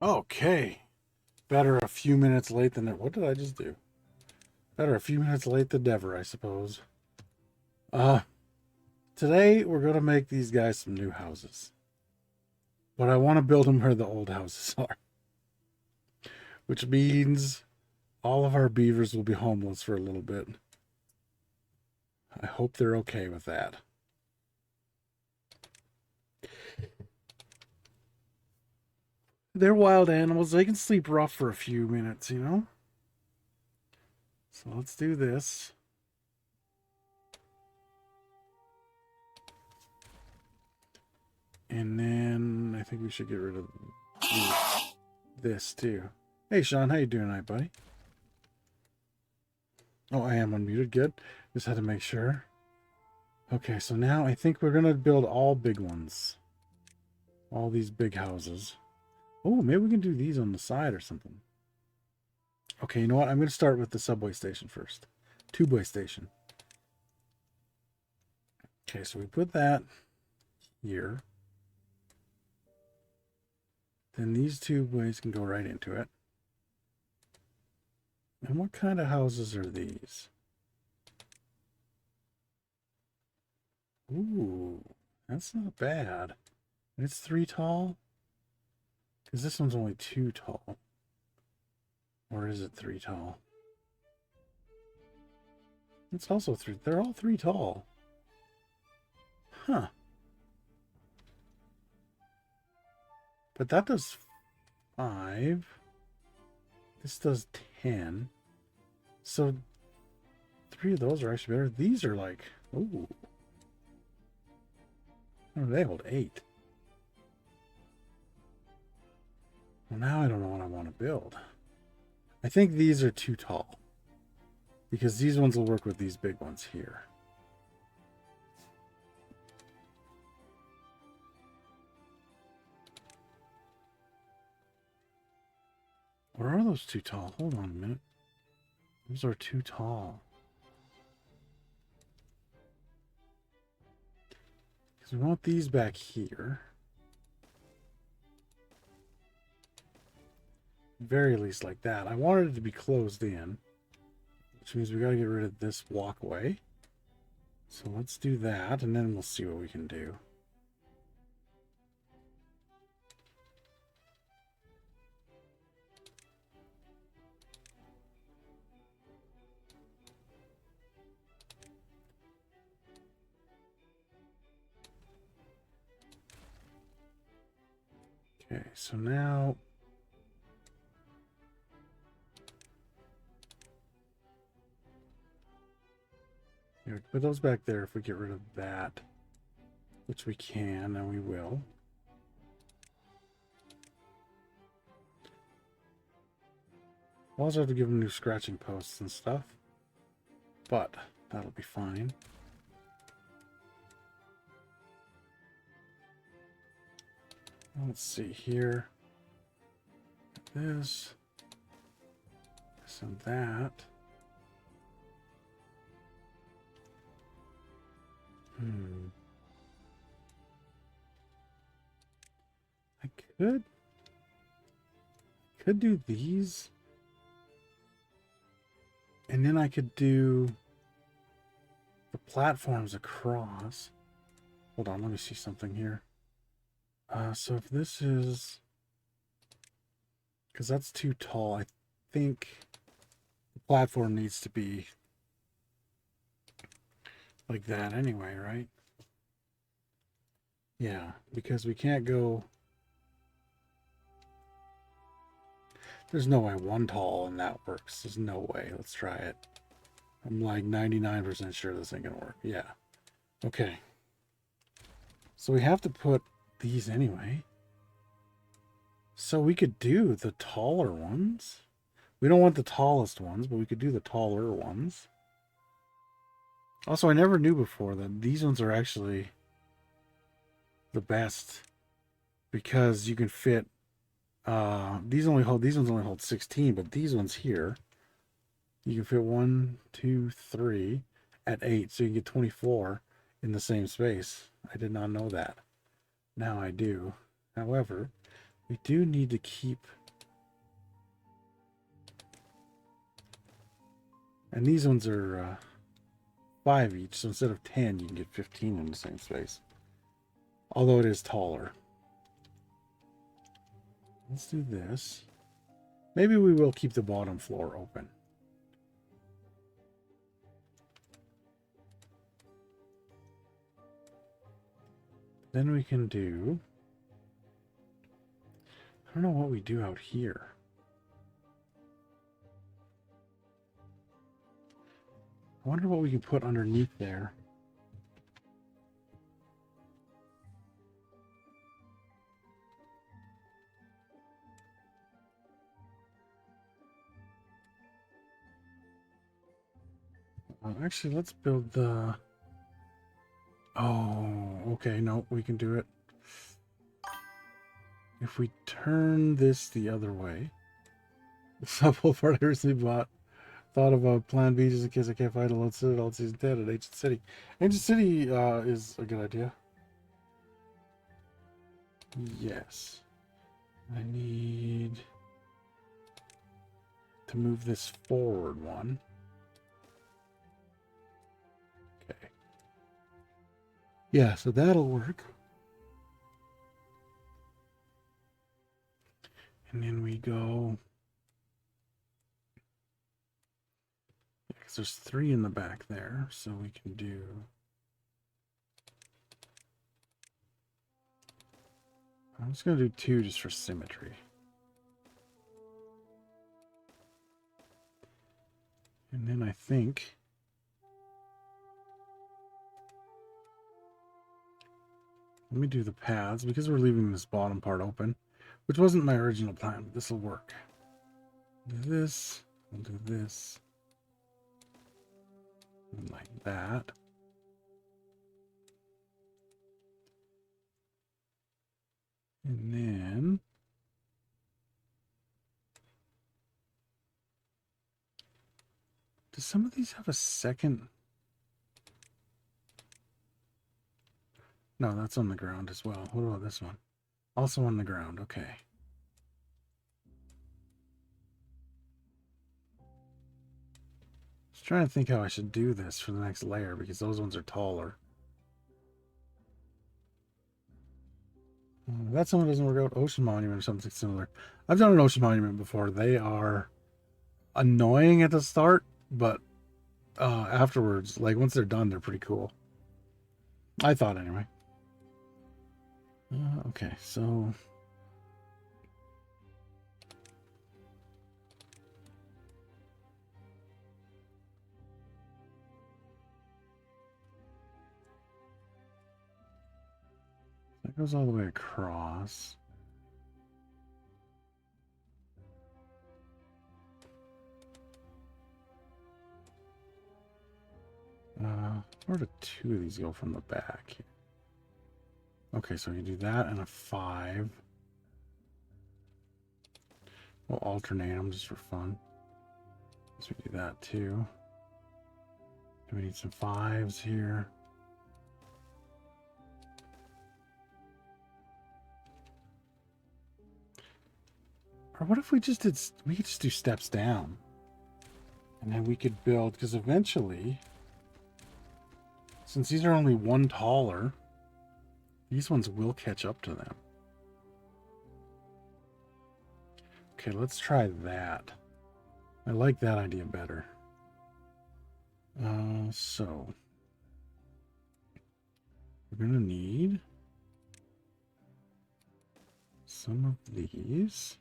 Okay. Better a few minutes late than what did I just do? Better a few minutes late than never, I suppose. Uh, Today we're gonna make these guys some new houses. But I want to build them where the old houses are. Which means all of our beavers will be homeless for a little bit. I hope they're okay with that. They're wild animals. They can sleep rough for a few minutes, you know? So let's do this. And then I think we should get rid of this too. Hey Sean, how you doing tonight, buddy? Oh, I am unmuted. Good. Just had to make sure. Okay, so now I think we're gonna build all big ones. All these big houses. Oh, maybe we can do these on the side or something. Okay, you know what? I'm gonna start with the subway station first. Tubeway station. Okay, so we put that here. Then these tubeways can go right into it. And what kind of houses are these? Ooh, that's not bad. And it's 3 tall? Because this one's only 2 tall. Or is it 3 tall? It's also 3. They're all 3 tall. Huh. But that does 5. This does 10. So 3 of those are actually better. These are like, ooh. Oh, they hold 8. Well, now I don't know what I want to build. I think these are too tall. Because these ones will work with these big ones here. Or are those too tall? Hold on a minute. Those are too tall. Because we want these back here. Very least like that. I wanted it to be closed in. Which means we got to get rid of this walkway. So let's do that, and then we'll see what we can do. Okay, so now put those back there if we get rid of that, which we can, and we will. We'll also have to give them new scratching posts and stuff, but that'll be fine. Let's see here. This and that. I could do these. And then I could do the platforms across. Hold on, let me see something here. So if this is, because that's too tall, I think the platform needs to be like that anyway, right? Yeah, because we can't go. There's no way 1 tall and that works. There's no way. Let's try it. I'm like 99% sure this ain't gonna work. Yeah. Okay. So we have to put these anyway. So we could do the taller ones. We don't want the tallest ones, but we could do the taller ones. Also, I never knew before that these ones are actually the best because you can fit these ones only hold 16, but these ones here you can fit 1, 2, 3 at 8, so you can get 24 in the same space. I did not know that. Now I do. However, We do need to keep... And these ones are 5 each, so instead of 10, you can get 15 in the same space. Although it is taller. Let's do this. Maybe we will keep the bottom floor open. Then we can do... I don't know what we do out here. I wonder what we can put underneath there. Actually, let's build the... Oh, okay, no, we can do it. If we turn this the other way. The supple part I recently bought. Thought about Plan B just in case I can't find a load Citadel Season 10 at Ancient City. Ancient City is a good idea. Yes. I need to move this forward one. Okay. Yeah, so that'll work. And then we go... Because there's 3 in the back there, so we can do... I'm just going to do 2 just for symmetry. And then I think... Let me do the paths, because we're leaving this bottom part open, which wasn't my original plan, but this will work. Do this, we'll do this. And like that. And then... Do some of these have a second? No, that's on the ground as well. What about this one? Also on the ground, okay. Just trying to think how I should do this for the next layer, because those ones are taller. That someone doesn't work out. Ocean Monument or something similar. I've done an Ocean Monument before. They are annoying at the start, but afterwards, like once they're done, they're pretty cool. I thought anyway. Okay, so... That goes all the way across. Where do 2 of these go from the back? Okay, so you do that and a 5. We'll alternate them just for fun. So we do that too. And we need some 5s here. Or what if we just did, we could just do steps down. And then we could build, because eventually, since these are only 1 taller, these ones will catch up to them. Okay, let's try that. I like that idea better. So we're gonna need some of these.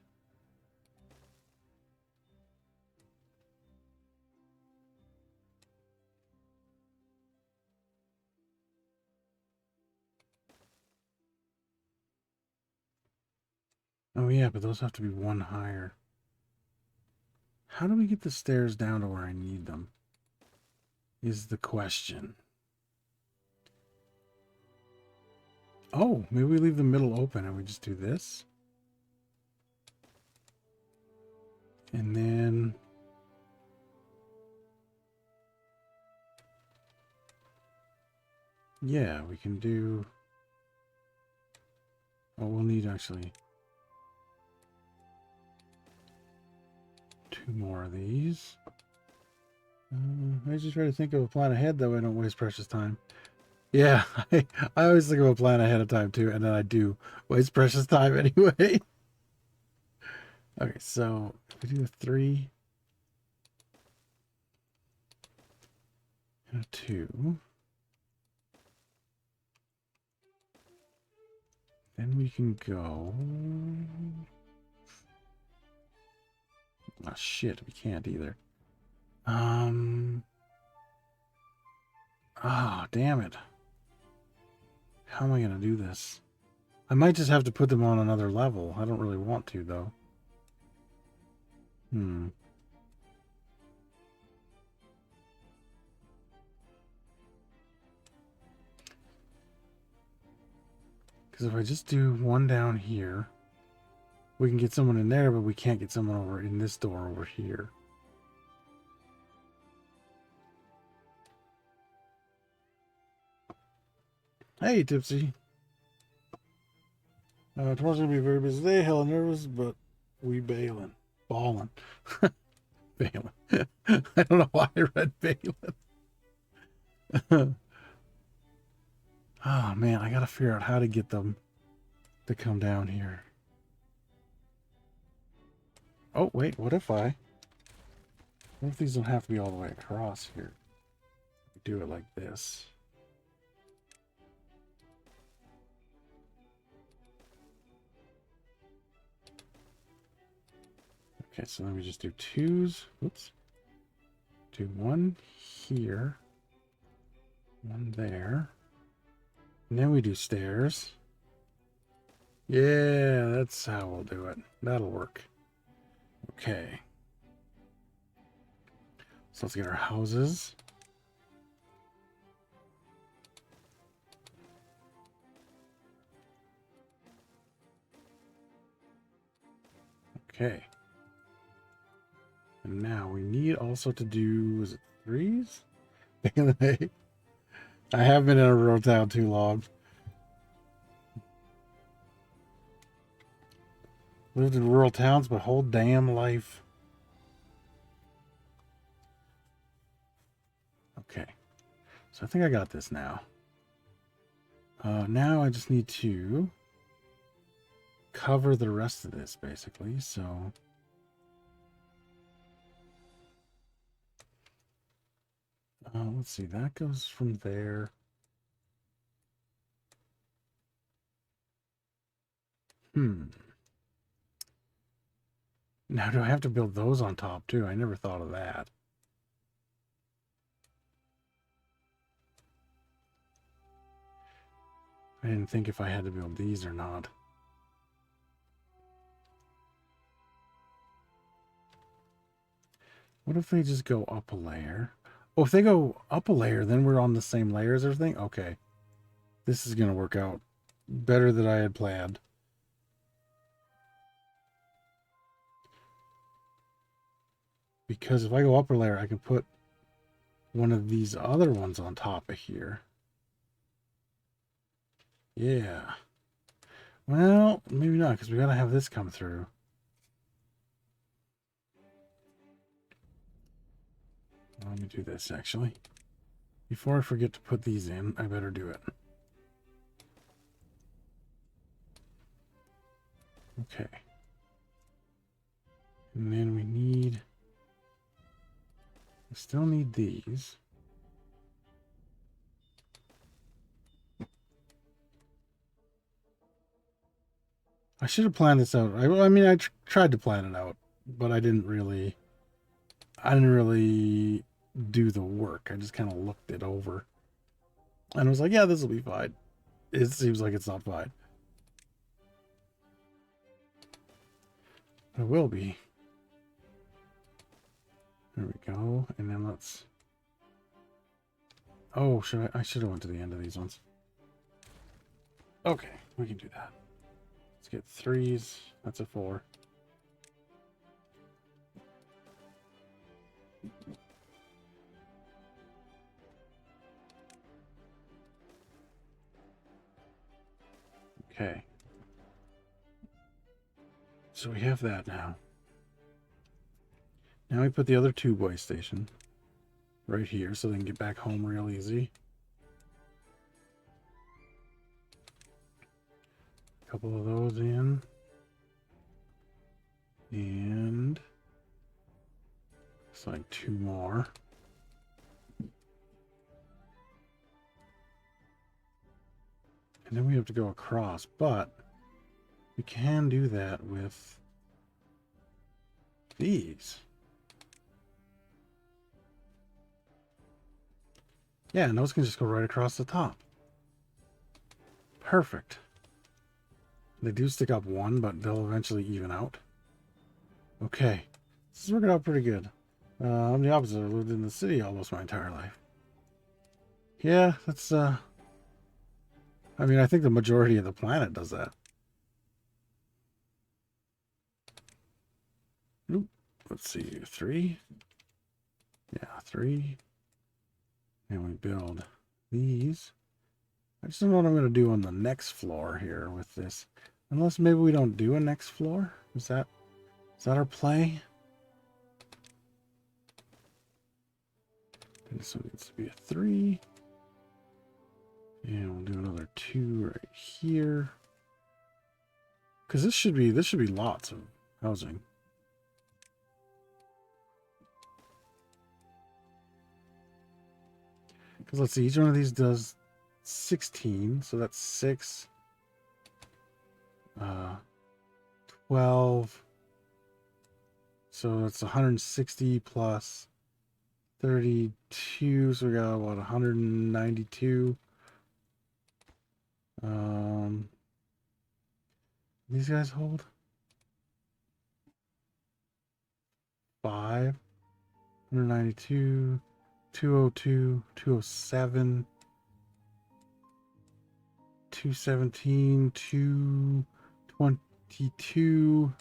Oh yeah, but those have to be 1 higher. How do we get the stairs down to where I need them? Is the question. Oh, maybe we leave the middle open and we just do this. And then... Yeah, we can do... Oh, we'll need actually... 2 more of these. I just try to think of a plan ahead that way I don't waste precious time. Yeah, I always think of a plan ahead of time too, and then I do waste precious time anyway. Okay, so if we do a 3 and a 2, then we can go. Oh shit, we can't either. Ah, damn it. How am I gonna do this? I might just have to put them on another level. I don't really want to, though. Because if I just do one down here, we can get someone in there, but we can't get someone over in this door over here. Hey, Tipsy. Tomorrow's gonna be a very busy day. Hella nervous, but we bailing. Balling. Bailing. I don't know why I read bailing. Oh, man, I gotta figure out how to get them to come down here. Oh, wait, what if these don't have to be all the way across here? We do it like this. Okay, so then we just do 2s. Oops. Do 1 here. 1 there. And then we do stairs. Yeah, that's how we'll do it. That'll work. Okay. So let's get our houses. Okay. And now we need also to do, is it 3s? I have been in a rural town too long. Lived in rural towns my whole damn life. Okay. So I think I got this now. Now I just need to cover the rest of this, basically. So let's see. That goes from there. Now, do I have to build those on top, too? I never thought of that. I didn't think if I had to build these or not. What if they just go up a layer? Oh, if they go up a layer, then we're on the same layer as everything? Okay. This is going to work out better than I had planned. Because if I go upper layer, I can put one of these other ones on top of here. Yeah. Well, maybe not, because we got to have this come through. Let me do this, actually. Before I forget to put these in, I better do it. Okay. And then we still need these. I should have planned this out. I mean, I tried to plan it out, but I didn't really do the work. I just kind of looked it over and was like, yeah, this will be fine. It seems like it's not fine. It will be. There we go. And then let's... Oh, I should have went to the end of these ones. Okay, we can do that. Let's get 3s. That's a 4. Okay. So we have that now. Now we put the other tube way station right here so they can get back home real easy. A couple of those in. And it's like 2 more. And then we have to go across, but we can do that with these. Yeah, and those can just go right across the top. Perfect. They do stick up 1, but they'll eventually even out. Okay. This is working out pretty good. I'm the opposite. I've lived in the city almost my entire life. Yeah, that's, I mean, I think the majority of the planet does that. Nope. Let's see, 3. Yeah, 3. And we build these. I just don't know what I'm going to do on the next floor here with this. Unless maybe we don't do a next floor? Is that our play? This one needs to be a 3. And we'll do another 2 right here. Because this should be lots of housing. Because let's see, each one of these does 16, so that's 6, 12, so that's 160 plus 32, so we got what, 192. These guys hold 5, 192, 202, 207, 217, 222,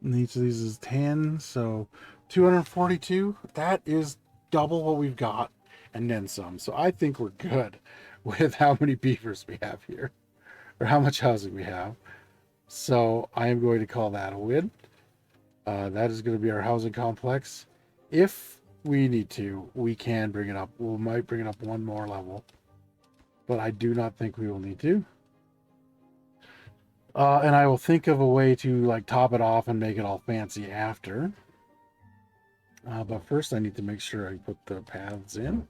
and each of these is 10, so 242. That is double what we've got and then some. So I think we're good with how many beavers we have here, or how much housing we have. So I am going to call that a win. That is going to be our housing complex. If we need to, we can bring it up. We might bring it up 1 more level, but I do not think we will need to. And I will think of a way to like top it off and make it all fancy after. But first I need to make sure I put the paths in.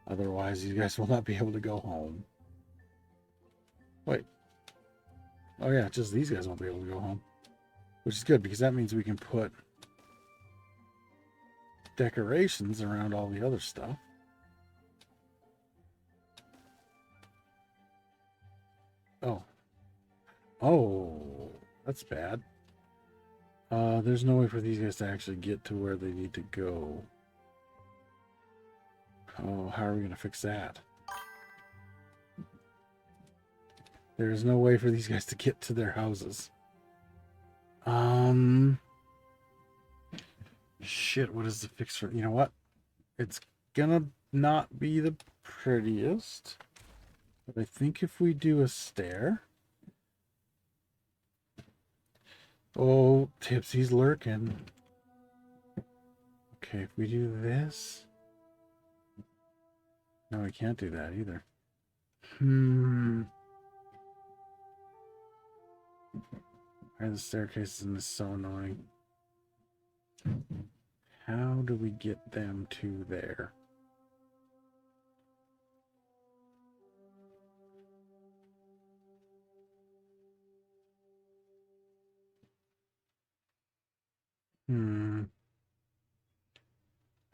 Otherwise you guys will not be able to go home. Wait. Oh yeah, just these guys won't be able to go home. Which is good because that means we can put decorations around all the other stuff. Oh, that's bad. There's no way for these guys to actually get to where they need to go. Oh, how are we going to fix that? There's no way for these guys to get to their houses. Shit, what is the fix for... You know what? It's gonna not be the prettiest. But I think if we do a stair... Oh, Tipsy's lurking. Okay, if we do this... No, we can't do that either. Why are the staircases in this so annoying? How do we get them to there?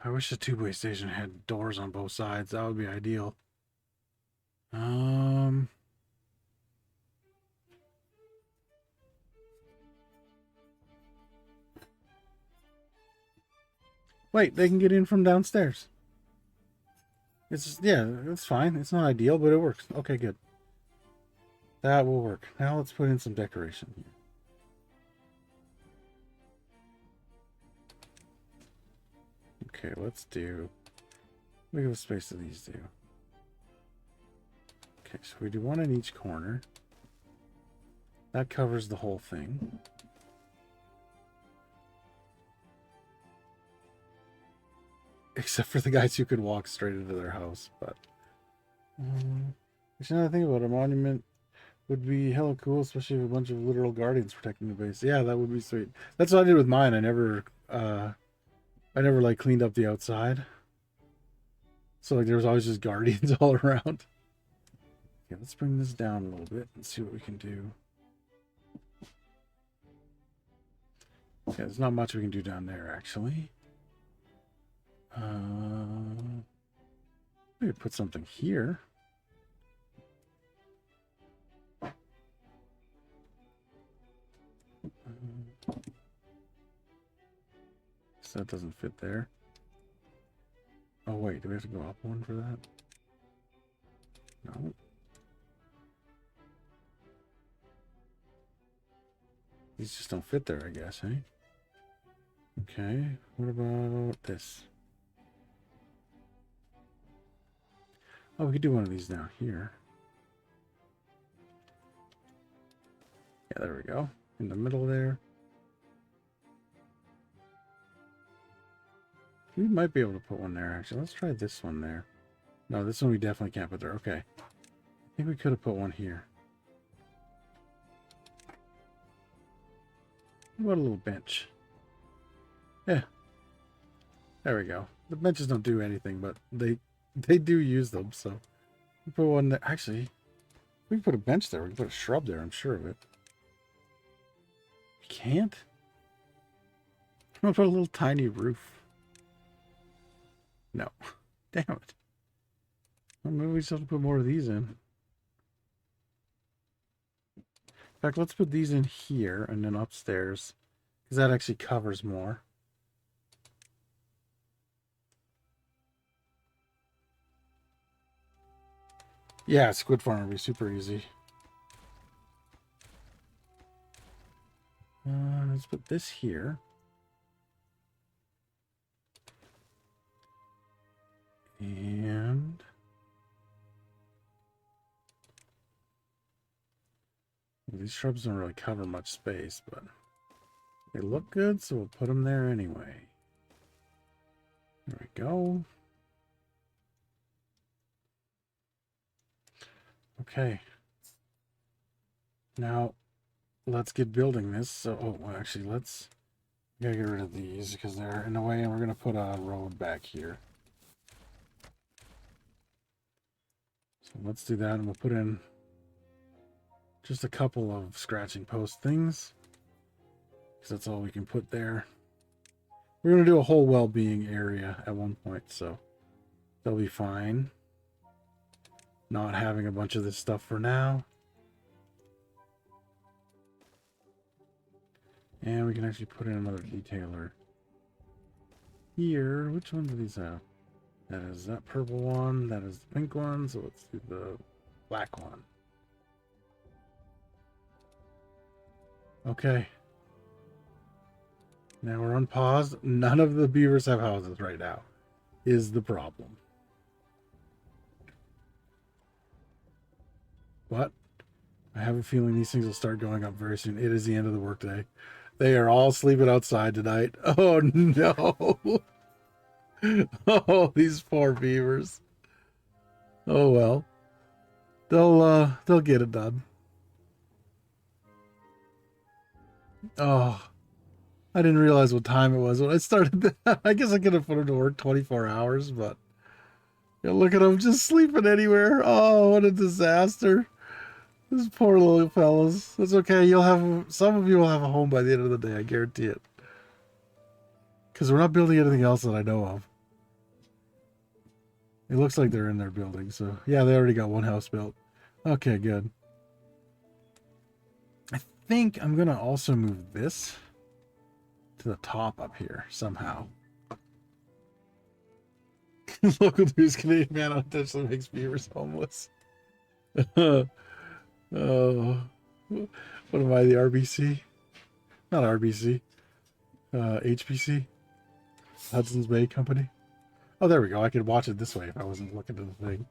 I wish the two-way station had doors on both sides. That would be ideal. Wait, they can get in from downstairs. Yeah, it's fine. It's not ideal, but it works. Okay, good. That will work. Now let's put in some decoration here. Okay, let's do... Look at the space of these do. Okay, so we do 1 in each corner. That covers the whole thing. except for the guys who could walk straight into their house. But actually, now I think about it, a monument would be hella cool, especially with a bunch of literal guardians protecting the base. Yeah, that would be sweet. That's what I did with mine. I never like cleaned up the outside, so like there was always just guardians all around. Okay, let's bring this down a little bit and see what we can do. Okay, there's not much we can do down there actually. Maybe put something here. So that doesn't fit there. Oh wait, do we have to go up one for that? No. These just don't fit there, I guess, eh? Okay, what about this? Oh, we could do one of these down here. Yeah, there we go. In the middle there. We might be able to put one there, actually. Let's try this one there. No, this one we definitely can't put there. Okay. I think we could have put one here. What a little bench. Yeah. There we go. The benches don't do anything, but they do use them, so we put one there. Actually, we can put a bench there. We can put a shrub there, I'm sure of it. We can't? I'm gonna put a little tiny roof. No. Damn it. Well, maybe we just have to put more of these in. In fact, let's put these in here and then upstairs, because that actually covers more. Yeah, squid farm would be super easy. Let's put this here. And these shrubs don't really cover much space, but they look good, so we'll put them there anyway. There we go. Okay. Now, let's get building this. So, oh, well, actually, let's gotta get rid of these because they're in the way, and we're gonna put a road back here. So let's do that, and we'll put in just a couple of scratching post things, because that's all we can put there. We're going to do a whole well-being area at one point, so they'll be fine. Not having a bunch of this stuff for now. And we can actually put in another detailer here. Which one do these have? That is that purple one. That is the pink one. So let's do the black one. Okay. Now we're unpaused. None of the beavers have houses right now, is the problem. But I have a feeling these things will start going up very soon. It is the end of the workday. They are all sleeping outside tonight. Oh no. Oh, these poor beavers. Oh well. They'll get it done. Oh, I didn't realize what time it was when I started that. I guess I could have put them to work 24 hours, but you know, look at them just sleeping anywhere. Oh, what a disaster. These poor little fellas. It's okay. You'll have, some of you will have a home by the end of the day. I guarantee it. Because we're not building anything else that I know of. It looks like they're in their building. So yeah, they already got one house built. Okay, good. I think I'm going to also move this to the top up here somehow. Local news: Canadian man unintentionally makes beavers homeless. Oh, what am I, the RBC? Not RBC. HBC? Hudson's Bay Company. Oh, there we go. I could watch it this way if I wasn't looking at the thing.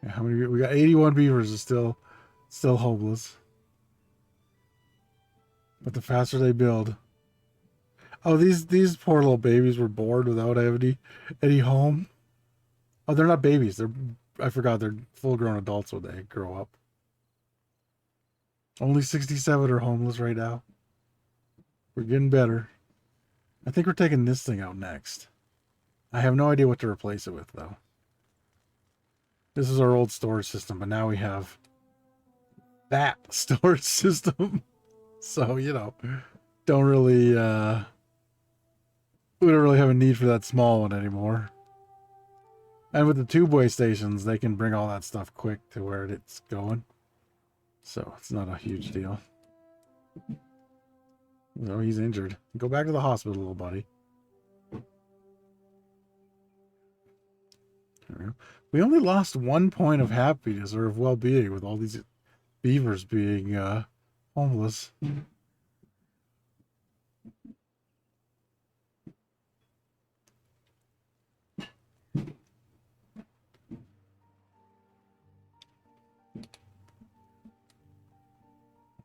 Yeah, how many? We got 81 beavers are still homeless. But the faster they build. Oh, these poor little babies were born without any home. Oh, they're not babies. I forgot they're full-grown adults when they grow up. Only 67 are homeless right now. We're getting better. I think we're taking this thing out next. I have no idea what to replace it with, though. This is our old storage system, but now we have that storage system. So, you know, don't really, we don't really have a need for that small one anymore. And with the tube-way stations, they can bring all that stuff quick to where it's going. So, it's not a huge deal. No, he's injured. Go back to the hospital, little buddy. We only lost 1 point of happiness or of well-being with all these beavers being homeless.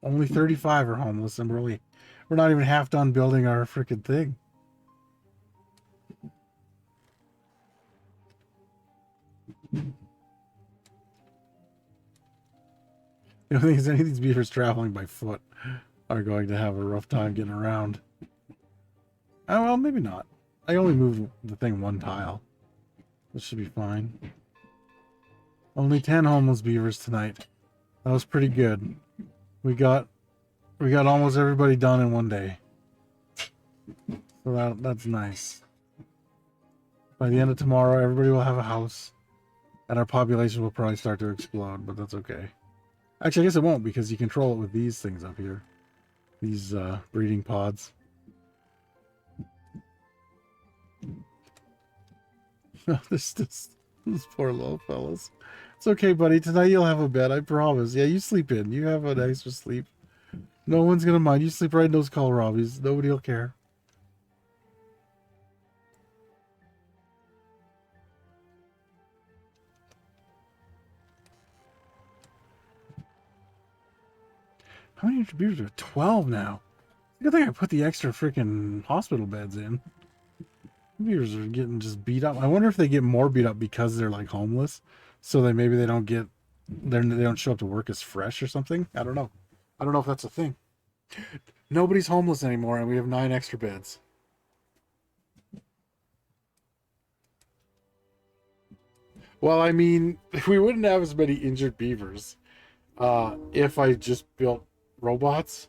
Only 35 are homeless, and we're not even half done building our freaking thing. The only thing is, any of these beavers traveling by foot are going to have a rough time getting around. Oh, well, maybe not. I only moved the thing 1 tile. This should be fine. Only 10 homeless beavers tonight. That was pretty good. We got almost everybody done in 1 day. So that's nice. By the end of tomorrow, everybody will have a house. And our population will probably start to explode, but that's okay. Actually, I guess it won't, because you control it with these things up here. These breeding pods. this poor little fellas. It's okay, buddy. Tonight you'll have a bed, I promise. Yeah, you sleep in. You have an extra sleep. No one's gonna mind. You sleep right in those kohlrabies. Nobody will care. How many beavers are 12 now? Good thing I put the extra freaking hospital beds in. Beavers are getting just beat up. I wonder if they get more beat up because they're like homeless, so maybe they don't show up to work as fresh or something. I don't know. I don't know if that's a thing. Nobody's homeless anymore, and we have 9 extra beds. Well, I mean, we wouldn't have as many injured beavers if I just built robots.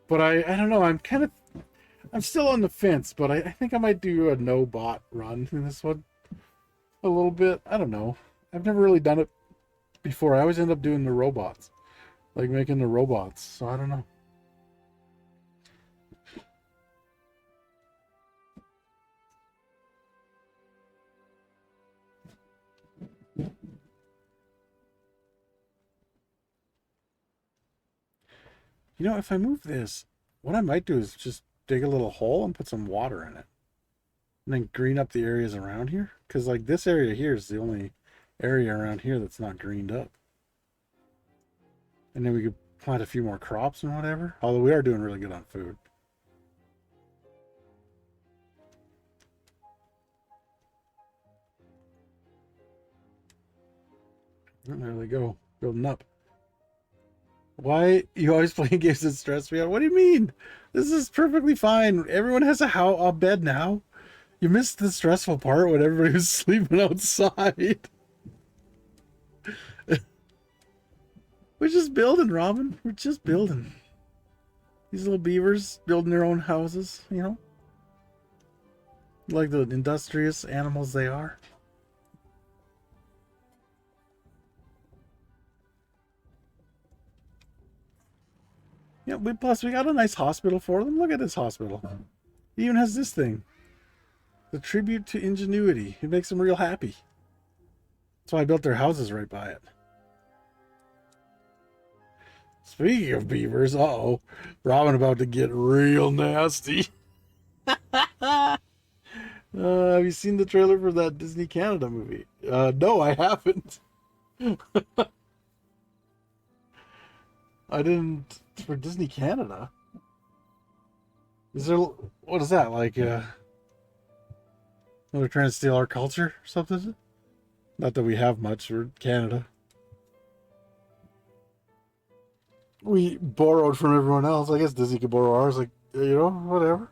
But I don't know. I'm still on the fence, but I think I might do a no bot run in this one a little bit. I don't know. I've never really done it before. I always end up doing the robots, like making the robots. So I don't know. You know, if I move this, what I might do is just dig a little hole and put some water in it. And then green up the areas around here. Because, like, this area here is the only area around here that's not greened up. And then we could plant a few more crops and whatever. Although we are doing really good on food. And there they go. Building up. Why you always playing games that stress me out? What do you mean? This is perfectly fine. Everyone has a bed now. You missed the stressful part when everybody was sleeping outside. We're just building, Robin. We're just building. These little beavers building their own houses, you know? Like the industrious animals they are. Yeah, plus we got a nice hospital for them. Look at this hospital. It even has this thing. The tribute to ingenuity. It makes them real happy. That's why I built their houses right by it. Speaking of beavers, uh-oh. Robin about to get real nasty. Have you seen the trailer for that Disney Canada movie? No, I haven't. I didn't... For Disney Canada? Is there, what is that, like, they're trying to steal our culture or something? Not that we have much for Canada. We borrowed from everyone else. I guess Disney could borrow ours, like, you know, whatever.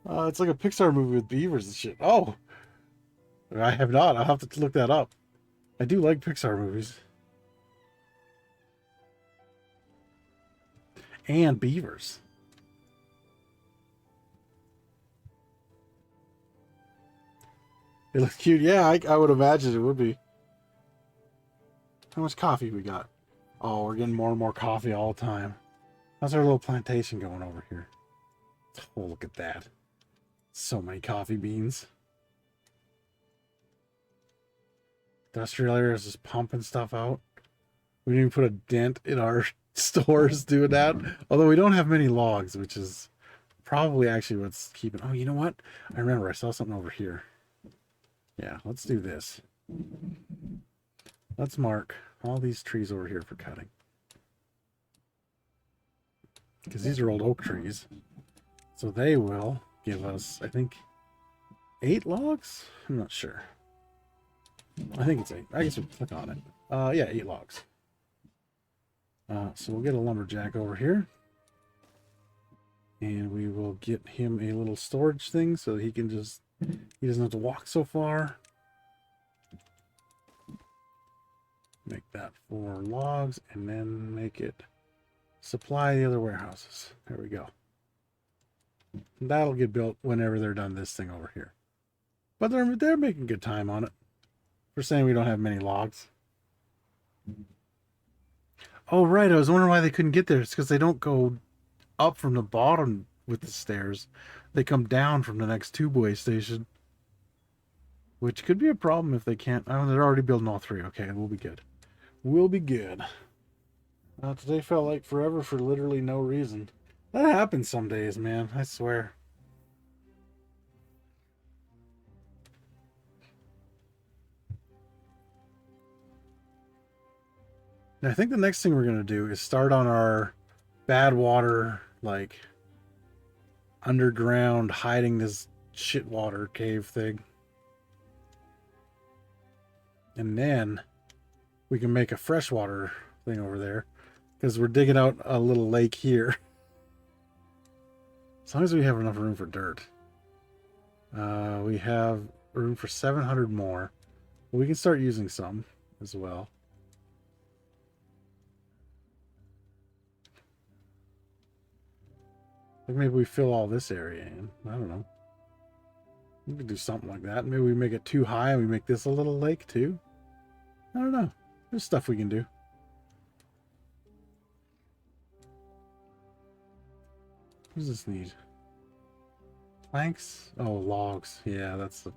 It's like a Pixar movie with beavers and shit. Oh, I have not. I'll have to look that up. I do like Pixar movies. And beavers. It looks cute. Yeah, I would imagine it would be. How much coffee we got? Oh, we're getting more and more coffee all the time. How's our little plantation going over here? Oh, look at that. So many coffee beans. Industrial areas just pumping stuff out. We didn't even put a dent in our stores doing that. Although we don't have many logs, which is probably actually what's keeping... Oh, you know what? I remember I saw something over here. Yeah, let's do this. Let's mark all these trees over here for cutting. Because these are old oak trees. So they will give us, I think, 8 logs? I'm not sure. I think it's 8. I guess we'll click on it. Yeah, 8 logs. So we'll get a lumberjack over here. And we will get him a little storage thing so that he can just... He doesn't have to walk so far. Make that 4 logs and then make it supply the other warehouses. There we go. And that'll get built whenever they're done this thing over here. But they're making good time on it. For saying we don't have many logs. Oh, right. I was wondering why they couldn't get there. It's because they don't go up from the bottom with the stairs. They come down from the next tubeway station. Which could be a problem if they can't. Oh, they're already building all 3. Okay, we'll be good. We'll be good. Today felt like forever for literally no reason. That happens some days, man. I swear. And I think the next thing we're going to do is start on our bad water, like, underground, hiding this shit water cave thing. And then we can make a freshwater thing over there. Because we're digging out a little lake here. As long as we have enough room for dirt. We have room for 700 more. We can start using some as well. Like maybe we fill all this area in. I don't know. We could do something like that. Maybe we make it too high and we make this a little lake too. I don't know. There's stuff we can do. What does this need? Planks? Oh, logs. Yeah, that's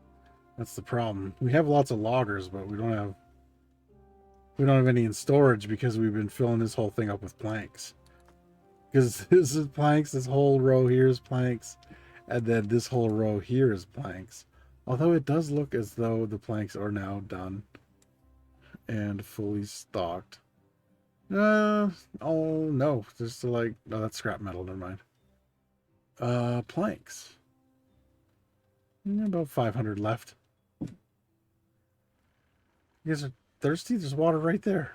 the problem. We have lots of loggers, but we don't have any in storage because we've been filling this whole thing up with planks. Because this is planks, this whole row here is planks, and then this whole row here is planks. Although it does look as though the planks are now done and fully stocked. Oh no, there's still like, no, that's scrap metal, never mind. Planks. About 500 left. You guys are thirsty? There's water right there.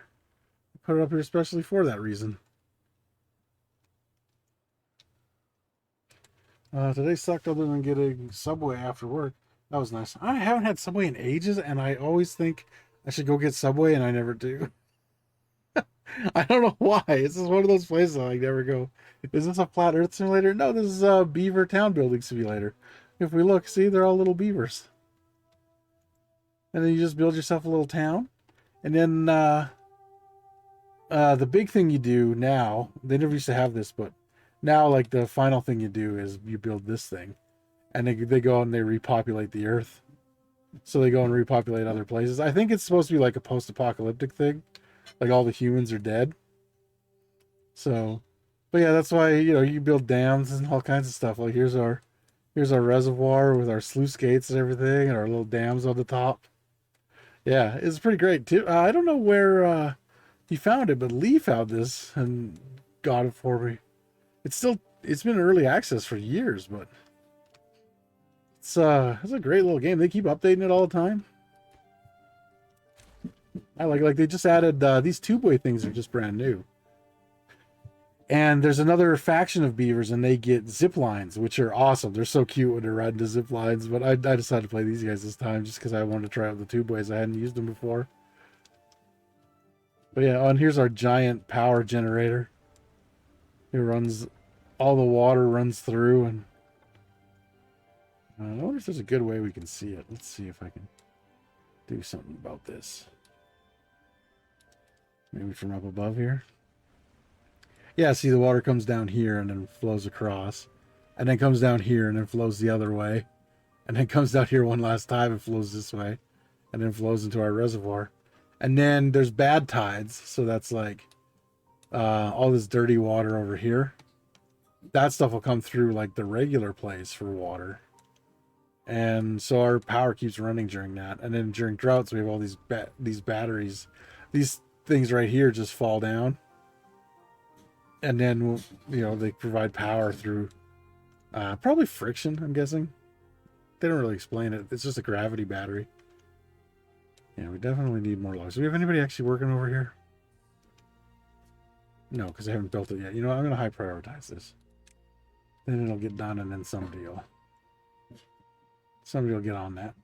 Put it up here especially for that reason. Today sucked other than getting Subway after work. That was nice. I haven't had Subway in ages, and I always think I should go get Subway, and I never do. I don't know why. This is one of those places I never go. Is this a flat earth simulator? No, this is a beaver town building simulator. If we look, see, they're all little beavers. And then you just build yourself a little town. And then the big thing you do now, they never used to have this, but now, like, the final thing you do is you build this thing. And they go and they repopulate the earth. So they go and repopulate other places. I think it's supposed to be like a post-apocalyptic thing. Like, all the humans are dead. So, but yeah, that's why, you know, you build dams and all kinds of stuff. Like, here's our reservoir with our sluice gates and everything, and our little dams on the top. Yeah, it's pretty great, too. I don't know where he found it, but Lee found this and got it for me. It's it's been early access for years, but it's a great little game. They keep updating it all the time. I like they just added these two-way things are just brand new. And there's another faction of beavers, and they get zip lines, which are awesome. They're so cute when they're riding the zip lines. But I decided to play these guys this time just because I wanted to try out the two-ways. I hadn't used them before. But yeah, and here's our giant power generator. It runs, all the water runs through, and I wonder if there's a good way we can see it. Let's see if I can do something about this. Maybe from up above here. Yeah, see the water comes down here and then flows across. And then comes down here and then flows the other way. And then comes down here one last time and flows this way. And then flows into our reservoir. And then there's bad tides. So that's like all this dirty water over here. That stuff will come through like the regular place for water. And so our power keeps running during that. And then during droughts, we have all these batteries. These things right here just fall down. And then, you know, they provide power through probably friction, I'm guessing. They don't really explain it. It's just a gravity battery. Yeah, we definitely need more logs. Do we have anybody actually working over here? No, because I haven't built it yet. You know what? I'm going to high prioritize this. Then it'll get done, and then somebody will get on that.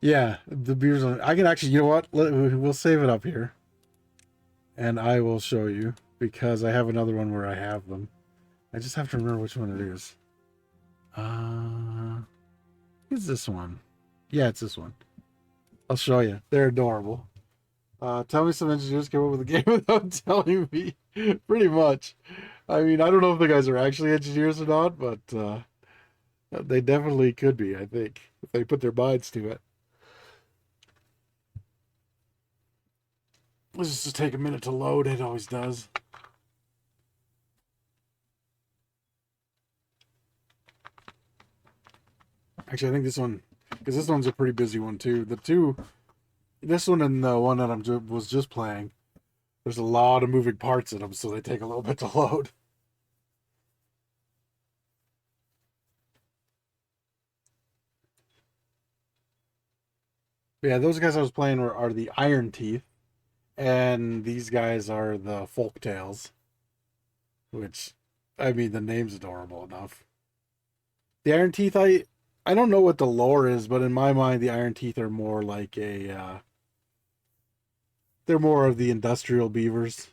Yeah, the beavers. I can actually, you know what? We'll save it up here. And I will show you, because I have another one where I have them. I just have to remember which one it is. It's this one. Yeah, it's this one. I'll show you. They're adorable. Tell me some engineers came up with a game without telling me. Pretty much. I mean, I don't know if the guys are actually engineers or not, but they definitely could be, I think, if they put their minds to it. Let's just take a minute to load. It always does. Actually, I think this one, because this one's a pretty busy one too. This one and the one that I was just playing, there's a lot of moving parts in them, so they take a little bit to load. But yeah, those guys I was playing are the Iron Teeth. And these guys are the Folktails, which, I mean, the name's adorable enough. The Iron Teeth, I don't know what the lore is, but in my mind, the Iron Teeth are more like they're more of the industrial beavers.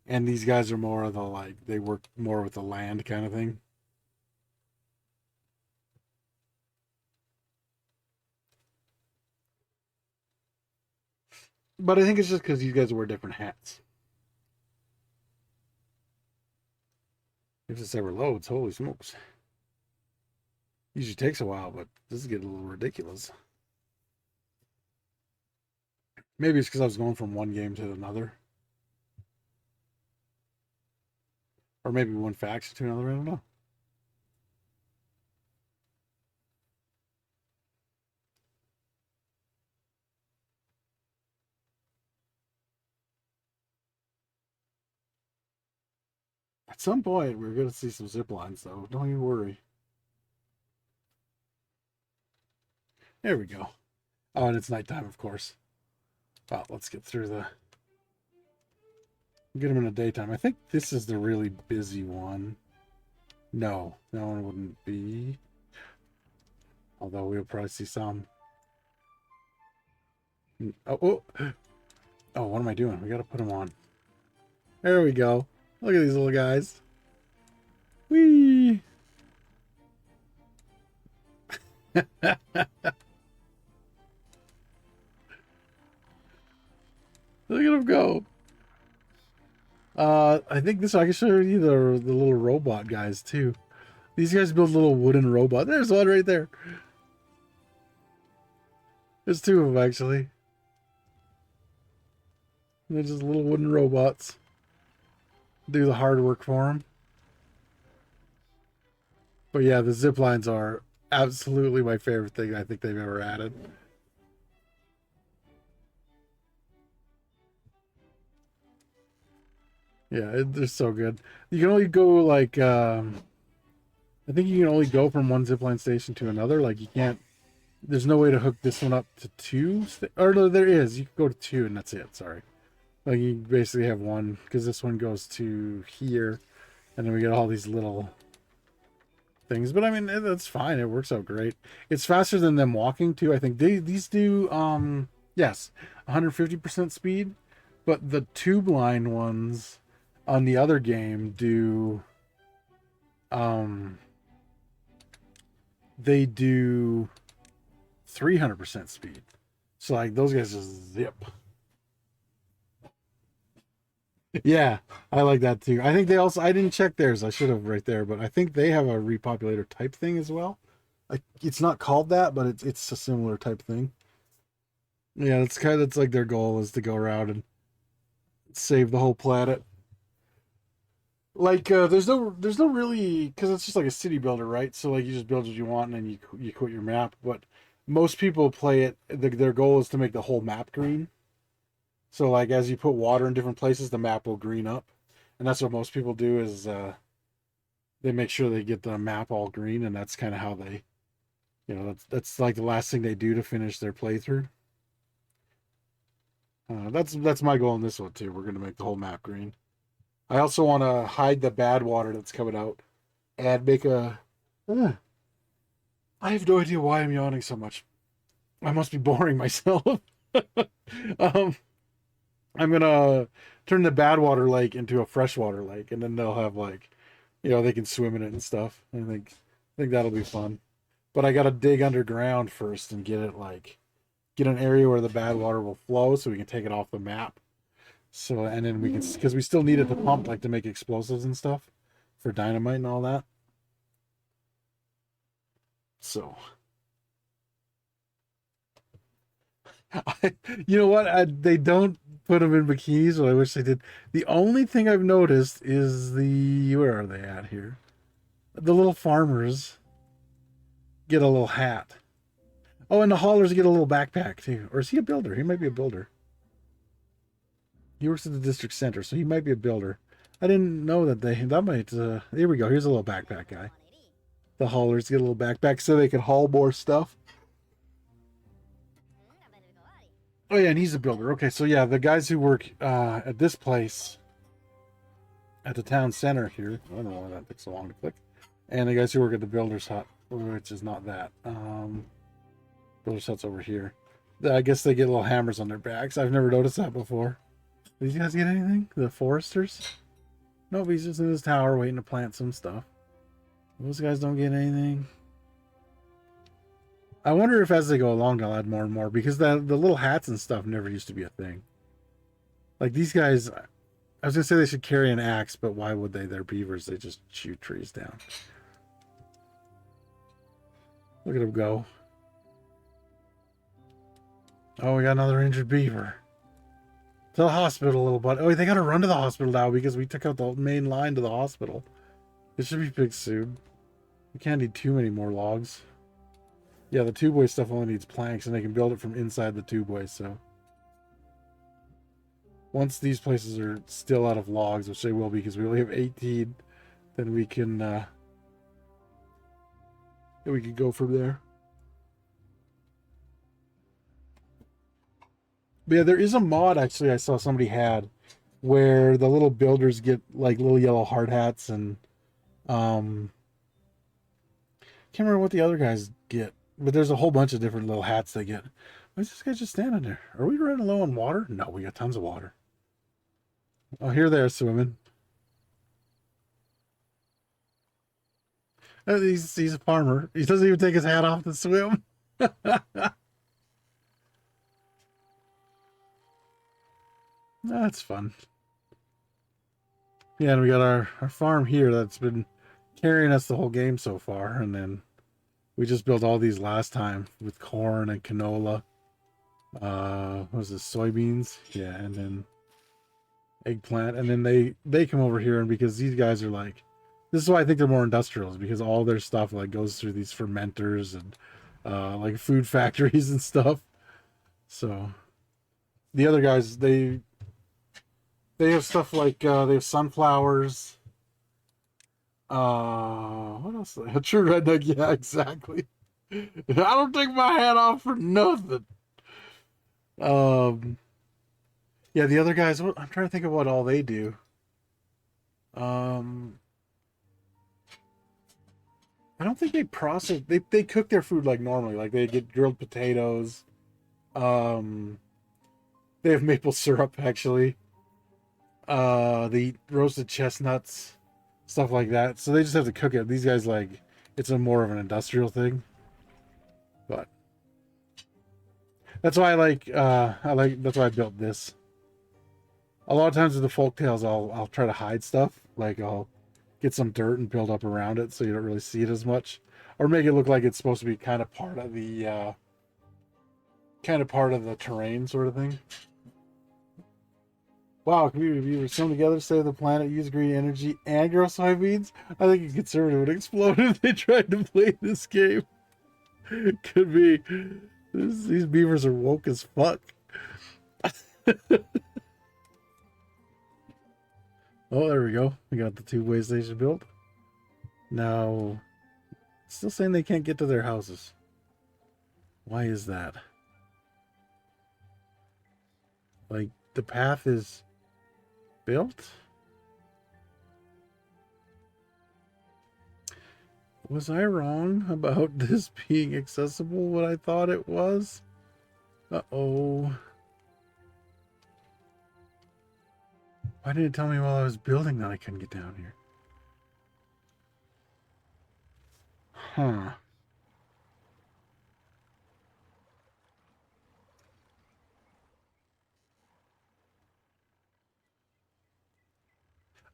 And these guys are more of the, they work more with the land kind of thing. But I think it's just because these guys wear different hats. If this ever loads, holy smokes. Usually takes a while, but this is getting a little ridiculous. Maybe it's because I was going from one game to another. Or maybe one faction to another, I don't know. At some point, we're going to see some zip lines, though. Don't you worry. There we go. Oh, and it's nighttime, of course. Well, let's get through get them in the daytime. I think this is the really busy one. No, that one wouldn't be. Although we'll probably see some. Oh, what am I doing? We got to put them on. There we go. Look at these little guys. Whee! Look at them go. I think I can show you the little robot guys too. These guys build little wooden robots. There's one right there. There's two of them actually. They're just little wooden robots. Do the hard work for them. But yeah, the zip lines are absolutely my favorite thing I think they've ever added. Yeah, they're so good. You can only go like I think you can only go from one zipline station to another. Like you can't. There's no way to hook this one up to two. Or no, there is. You can go to two, and that's it. Sorry. Like you basically have one because this one goes to here, and then we get all these little things. But I mean, that's fine. It works out great. It's faster than them walking too. I think these do yes, 150% speed, but the tube line ones on the other game do they do 300% speed. So like those guys just zip. Yeah, I like that too. I think they also, I didn't check theirs. I should have right there, but I think they have a repopulator type thing as well. Like it's not called that, but it's a similar type thing. Yeah, it's kind of, it's like their goal is to go around and save the whole planet. Like there's no really, because it's just like a city builder, right? So like you just build what you want and then you quit your map. But most people play it. Their goal is to make the whole map green. So like as you put water in different places, the map will green up, and that's what most people do is they make sure they get the map all green, and that's kind of how they, that's like the last thing they do to finish their playthrough. That's my goal in this one too. We're gonna make the whole map green. I also want to hide the bad water that's coming out and make a. I have no idea why I'm yawning so much. I must be boring myself. um, I'm gonna turn the bad water lake into a freshwater lake, and then they'll have like, they can swim in it and stuff. I think that'll be fun. But I gotta dig underground first and get an area where the bad water will flow, so we can take it off the map. So and then we can, because we still need it to pump like to make explosives and stuff for dynamite and all that. So you know what? They don't put them in bikinis, but I wish they did. The only thing I've noticed is where are they at here? The little farmers get a little hat. Oh, and the haulers get a little backpack too. Or is he a builder? He might be a builder. He works at the district center, so he might be a builder. I didn't know that might. Here we go. Here's a little backpack guy. The haulers get a little backpack so they can haul more stuff. Oh yeah, and he's a builder. Okay, so yeah, the guys who work at this place, at the town center here. I don't know why that took so long to click. And the guys who work at the builder's hut, which is not that. Builder's hut's over here. I guess they get little hammers on their backs. I've never noticed that before. Did you guys get anything? The foresters? Nope, he's just in his tower waiting to plant some stuff. Those guys don't get anything. I wonder if as they go along they'll add more and more, because the little hats and stuff never used to be a thing. Like these guys, I was gonna say they should carry an axe, but why would they? They're beavers. They just shoot trees down. Look at them go. Oh, we got another injured beaver. To the hospital, little buddy. Oh, they gotta run to the hospital now because we took out the main line to the hospital. It should be fixed soon. We can't need too many more logs. Yeah, the tubeway stuff only needs planks, and they can build it from inside the tubeway, so. Once these places are still out of logs, which they will be because we only have 18, then we can go from there. But yeah, there is a mod actually I saw somebody had where the little builders get like little yellow hard hats, and can't remember what the other guys get, but there's a whole bunch of different little hats they get. Why is this guy just standing there? Are we running low on water? No, we got tons of water. Oh, here they are swimming. Oh, he's a farmer. He doesn't even take his hat off to swim. That's fun. Yeah, and we got our farm here that's been carrying us the whole game so far, and then we just built all these last time with corn and canola. What was this, soybeans? Yeah, and then eggplant, and then they come over here, and because these guys are like, this is why I think they're more industrials, because all their stuff like goes through these fermenters and like food factories and stuff. So the other guys, They have stuff like they have sunflowers. What else? A true redneck. Yeah, exactly. I don't take my hat off for nothing. Um, yeah, the other guys. I'm trying to think of what all they do. Um, I don't think they process. They cook their food like normally. Like they get grilled potatoes. Um, they have maple syrup actually. They eat roasted chestnuts, stuff like that. So they just have to cook it. These guys like it's a more of an industrial thing. But that's why that's why I built this. A lot of times with the folk tales, I'll try to hide stuff. Like I'll get some dirt and build up around it so you don't really see it as much, or make it look like it's supposed to be kind of part of the terrain sort of thing. Wow, community beavers come together, save the planet, use green energy, and grow soybeans. I think a conservative would explode if they tried to play this game. Could be. These beavers are woke as fuck. Oh, there we go. We got the two-way station built. Now, still saying they can't get to their houses. Why is that? Like, the path is built? Was I wrong about this being accessible what I thought it was? Uh-oh. Why didn't it tell me while I was building that I couldn't get down here? Huh.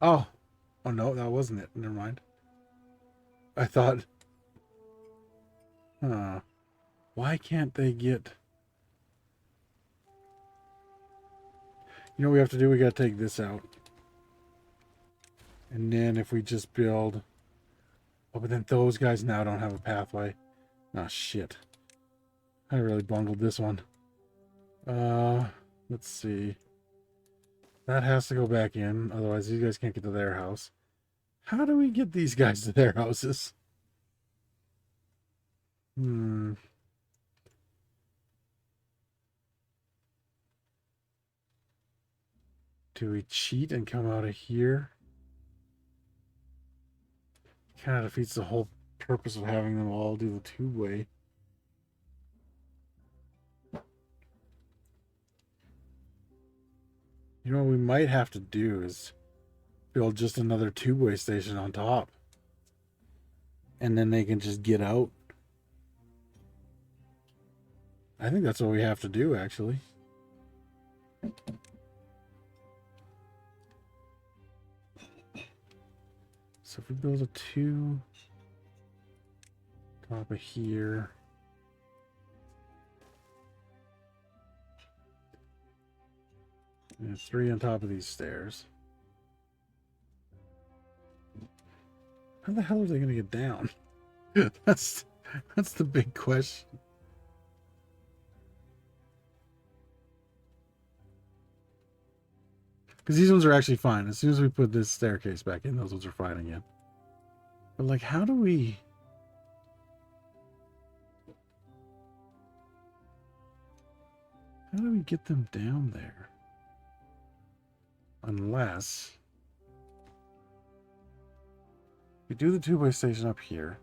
Oh. Oh no, that wasn't it. Never mind. I thought... Huh. Why can't they get... You know what we have to do? We gotta take this out. And then if we just build... Oh, but then those guys now don't have a pathway. Oh, shit. I really bungled this one. Let's see. That has to go back in. Otherwise, these guys can't get to their house. How do we get these guys to their houses? Do we cheat and come out of here? Kind of defeats the whole purpose of having them all do the two-way. You know what we might have to do is build just another two-way station on top. And then they can just get out. I think that's what we have to do, actually. So if we build a two top of here. And three on top of these stairs. How the hell are they going to get down? That's the big question. Because these ones are actually fine. As soon as we put this staircase back in, those ones are fine again. But like, how do we... How do we get them down there? Unless... we do the two-way station up here.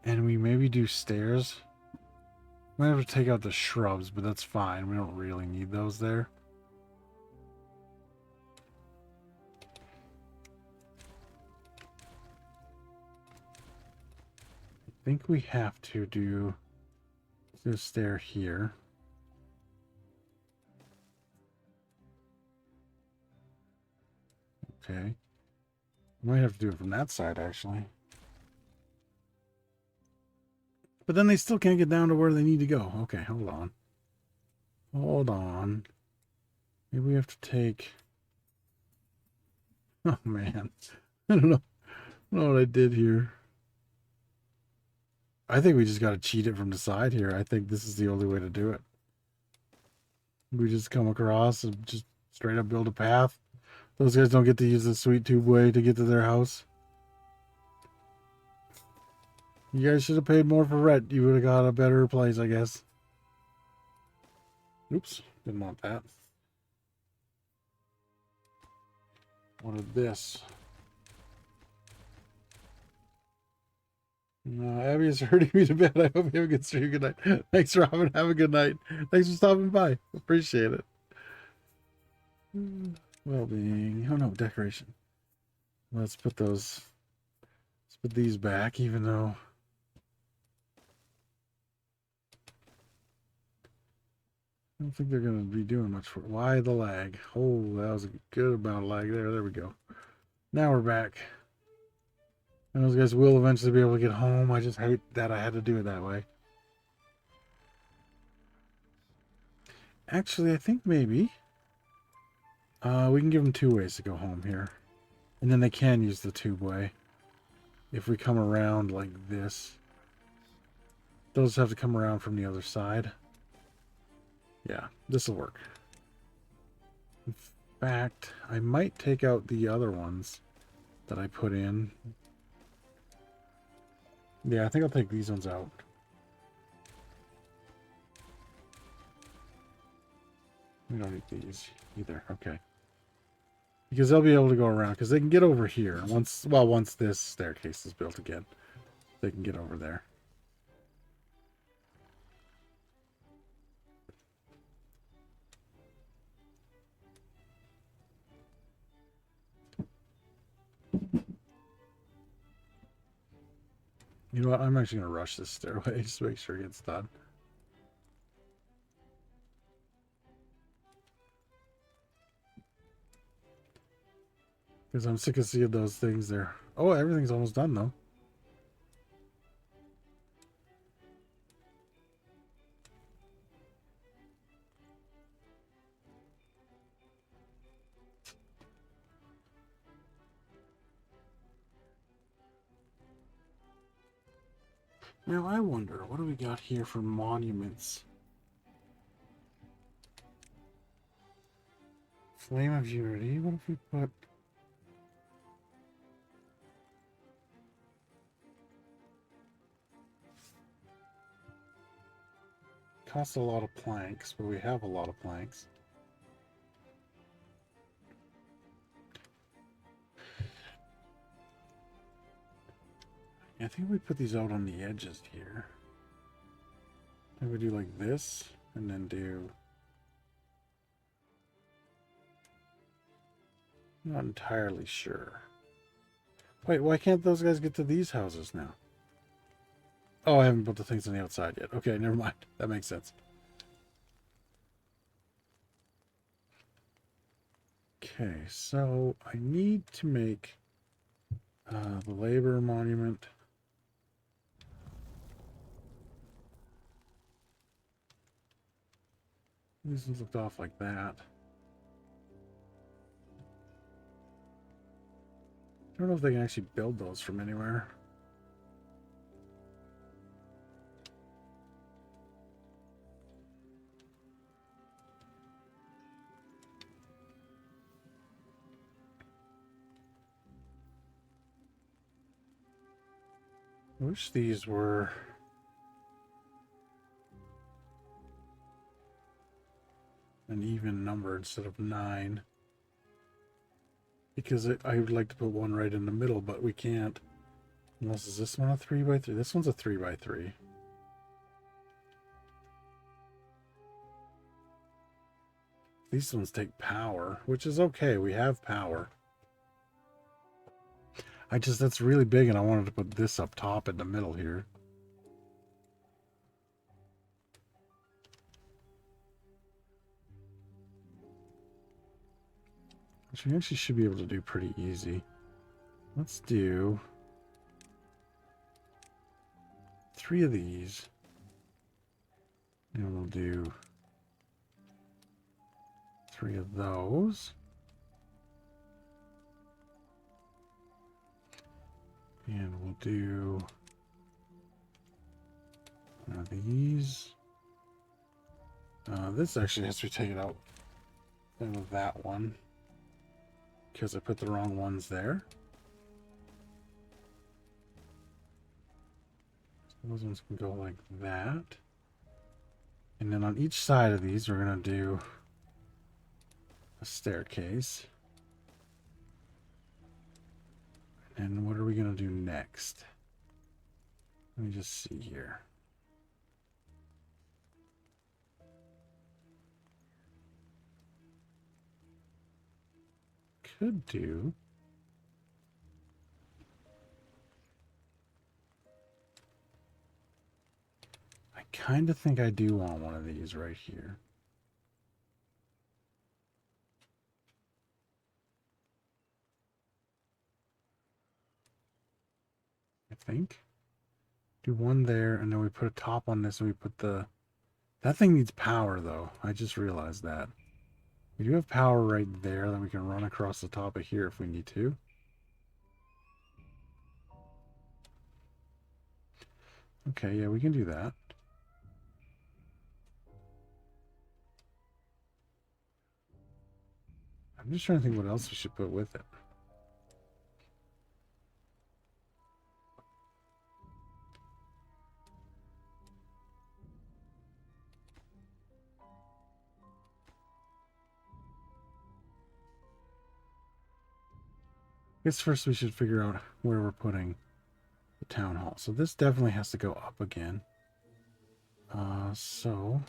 And we maybe do stairs. We might have to take out the shrubs, but that's fine. We don't really need those there. I think we have to do this stair here. Okay. Might have to do it from that side, actually. But then they still can't get down to where they need to go. Okay, hold on. Hold on. Maybe we have to take... Oh, man. I don't know what I did here. I think we just got to cheat it from the side here. I think this is the only way to do it. We just come across and just straight up build a path. Those guys don't get to use the sweet tube way to get to their house. You guys should have paid more for rent. You would have got a better place, I guess. Oops, didn't want that. Wanted this. Abby is hurting me to bed. I hope you have a good stream. Good night. Thanks, Robin. Have a good night. Thanks for stopping by. Appreciate it. Well-being. Oh no, decoration. Let's put those. Let's put these back, even though. I don't think they're going to be doing much for it. Why the lag? Oh, that was a good amount of lag there. There we go. Now we're back. And those guys will eventually be able to get home. I just hate that I had to do it that way. Actually, I think maybe we can give them 2 ways to go home here. And then they can use the tube way. If we come around like this. Those have to come around from the other side. Yeah, this will work. In fact, I might take out the other ones that I put in. Yeah, I think I'll take these ones out. We don't need these either. Okay. Because they'll be able to go around. Because they can get over here. Once this staircase is built again. They can get over there. You know what? I'm actually going to rush this stairway just to make sure it gets done. Because I'm sick of seeing those things there. Oh, everything's almost done, though. Now, I wonder, what do we got here for monuments? Flame of Unity. What if we put... Costs a lot of planks, but we have a lot of planks. I think we put these out on the edges here. And we do like this, and then do... Not entirely sure. Wait, why can't those guys get to these houses now? Oh, I haven't built the things on the outside yet. Okay, never mind. That makes sense. Okay, so I need to make the labor monument. These ones looked off like that. I don't know if they can actually build those from anywhere. I wish these were... an even number instead of 9. Because I would like to put one right in the middle, but we can't. Unless, is this one a 3x3? This one's a 3x3. These ones take power, which is okay. We have power. That's really big, and I wanted to put this up top in the middle here. Which we actually should be able to do pretty easy. Let's do 3 of these. And we'll do 3 of those. And we'll do these. This actually has to be taken out Same with that one. Because I put the wrong ones there. So those ones can go like that. And then on each side of these, we're going to do a staircase. And what are we going to do next? Let me just see here. Could do. I kind of think I do want one of these right here. I think. Do one there, and then we put a top on this, and we put the... That thing needs power, though. I just realized that. We do have power right there that we can run across the top of here if we need to. Okay, yeah, we can do that. I'm just trying to think what else we should put with it. I guess first we should figure out where we're putting the town hall. So this definitely has to go up again. So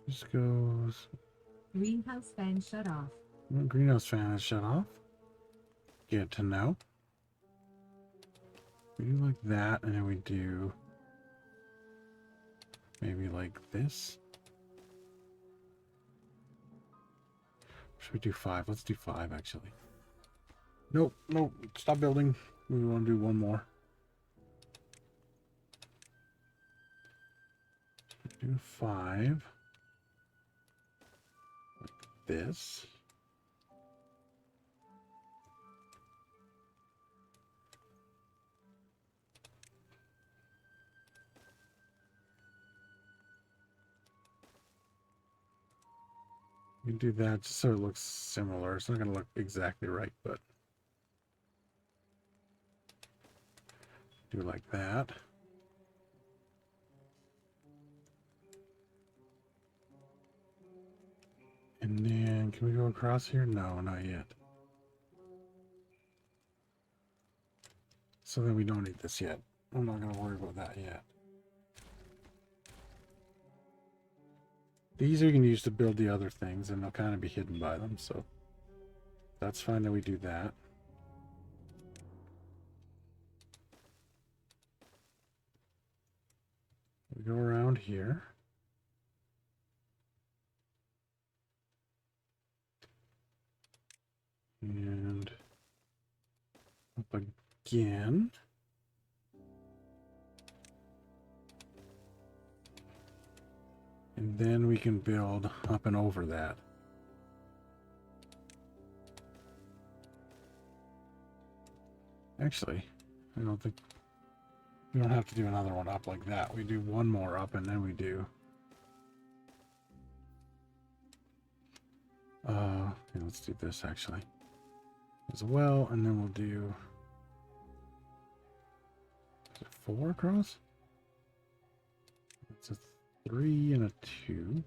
this goes. Greenhouse fan shut off. Greenhouse fan is shut off. Good to know. We do like that, and then we do maybe like this. Should we do 5? Let's do 5 actually. Nope, nope. Stop building. We want to do one more. Do 5. Like this. You can do that just so it looks similar. It's not going to look exactly right, but do like that. And then, can we go across here? No, not yet. So then we don't need this yet. I'm not going to worry about that yet. These you can use to build the other things, and they'll kind of be hidden by them, so that's fine that we do that. We go around here. And up again. And then we can build up and over that. Actually, I don't think we don't have to do another one up like that. We do one more up and then we do okay, let's do this actually as well, and then we'll do, is it 4 across? It's a 3 and a 2.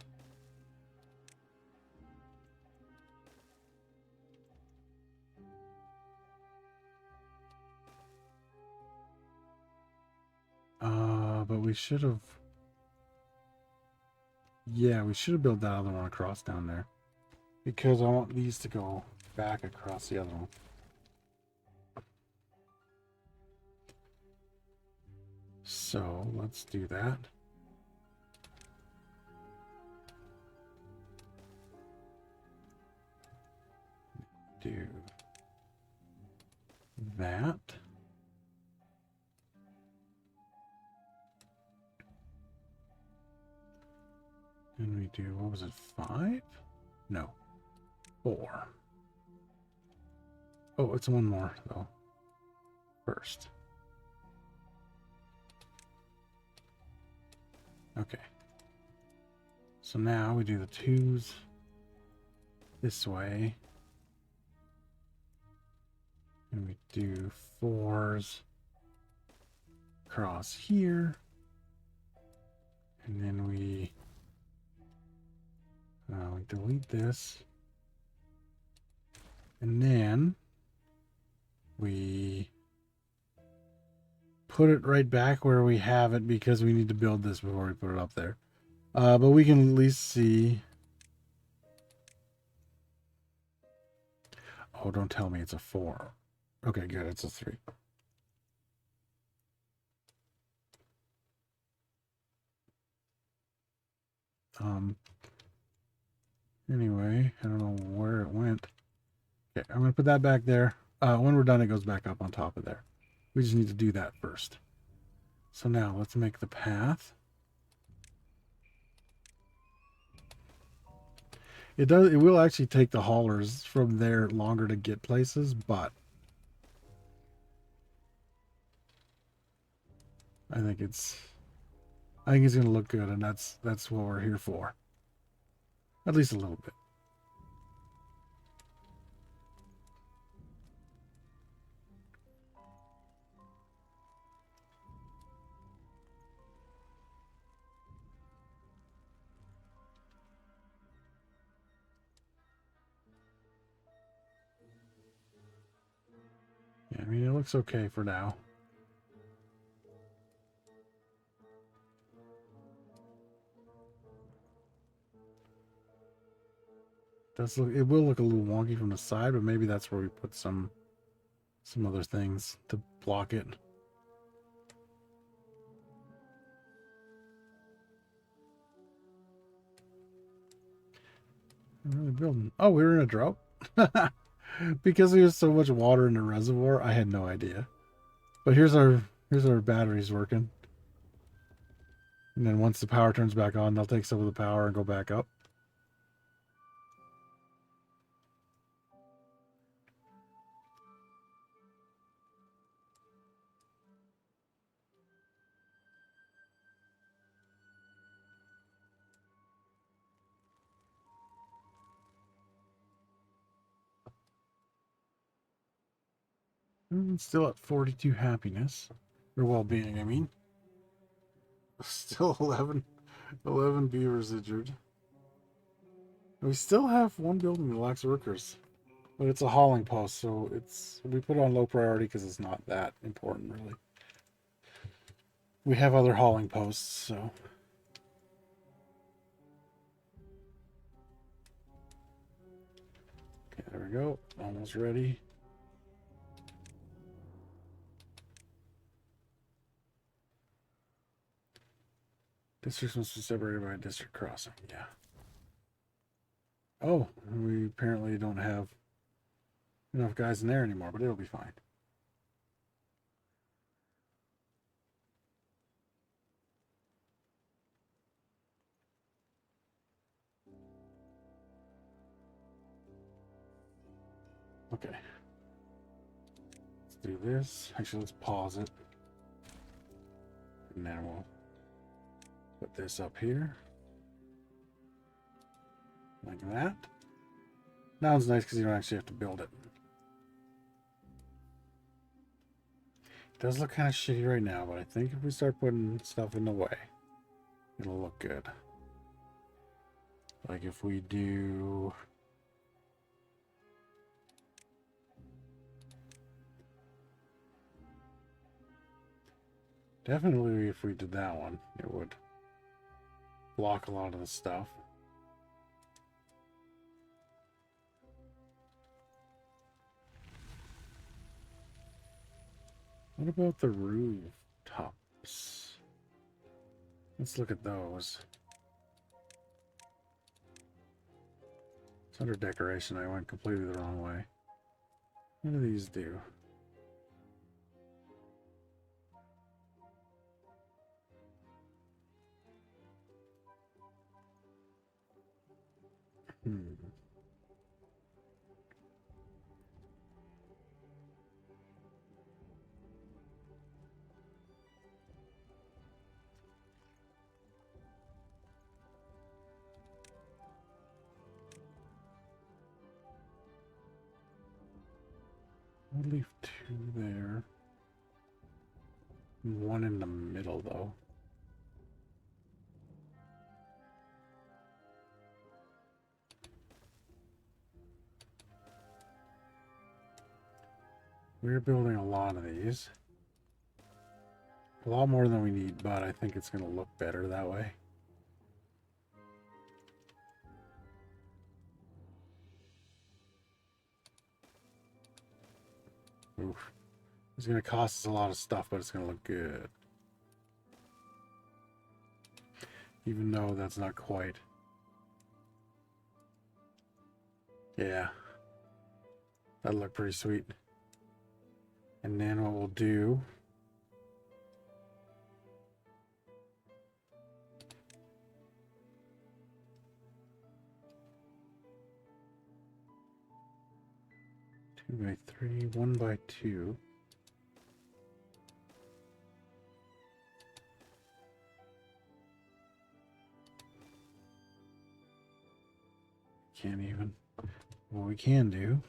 But we should have, yeah, we should have built that other one across down there, because I want these to go back across the other one. So let's do that. Do that. And we do, what was it, 5? No, 4. Oh, it's one more though. First. Okay. So now we do the 2s this way. And we do 4s across here. And then we delete this. And then we put it right back where we have it because we need to build this before we put it up there. But we can at least see. Oh, don't tell me it's a 4. Okay, good. It's a 3. Anyway, I don't know where it went. Okay, I'm going to put that back there. When we're done, it goes back up on top of there. We just need to do that first. So now let's make the path. It will actually take the haulers from there longer to get places, but I think it's going to look good, and that's what we're here for. At least a little bit. Yeah, I mean, it looks okay for now. It will look a little wonky from the side, but maybe that's where we put some other things to block it. I'm really building. Oh, we were in a drought? Because there's so much water in the reservoir, I had no idea. But here's our batteries working. And then once the power turns back on, they'll take some of the power and go back up. Still at 42 happiness. Or well-being, I mean. Still 11 beavers injured. We still have one building that lacks workers. But it's a hauling post, so we put it on low priority because it's not that important, really. We have other hauling posts, so. Okay, there we go. Almost ready. Districts must be separated by a district crossing. Yeah. Oh, we apparently don't have enough guys in there anymore, but it'll be fine. Okay. Let's do this. Actually, let's pause it. And then we'll put this up here. Like that. Now it's nice because you don't actually have to build it. It does look kind of shitty right now, but I think if we start putting stuff in the way, it'll look good. Like if we do... Definitely if we did that one, it would block a lot of the stuff. What about the rooftops? Let's look at those. It's under decoration. I went completely the wrong way. What do these do? I'll leave 2 there. 1 in the middle, though. We're building a lot of these. A lot more than we need, but I think it's going to look better that way. Oof. It's going to cost us a lot of stuff, but it's going to look good. Even though that's not quite. Yeah. That'll look pretty sweet. And then what we'll do... Two by 3, 1 by 2. Can't even. What we can do,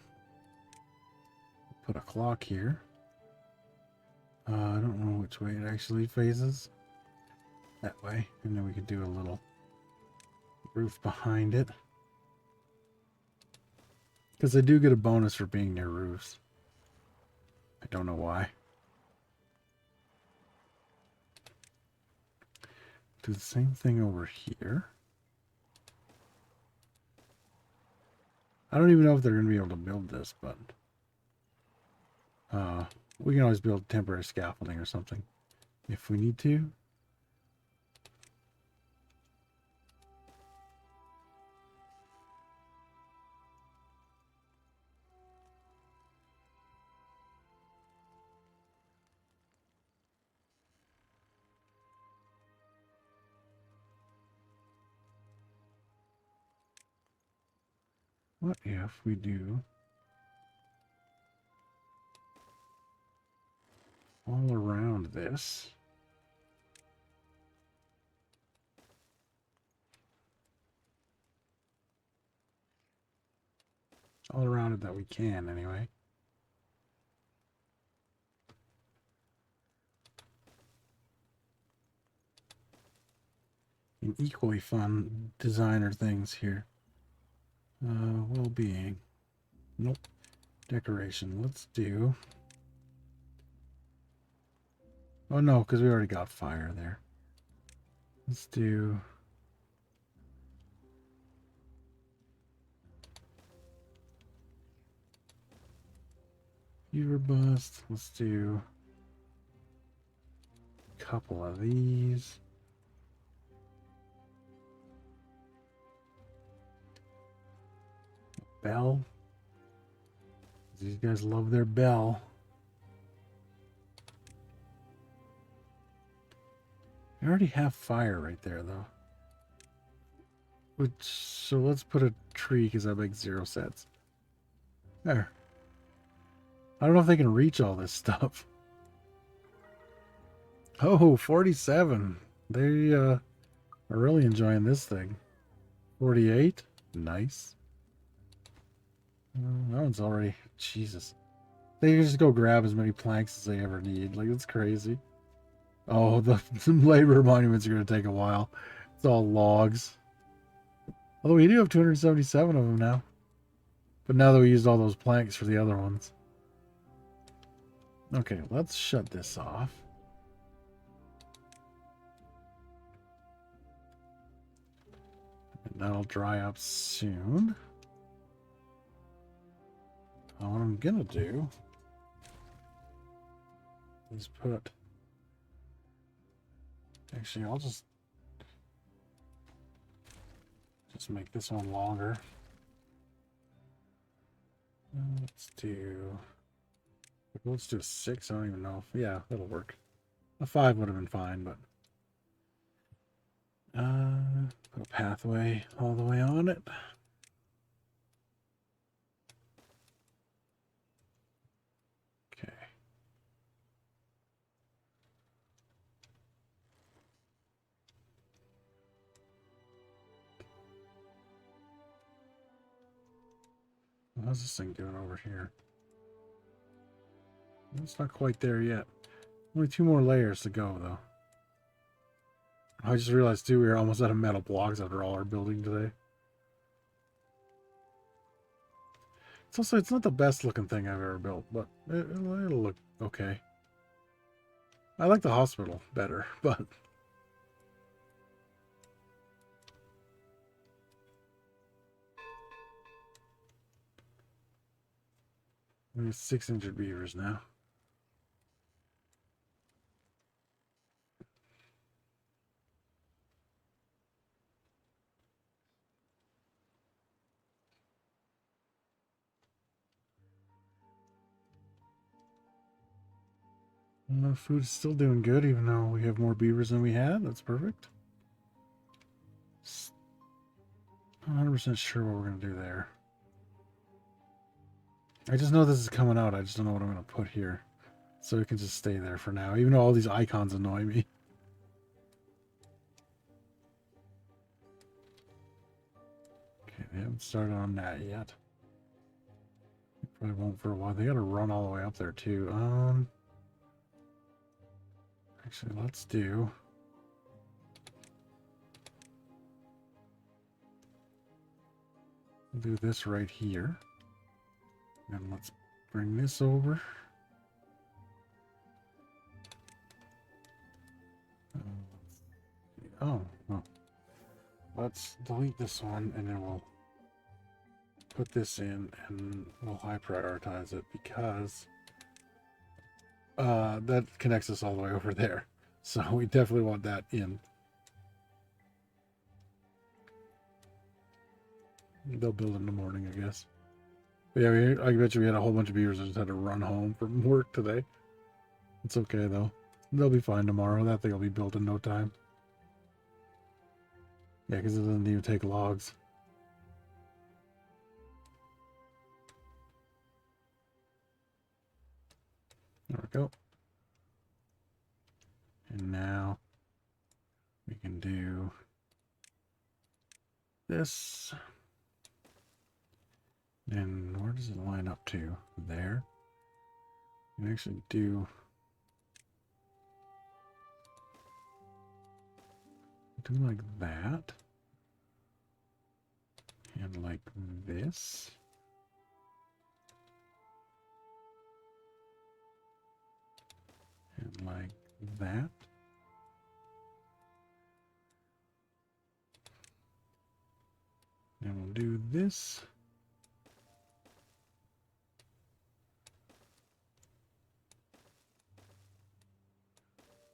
put a clock here. I don't know which way it actually faces. That way. And then we could do a little roof behind it. Because I do get a bonus for being near roofs. I don't know why. Do the same thing over here. I don't even know if they're going to be able to build this, but we can always build temporary scaffolding or something if we need to. What if we do all around this? All around it that we can, anyway. And equally fun designer things here. Well-being. Nope. Decoration. Let's do... Oh no, because we already got fire there. Let's do... Beaver bust. Let's do a couple of these. Bell. These guys love their bell. I already have fire right there, though. So let's put a tree because that makes 0 sense. There. I don't know if they can reach all this stuff. Oh, 47. They are really enjoying this thing. 48. Nice. That one's already... Jesus. They can just go grab as many planks as they ever need. Like, it's crazy. Oh, the labor monuments are going to take a while. It's all logs. Although we do have 277 of them now. But now that we used all those planks for the other ones. Okay, let's shut this off. And that'll dry up soon. What I'm gonna do is put... Actually, I'll just make this one longer. Let's do a 6. I don't even know if, yeah, that'll work. A 5 would have been fine, but put a pathway all the way on it. Okay. How's this thing doing over here? It's not quite there yet. Only 2 more layers to go, though. I just realized, too, we were almost out of metal blocks after all our building today. It's also, it's not the best looking thing I've ever built, but it'll look okay. I like the hospital better, but... We have 6 injured beavers now. Food's still doing good, even though we have more beavers than we had. That's perfect. 100% sure what we're going to do there. I just know this is coming out. I just don't know what I'm going to put here. So it can just stay there for now, even though all these icons annoy me. Okay, they haven't started on that yet. They probably won't for a while. They got to run all the way up there, too. Actually, let's do... We'll do this right here. And let's bring this over. Oh, well. Let's delete this one and then we'll put this in and we'll high prioritize it because that connects us all the way over there. So we definitely want that in. They'll build in the morning, I guess. But yeah, I bet you we had a whole bunch of beavers that just had to run home from work today. It's okay, though. They'll be fine tomorrow. That thing will be built in no time. Yeah, because it doesn't even take logs. There we go. And now we can do this. And where does it line up to? There. You can actually do like that. And like this. And like that. And we'll do this.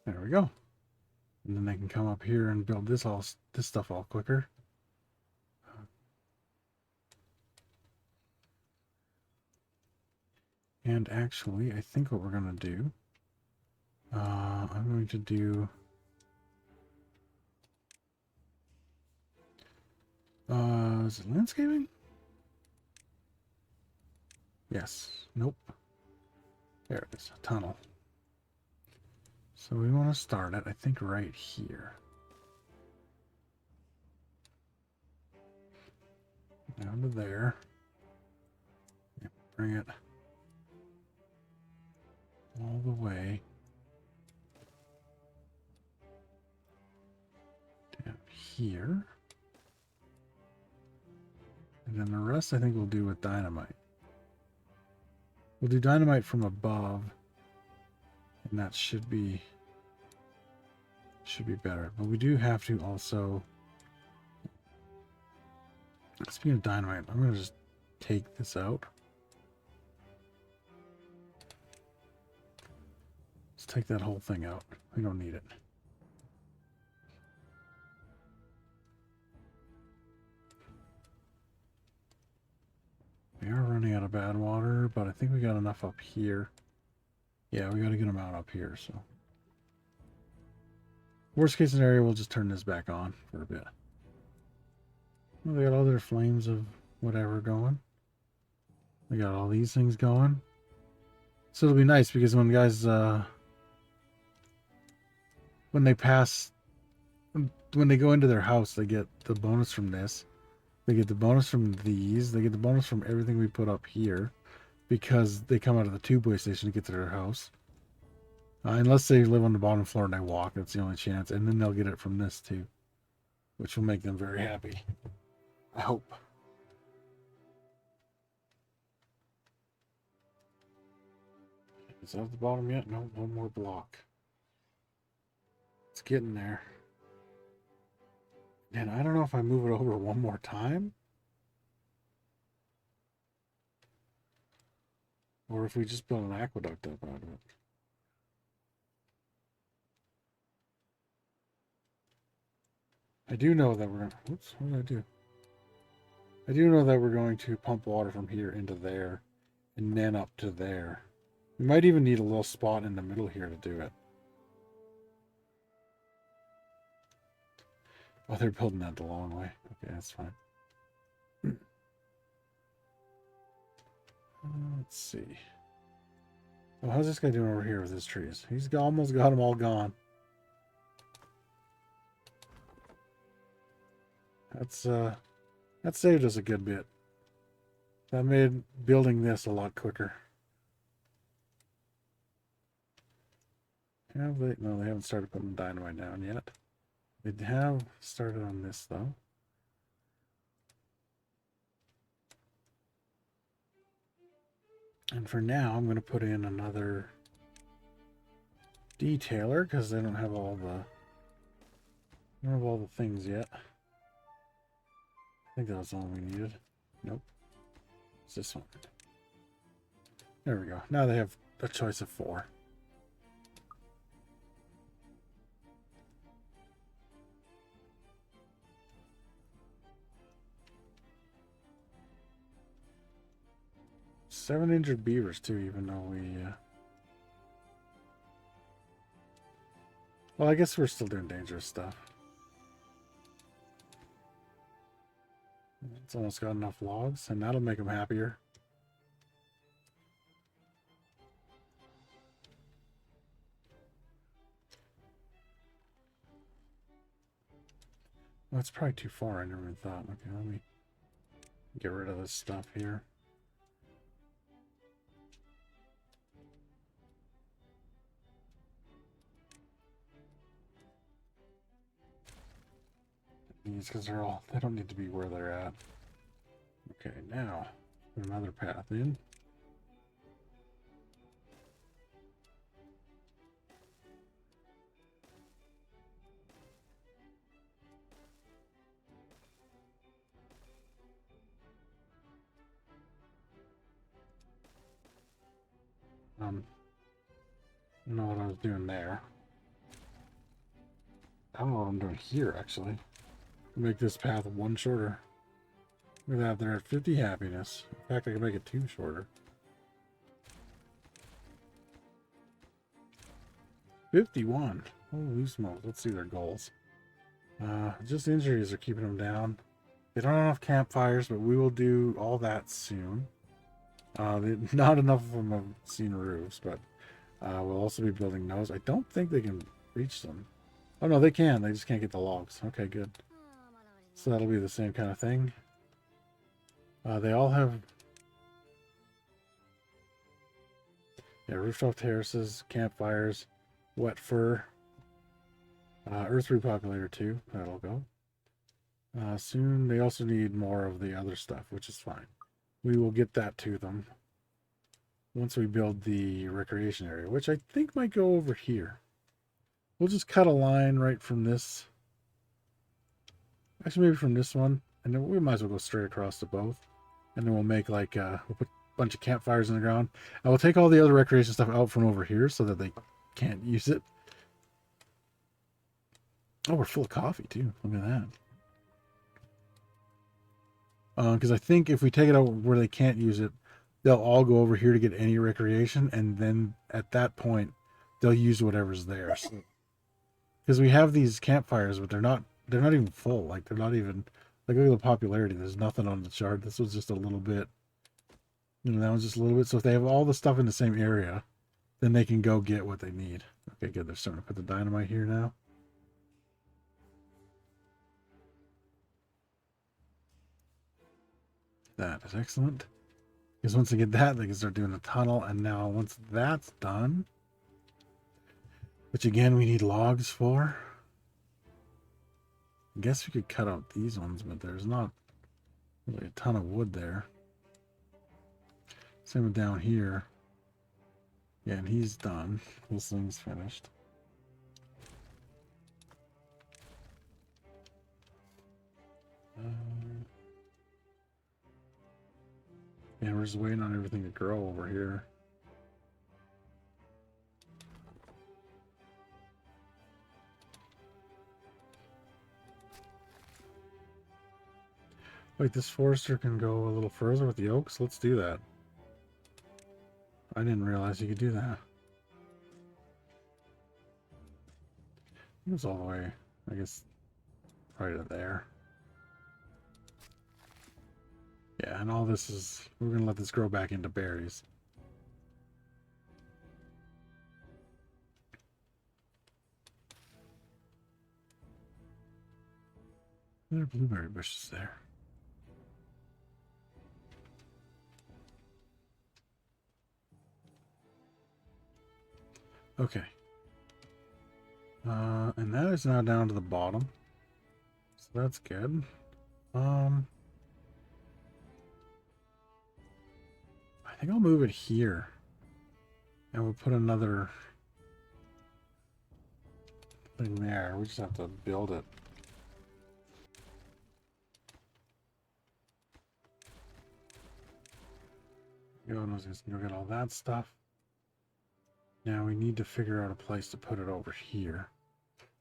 There we go. And then they can come up here and build this stuff all quicker. And actually, I think what we're going to do, I'm going to do, is it landscaping? Yes. Nope. There it is, a tunnel. So we want to start it, I think, right here. Down to there. Yep, bring it all the way down here. And then the rest I think we'll do with dynamite. We'll do dynamite from above. And that should be better. But we do have to also, speaking of dynamite, I'm going to just take this out. Let's take that whole thing out. We don't need it. We are running out of bad water, but I think we got enough up here. Yeah, we got to get them out up here, so. Worst case scenario, we'll just turn this back on for a bit. Well, they got all their flames of whatever going. They got all these things going. So it'll be nice because when guys, when they pass, when they go into their house, they get the bonus from this. They get the bonus from these. They get the bonus from everything we put up here. because they come out of the tubeway station to get to their house. Unless they live on the bottom floor and they walk, that's the only chance. And then they'll get it from this too, which will make them very happy. I hope. Is that at the bottom yet? No, one more block. It's getting there. And I don't know if I move it over one more time, or if we just build an aqueduct up out of it. I do know that we're going to... Whoops, what did I do? I do know that we're going to pump water from here into there, and then up to there. We might even need a little spot in the middle here to do it. Oh, they're building that the long way. Okay, that's fine. Let's see. Oh, how's this guy doing over here with his trees? He's almost got them all gone. That saved us a good bit. That made building this a lot quicker. Have they? No, they haven't started putting dynamite down yet. They have started on this though. And for now, I'm going to put in another detailer because they don't have all the things yet. I think that was all we needed. Nope. It's this one. There we go. Now they have a choice of 4. Seven injured beavers too, even though we well, I guess we're still doing dangerous stuff. It's almost got enough logs, and that'll make them happier. Well, it's probably too far. I never even thought. Okay, let me get rid of this stuff here. These, because they don't need to be where they're at. Okay, now put another path in. I don't know what I was doing there. I don't know what I'm doing here, actually. Make this path 1 shorter. Look at that, they're at 50 happiness. In fact, I can make it 2 shorter. 51. Holy smokes, let's see their goals. Just injuries are keeping them down. They don't have enough campfires, but we will do all that soon. Not enough of them have seen roofs, but we'll also be building those. I don't think they can reach them. Oh no, they can. They just can't get the logs. Okay, good. So that'll be the same kind of thing. They all have... Yeah, rooftop terraces, campfires, wet fur, earth repopulator too. That'll go. Soon they also need more of the other stuff, which is fine. We will get that to them once we build the recreation area, which I think might go over here. We'll just cut a line right from this. Actually, maybe from this one. And then we might as well go straight across to both. And then we'll make like, we'll put a bunch of campfires in the ground. And we'll take all the other recreation stuff out from over here so that they can't use it. Oh, we're full of coffee too. Look at that. Because I think if we take it out where they can't use it, they'll all go over here to get any recreation. And then at that point, they'll use whatever's there. Because we have these campfires, but they're not even full. Like, they're not even... Like, look at the popularity. There's nothing on the chart. This was just a little bit. You know, that was just a little bit. So if they have all the stuff in the same area, then they can go get what they need. Okay, good. They're starting to put the dynamite here now. That is excellent. Because once they get that, they can start doing the tunnel. And now once that's done, which again we need logs for. I guess we could cut out these ones, but there's not really a ton of wood there. Same with down here. Yeah, and he's done. This thing's finished. Yeah, we're just waiting on everything to grow over here. Wait, this forester can go a little further with the oaks? Let's do that. I didn't realize you could do that. It was all the way, I guess, right up there. Yeah, and all this is, we're going to let this grow back into berries. There are blueberry bushes there. Okay. And that is now down to the bottom. So that's good. I think I'll move it here. And we'll put another thing there. We just have to build it. Go get all that stuff. Now we need to figure out a place to put it over here.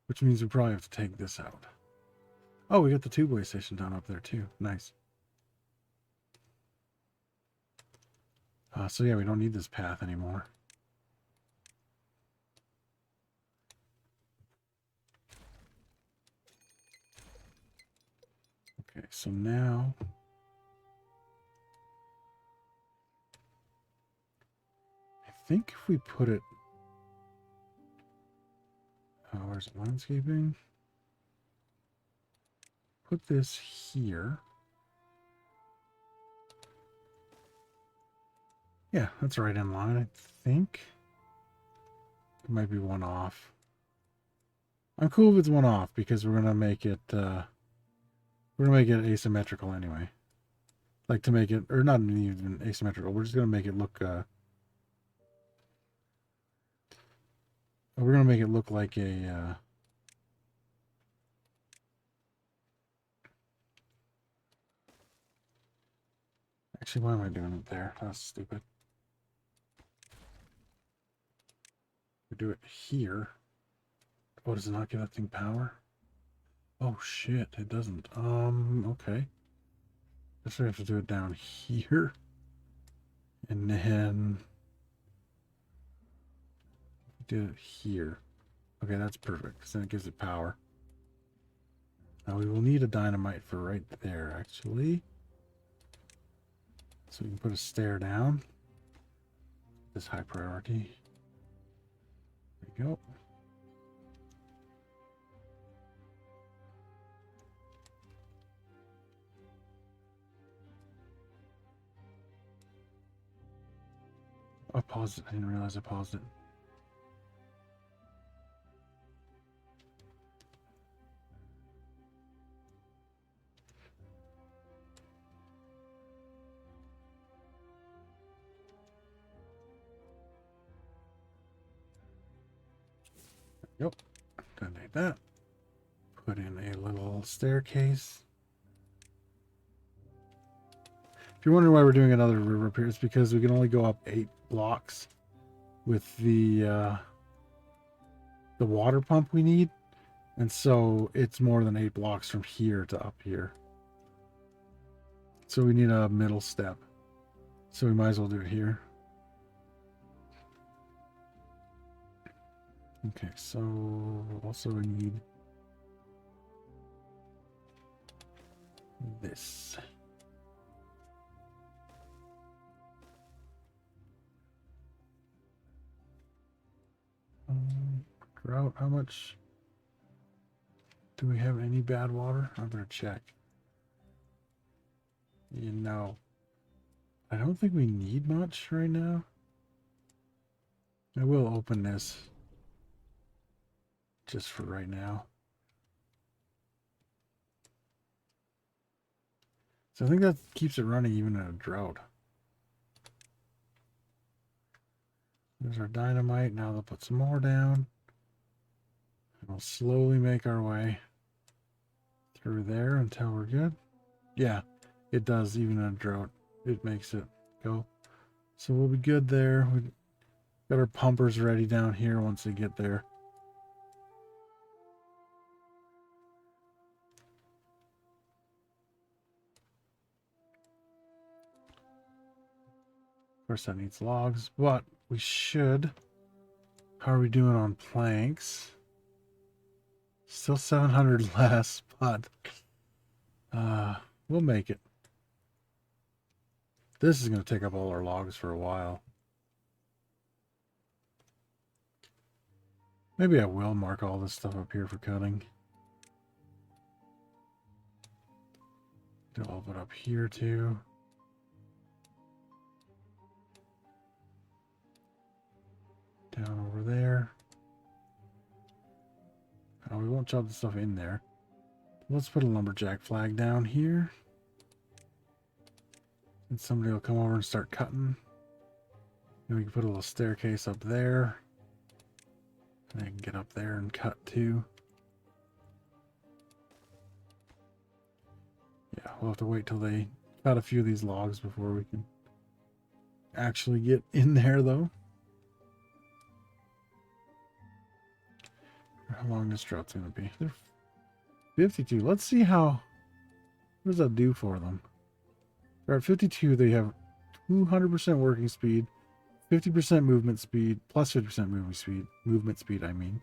Which means we probably have to take this out. Oh, we got the tubeway station down up there too. Nice. So yeah, we don't need this path anymore. Okay, so now I think if we put it, where's landscaping? Put this here. Yeah, that's right in line, I think. It might be one off. I'm cool if it's one off because we're gonna make it asymmetrical anyway. Like to make it, or not even asymmetrical, we're just gonna make it look we're gonna make it look like a actually, why am I doing it there? That's stupid. We do it here. Oh, does it not give that thing power? Oh shit, it doesn't. Okay. Guess we have to do it down here. And then do it here. Okay, that's perfect, because then it gives it power. Now we will need a dynamite for right there, actually. So we can put a stair down. This high priority. There we go. I paused it. I didn't realize I paused it. Yep. Detonate that. Put in a little staircase. If you're wondering why we're doing another river up here, it's because we can only go up 8 blocks with the water pump we need. And so it's more than 8 blocks from here to up here. So we need a middle step. So we might as well do it here. Okay, so also we need this. Drought, how much? Do we have any bad water? I better check. You know, I don't think we need much right now. I will open this just for right now. So I think that keeps it running even in a drought. There's our dynamite. Now they'll put some more down. And we'll slowly make our way through there until we're good. Yeah, it does even in a drought. It makes it go. So we'll be good there. We got our pumpers ready down here once they get there. Of course, that needs logs, but we should. How are we doing on planks? Still 700 less, but we'll make it. This is going to take up all our logs for a while. Maybe I will mark all this stuff up here for cutting. Develop it up here too. Down over there. Oh, we won't chop the stuff in there. Let's put a lumberjack flag down here. And somebody will come over and start cutting. And we can put a little staircase up there. And I can get up there and cut too. Yeah, we'll have to wait till they cut a few of these logs before we can actually get in there though. How long this drought's going to be? They're 52. Let's see what does that do for them. They're at 52. They have 200% working speed, 50% movement speed, plus 50% movement speed, I mean,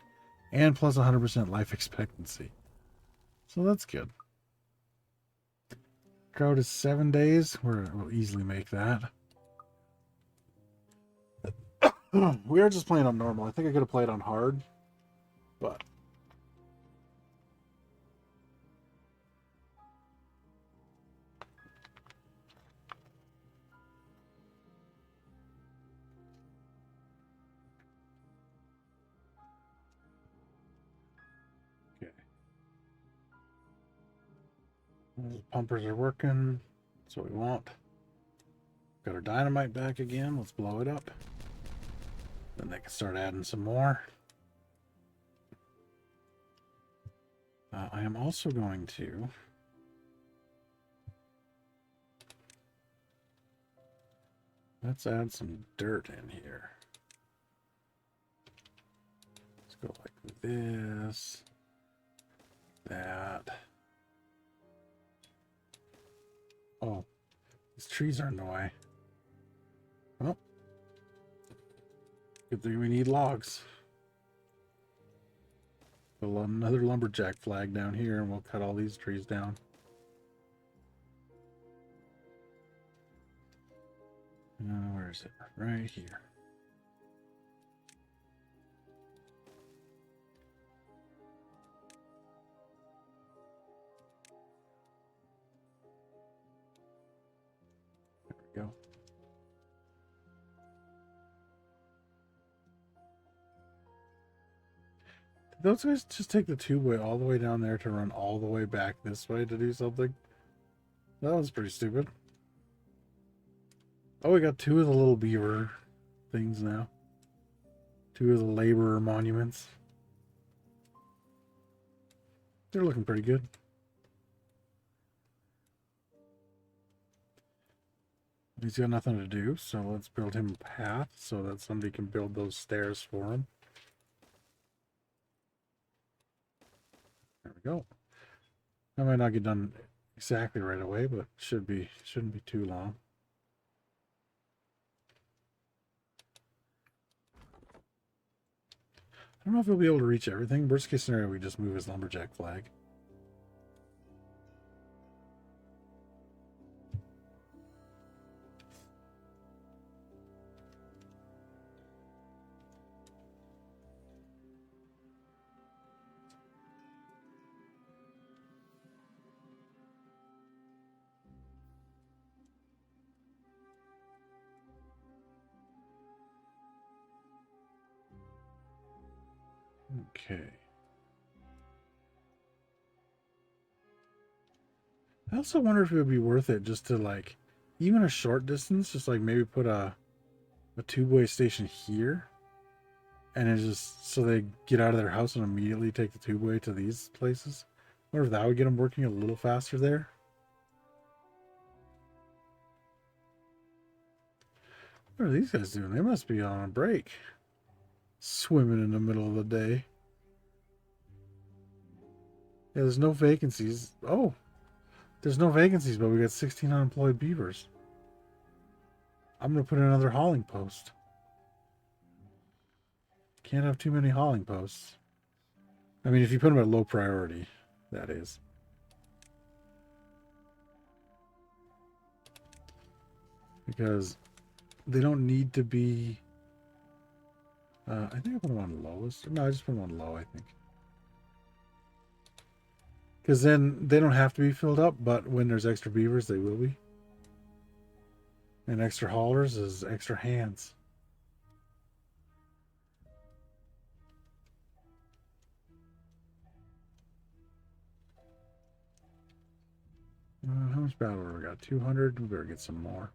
and plus 100% life expectancy. So that's good. Drought is 7 days. We'll easily make that. We are just playing on normal. I think I could have played on hard. But okay. The pumpers are working. That's what we want. Got our dynamite back again. Let's blow it up. Then they can start adding some more. I am also going to let's add some dirt in here. Let's go like this, that. Oh, these trees are in the way. Well, good thing we need logs. Put another lumberjack flag down here and we'll cut all these trees down. Where is it? Right here. There we go. Did those guys just take the tube-way all the way down there to run all the way back this way to do something? That was pretty stupid. Oh, we got two of the little beaver things now. Two of the laborer monuments. They're looking pretty good. He's got nothing to do, so let's build him a path so that somebody can build those stairs for him. There we go. That might not get done exactly right away, but shouldn't be too long. I don't know if he'll be able to reach everything. Worst case scenario, we just move his lumberjack flag. Okay. I also wonder if it would be worth it just to like, even a short distance, just like maybe put a tube-way station here, and it just so they get out of their house and immediately take the tube-way to these places. I wonder if that would get them working a little faster there. What are these guys doing? They must be on a break. Swimming in the middle of the day. Yeah, there's no vacancies. Oh, there's no vacancies, but we got 16 unemployed beavers. I'm going to put in another hauling post. Can't have too many hauling posts. I mean, if you put them at low priority, that is. Because they don't need to be... I think I put them on lowest. No, I just put them on low, I think. Because then they don't have to be filled up, but when there's extra beavers, they will be. And extra haulers is extra hands. How much battle order we got? 200. We better get some more.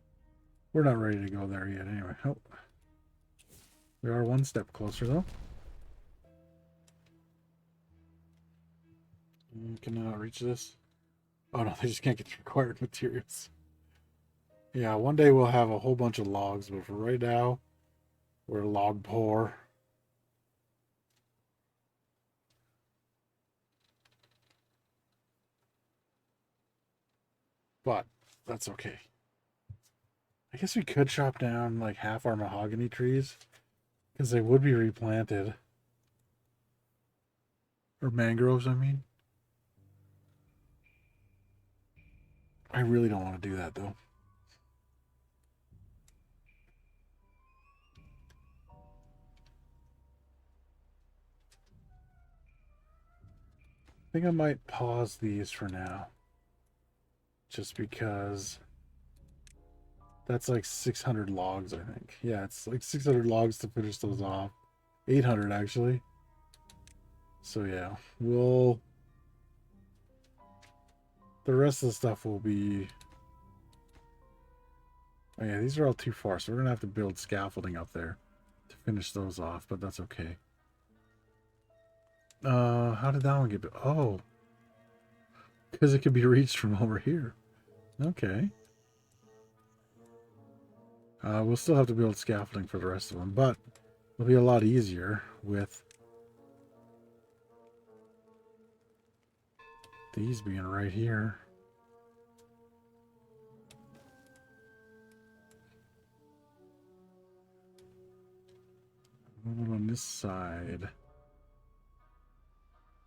We're not ready to go there yet anyway. Oh. We are one step closer though. Can I not reach this? Oh no, they just can't get the required materials. Yeah, one day we'll have a whole bunch of logs, but for right now, we're log poor. But that's okay. I guess we could chop down like half our mahogany trees because they would be replanted. Or mangroves, I mean. I really don't want to do that though. I think I might pause these for now. Just because that's like 600 logs, I think. Yeah, it's like 600 logs to finish those off. 800 actually. So yeah, we'll... The rest of the stuff will be... Oh yeah, these are all too far, so we're going to have to build scaffolding up there to finish those off, but that's okay. How did that one get... Oh. Because it could be reached from over here. Okay. We'll still have to build scaffolding for the rest of them, but it'll be a lot easier with these being right here. One on this side.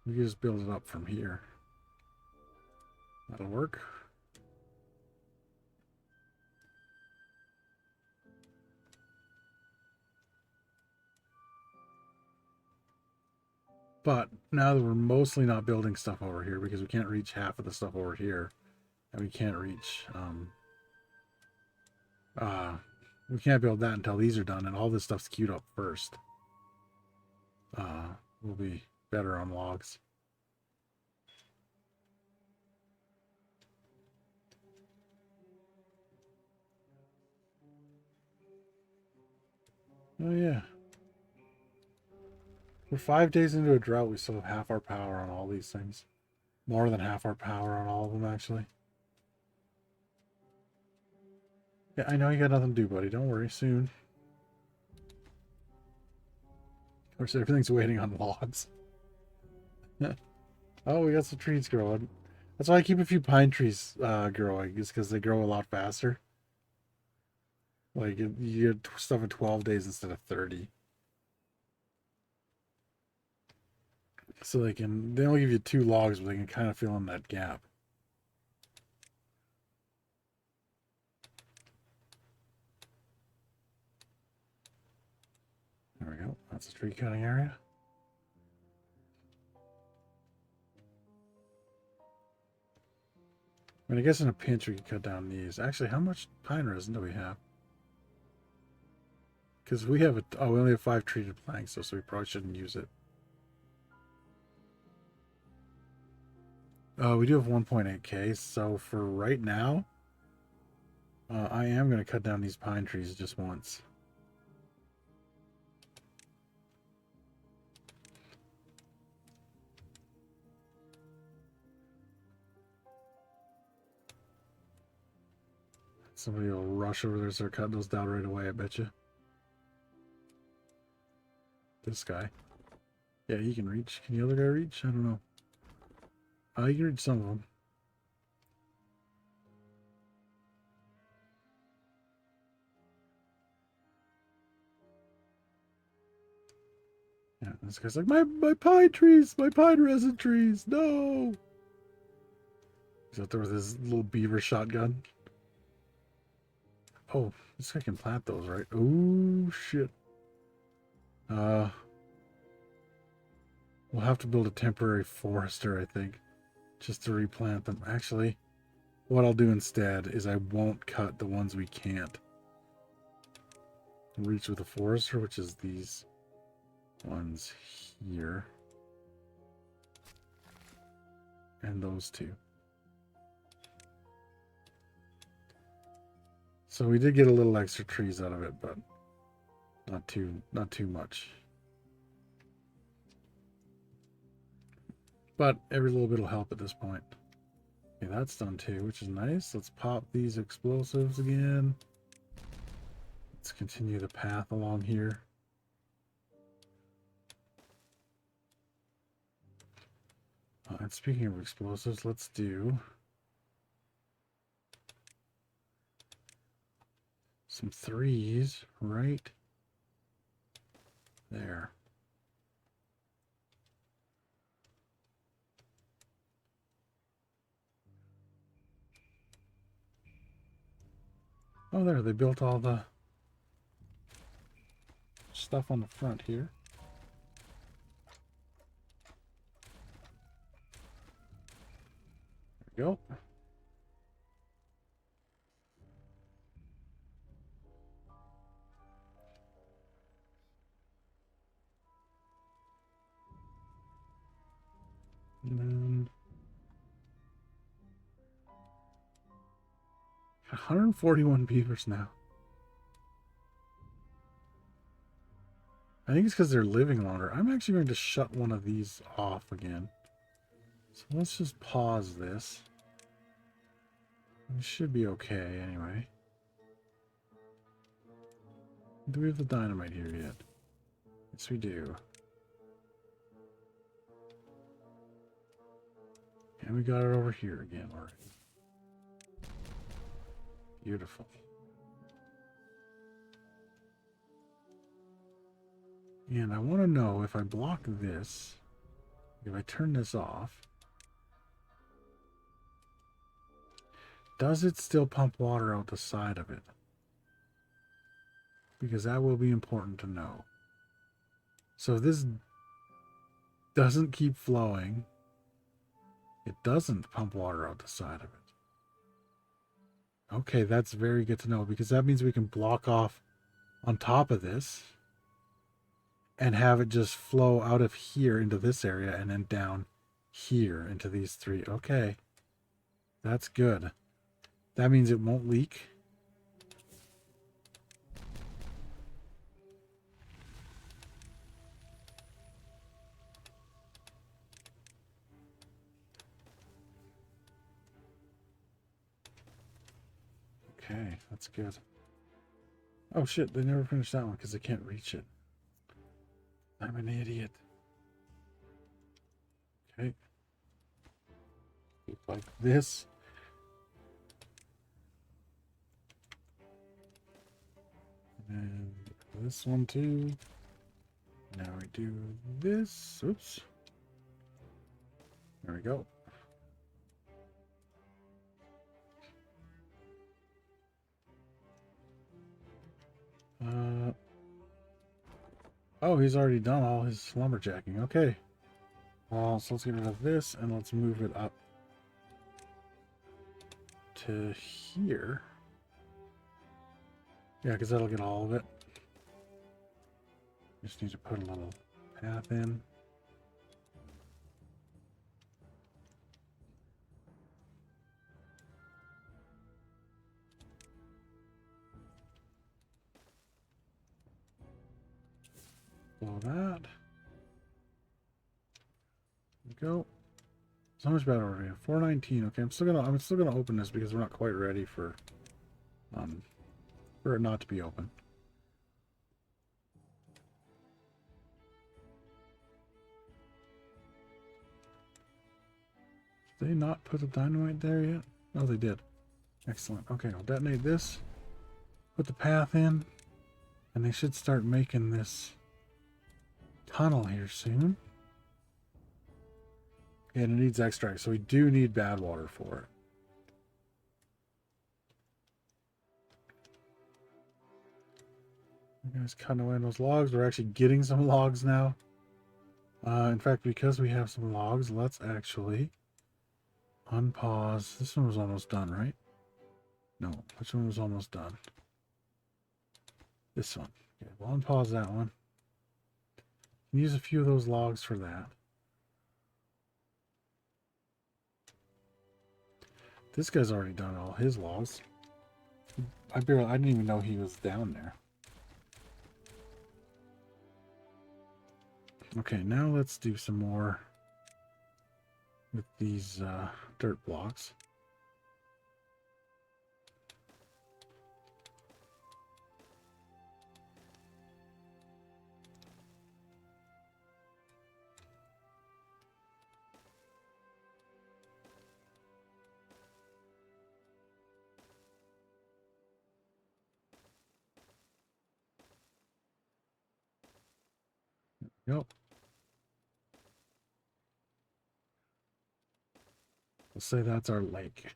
We can just build it up from here. That'll work. But now that we're mostly not building stuff over here because we can't reach half of the stuff over here, and we can't reach we can't build that until these are done and all this stuff's queued up first. We'll be better on logs. Oh yeah. We're 5 days into a drought. We still have half our power on all these things. More than half our power on all of them, actually. Yeah, I know you got nothing to do, buddy. Don't worry. Soon. Of course, everything's waiting on logs. Oh, we got some trees growing. That's why I keep a few pine trees growing, is because they grow a lot faster. Like, you get stuff in 12 days instead of 30. So they only give you 2 logs, but they can kind of fill in that gap. There we go. That's a tree cutting area. I mean, I guess in a pinch we could cut down these. Actually, how much pine resin do we have? Because we have we only have 5 treated planks, so we probably shouldn't use it. We do have 1.8k, so for right now, I am going to cut down these pine trees just once. Somebody will rush over there and start cutting those down right away, I bet you. This guy. Yeah, he can reach. Can the other guy reach? I don't know. You can reach some of them. Yeah, this guy's like, my pine trees, my pine resin trees, no! He's out there with his little beaver shotgun. Oh, this guy can plant those, right? Oh, shit. We'll have to build a temporary forester, I think, just to replant them. Actually, what I'll do instead is I won't cut the ones we can't reach with a forester, which is these ones here. And those two. So we did get a little extra trees out of it, but not too much. But every little bit will help at this point. Okay, that's done too, which is nice. Let's pop these explosives again. Let's continue the path along here. And speaking of explosives, let's do some 3s right there. Oh, there, they built all the stuff on the front here. There we go. And then 141 beavers now. I think it's because they're living longer. I'm actually going to shut one of these off again. So let's just pause this. We should be okay anyway. Do we have the dynamite here yet? Yes, we do. And we got it over here again already. Beautiful. And I want to know if I block this, if I turn this off, does it still pump water out the side of it? Because that will be important to know. So if this doesn't keep flowing, it doesn't pump water out the side of it. Okay, that's very good to know, because that means we can block off on top of this and have it just flow out of here into this area and then down here into these 3. Okay, that's good. That means it won't leak. Okay, that's good. Oh shit, they never finished that one because they can't reach it. I'm an idiot. Okay. Like this. And this one too. Now we do this. Oops. There we go. Oh, he's already done all his lumberjacking. Okay. So let's get rid of this and let's move it up to here. Yeah, because that'll get all of it. Just need to put a little path in. that. There we go. So how much battle order? 419. Okay, I'm still gonna open this because we're not quite ready for it not to be open. Did they not put the dynamite there yet? Oh, they did. Excellent. Okay, I'll detonate this. Put the path in. And they should start making this tunnel here soon. And it needs extract, so we do need bad water for it. You guys cutting away those logs. We're actually getting some logs now. In fact, because we have some logs, let's actually unpause. This one was almost done, right? No, which one was almost done? This one. Okay, we'll unpause that one. Use a few of those logs for that. This guy's already done all his logs. I didn't even know he was down there. Okay, now let's do some more with these dirt blocks. Yep. We'll say that's our lake.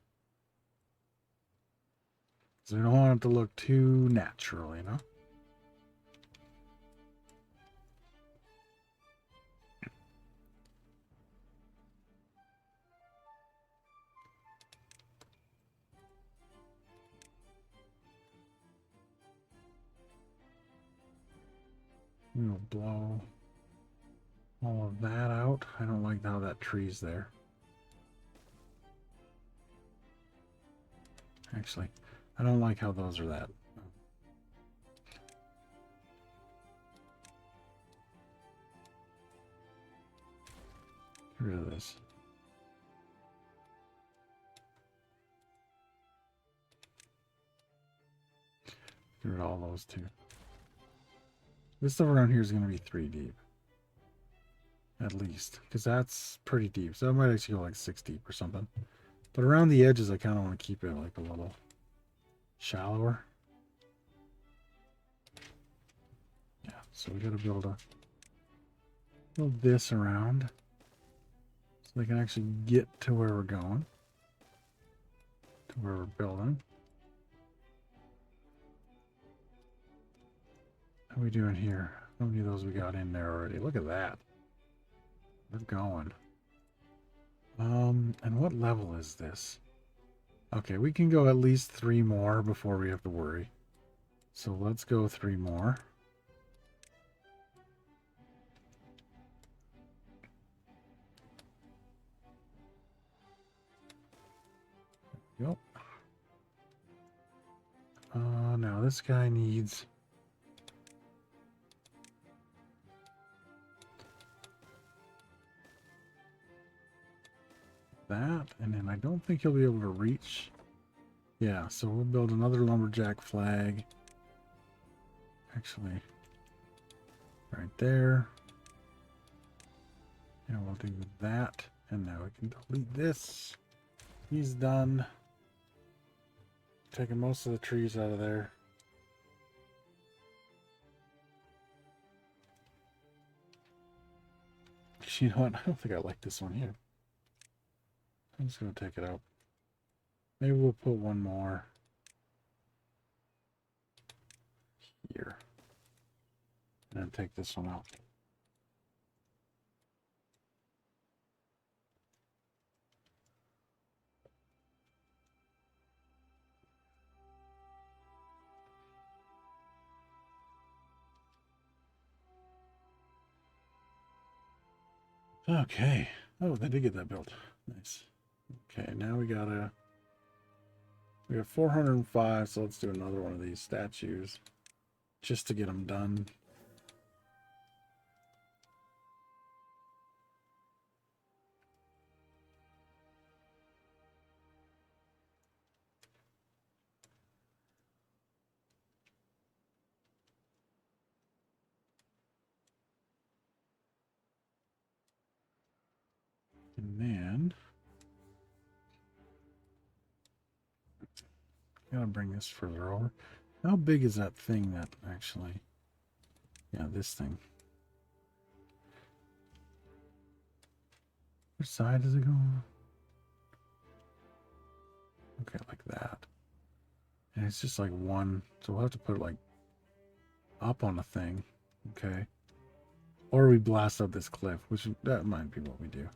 So we don't want it to look too natural, you know? We'll blow all of that out. I don't like how that tree's there. Actually, I don't like how those are that. Get rid of this. Get rid of all those too. This stuff around here is going to be 3 deep. At least. Because that's pretty deep. So I might actually go like 6 deep or something. But around the edges, I kind of want to keep it like a little shallower. Yeah, so we got to build this around. So they can actually get to where we're going. To where we're building. How are we doing here? How many of those we got in there already? Look at that. We're going. And what level is this? Okay, we can go at least 3 more before we have to worry. So let's go 3 more. Yep. Now this guy needs that, and then I don't think he'll be able to reach. Yeah, so we'll build another lumberjack flag. Actually, right there. And we'll do that, and now we can delete this. He's done. Taking most of the trees out of there. You know what? I don't think I like this one here. I'm just going to take it out. Maybe we'll put one more here. And then take this one out. Okay. Oh, they did get that built. Nice. Okay, now we got 405, so let's do another one of these statues just to get them done. And then gotta bring this further over. How big is that thing that actually? Yeah, this thing. Which side does it go on? Okay, like that. And it's just like one, so we'll have to put it like up on a thing. Okay. Or we blast up this cliff, which that might be what we do.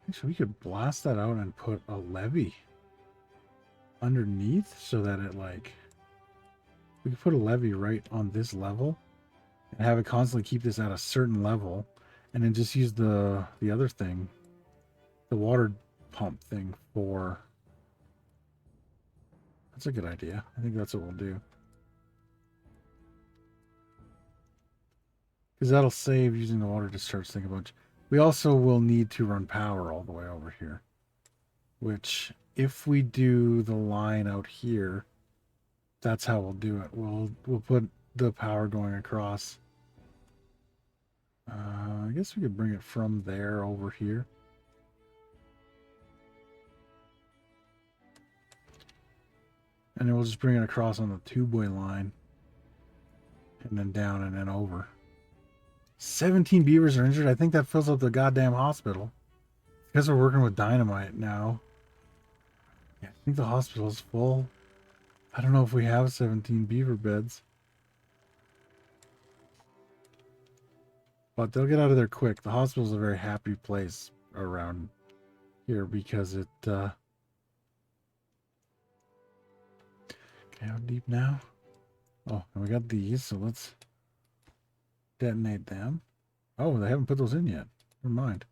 Actually, we could blast that out and put a levee underneath so that it like, we could put a levee right on this level and have it constantly keep this at a certain level, and then just use the other thing, the water pump thing for. That's a good idea. I think that's what we'll do. Because that'll save using the water discharge thing a bunch. We also will need to run power all the way over here. Which, if we do the line out here, that's how we'll do it. We'll put the power going across. I guess we could bring it from there over here. And then we'll just bring it across on the two-boy line. And then down and then over. 17 beavers are injured. I think that fills up the goddamn hospital. Because we're working with dynamite now. Yeah, I think the hospital is full. I don't know if we have 17 beaver beds. But they'll get out of there quick. The hospital's a very happy place around here because it... Okay, how deep now? Oh, and we got these, so let's detonate them. Oh, they haven't put those in yet. Never mind.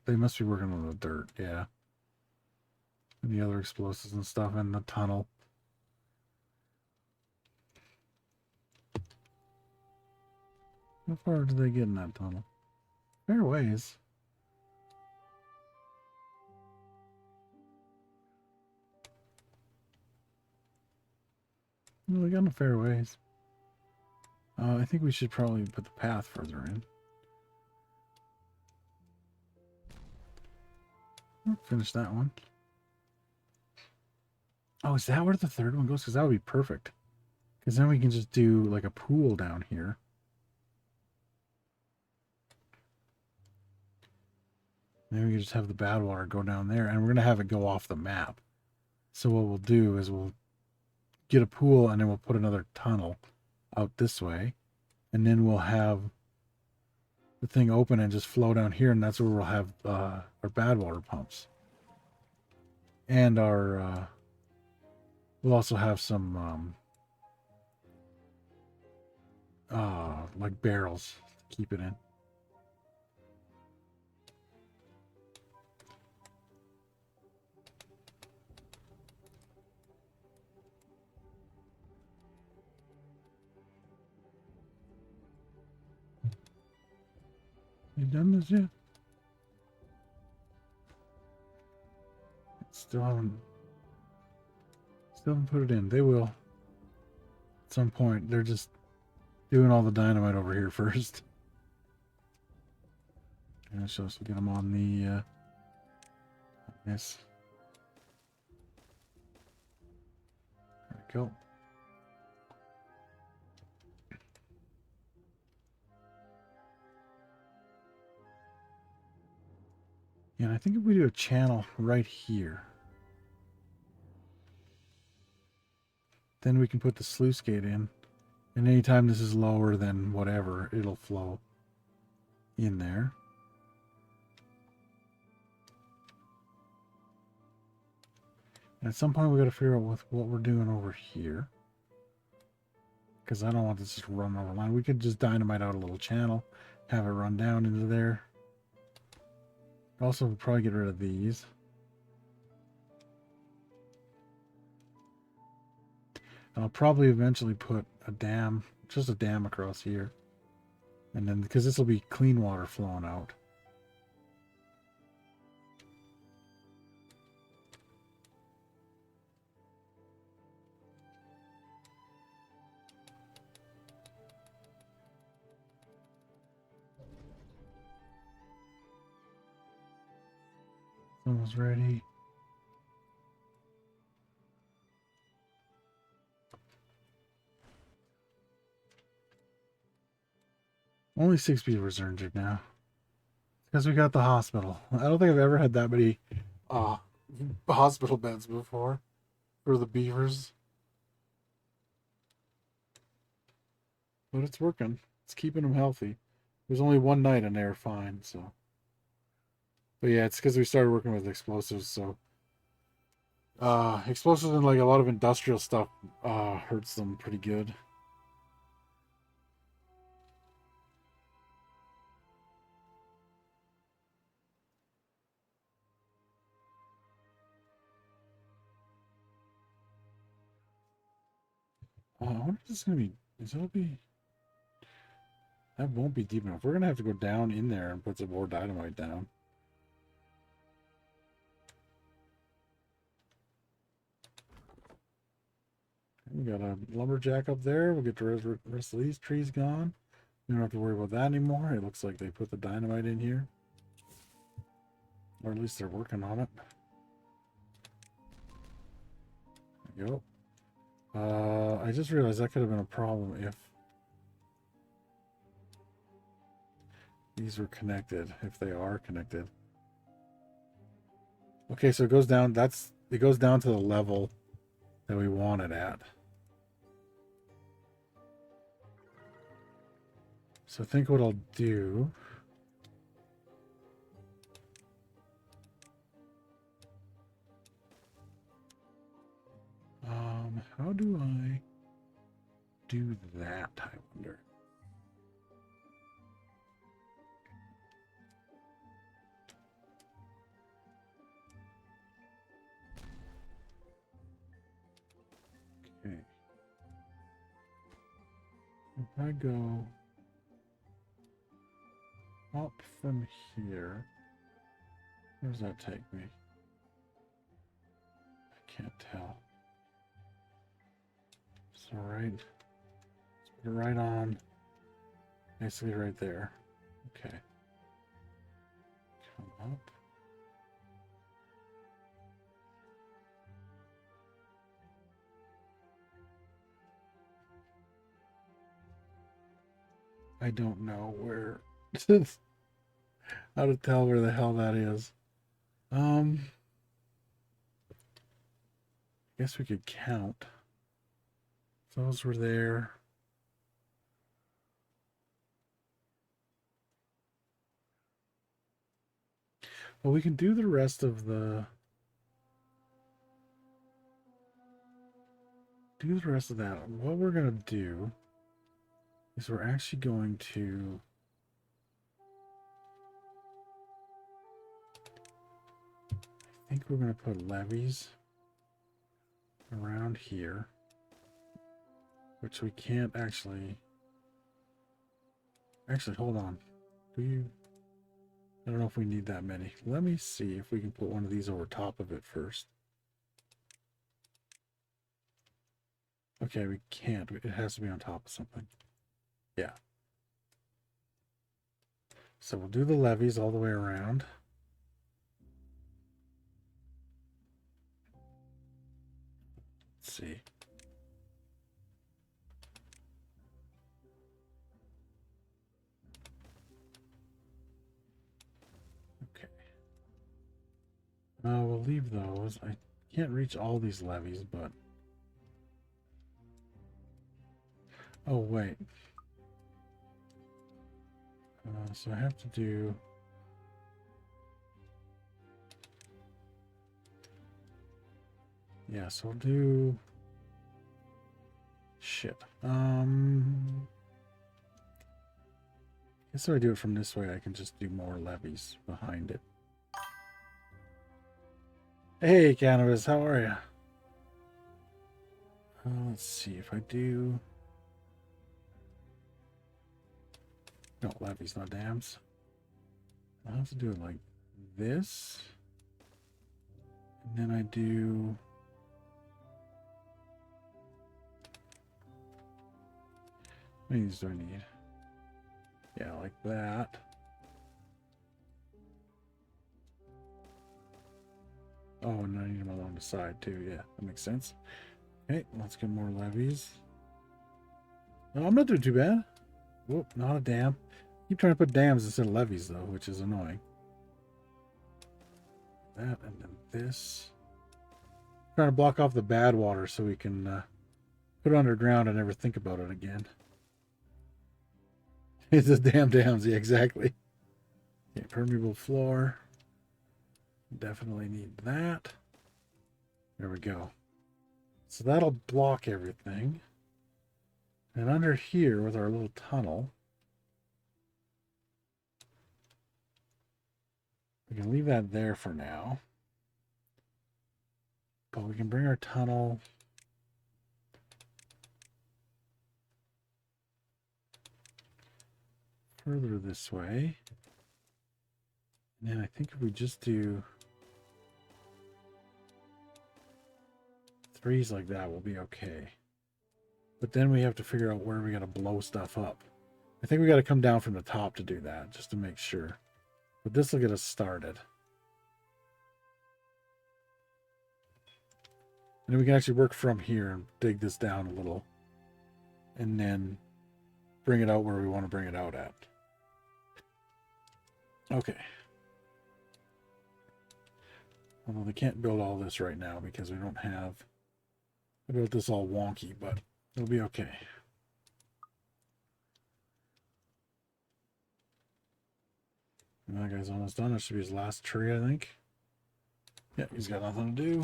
They must be working on the dirt, yeah. And the other explosives and stuff in the tunnel. How far do they get in that tunnel? Fair ways. Well, we got a fair ways. I think we should probably put the path further in. Finish that one. Oh, is that where the third one goes? Because that would be perfect. Because then we can just do like a pool down here. Then we can just have the bad water go down there. And we're going to have it go off the map. So what we'll do is we'll get a pool and then we'll put another tunnel out this way. And then we'll have the thing open and just flow down here. And that's where we'll have our bad water pumps. And our... we'll also have some like barrels to keep it in. You done this yet? Still haven't put it in. They will. At some point. They're just doing all the dynamite over here first. And so get them on the this. There we go. Yeah, and I think if we do a channel right here, then we can put the sluice gate in. And anytime this is lower than whatever, it'll flow in there. And at some point we got to figure out what we're doing over here. Because I don't want this to just run over line. We could just dynamite out a little channel, have it run down into there. Also, we'll probably get rid of these. And I'll probably eventually put a dam, just a dam across here. And then, because this will be clean water flowing out. Almost ready. Only 6 beavers are injured now. Because we got the hospital. I don't think I've ever had that many hospital beds before for the beavers. But it's working. It's keeping them healthy. There's only one night and they're fine, so. But yeah, it's because we started working with explosives, so. Explosives and like a lot of industrial stuff hurts them pretty good. I wonder if this is gonna be. It'll be. That won't be deep enough. We're gonna have to go down in there and put some more dynamite down. We got a lumberjack up there. We'll get the rest of these trees gone. We don't have to worry about that anymore. It looks like they put the dynamite in here. Or at least they're working on it. There you go. I just realized that could have been a problem if these were connected, if they are connected. Okay, so it goes down, it goes down to the level that we want it at. So I think what I'll do, how do I do that, I wonder? Okay. If I go up from here, where does that take me? I can't tell. So right, let's put it right on, basically right there. Okay. Come up. I don't know where, how to tell where the hell that is. I guess we could count. Those were there. Well, we can do the rest of the... Do the rest of that. What we're going to do is we're actually going to... I think we're going to put levees around here. Which we can't actually... Actually, hold on. Do you... I don't know if we need that many. Let me see if we can put one of these over top of it first. Okay, we can't. It has to be on top of something. Yeah. So we'll do the levees all the way around. Let's see. Okay. We'll leave those. I can't reach all these levees, but... Oh, wait. So I have to do... Yeah, so I'll do... Shit. Guess if I do it from this way, I can just do more levees behind it. Hey, Cannabis, how are you? Let's see if I do... No, levees, not dams. I'll have to do it like this. And then I do... How many of these do I need? Yeah, like that. Oh, and I need them along the side too. Yeah, that makes sense. Okay, let's get more levees. No, I'm not doing too bad. Whoop, not a dam. Keep trying to put dams instead of levees though, which is annoying. That and then this. Trying to block off the bad water so we can put it underground and never think about it again. It's a damn dams, yeah, exactly. Okay, permeable floor. Definitely need that. There we go. So that'll block everything. And under here with our little tunnel, we can leave that there for now. But we can bring our tunnel further this way. And then I think if we just do 3s like that, we'll be okay. But then we have to figure out where we got to blow stuff up. I think we got to come down from the top to do that, just to make sure. But this will get us started. And then we can actually work from here and dig this down a little. And then bring it out where we want to bring it out at. Okay. Although they can't build all this right now because we don't have... I built this all wonky, but it'll be okay. And that guy's almost done. That should be his last tree, I think. Yeah, he's got nothing to do.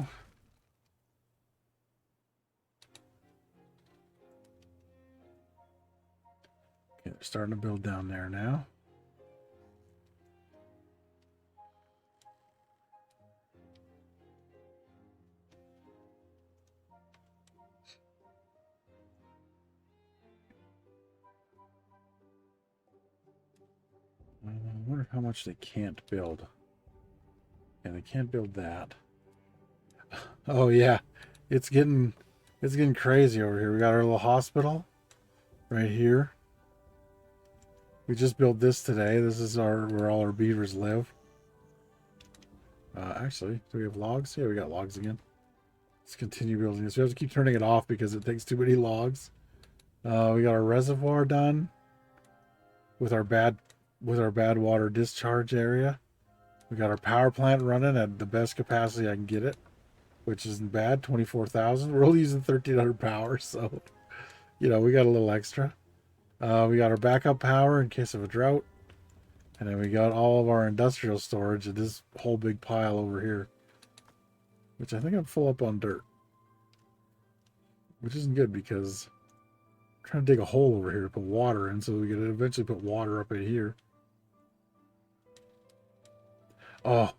Okay, they're starting to build down there now. I wonder how much they can't build. Yeah, they can't build that. Oh yeah, it's getting crazy over here. We got our little hospital right here. We just built this today. This is where all our beavers live. Actually, do we have logs? Yeah, we got logs again. Let's continue building this. We have to keep turning it off because it takes too many logs. We got our reservoir done with our bad water discharge area. We got our power plant running at the best capacity I can get it, which isn't bad, 24,000. We're only using 1,300 power, so, you know, we got a little extra. We got our backup power in case of a drought. And then we got all of our industrial storage in this whole big pile over here, which I think I'm full up on dirt, which isn't good because I'm trying to dig a hole over here to put water in so we can eventually put water up in here. Oh,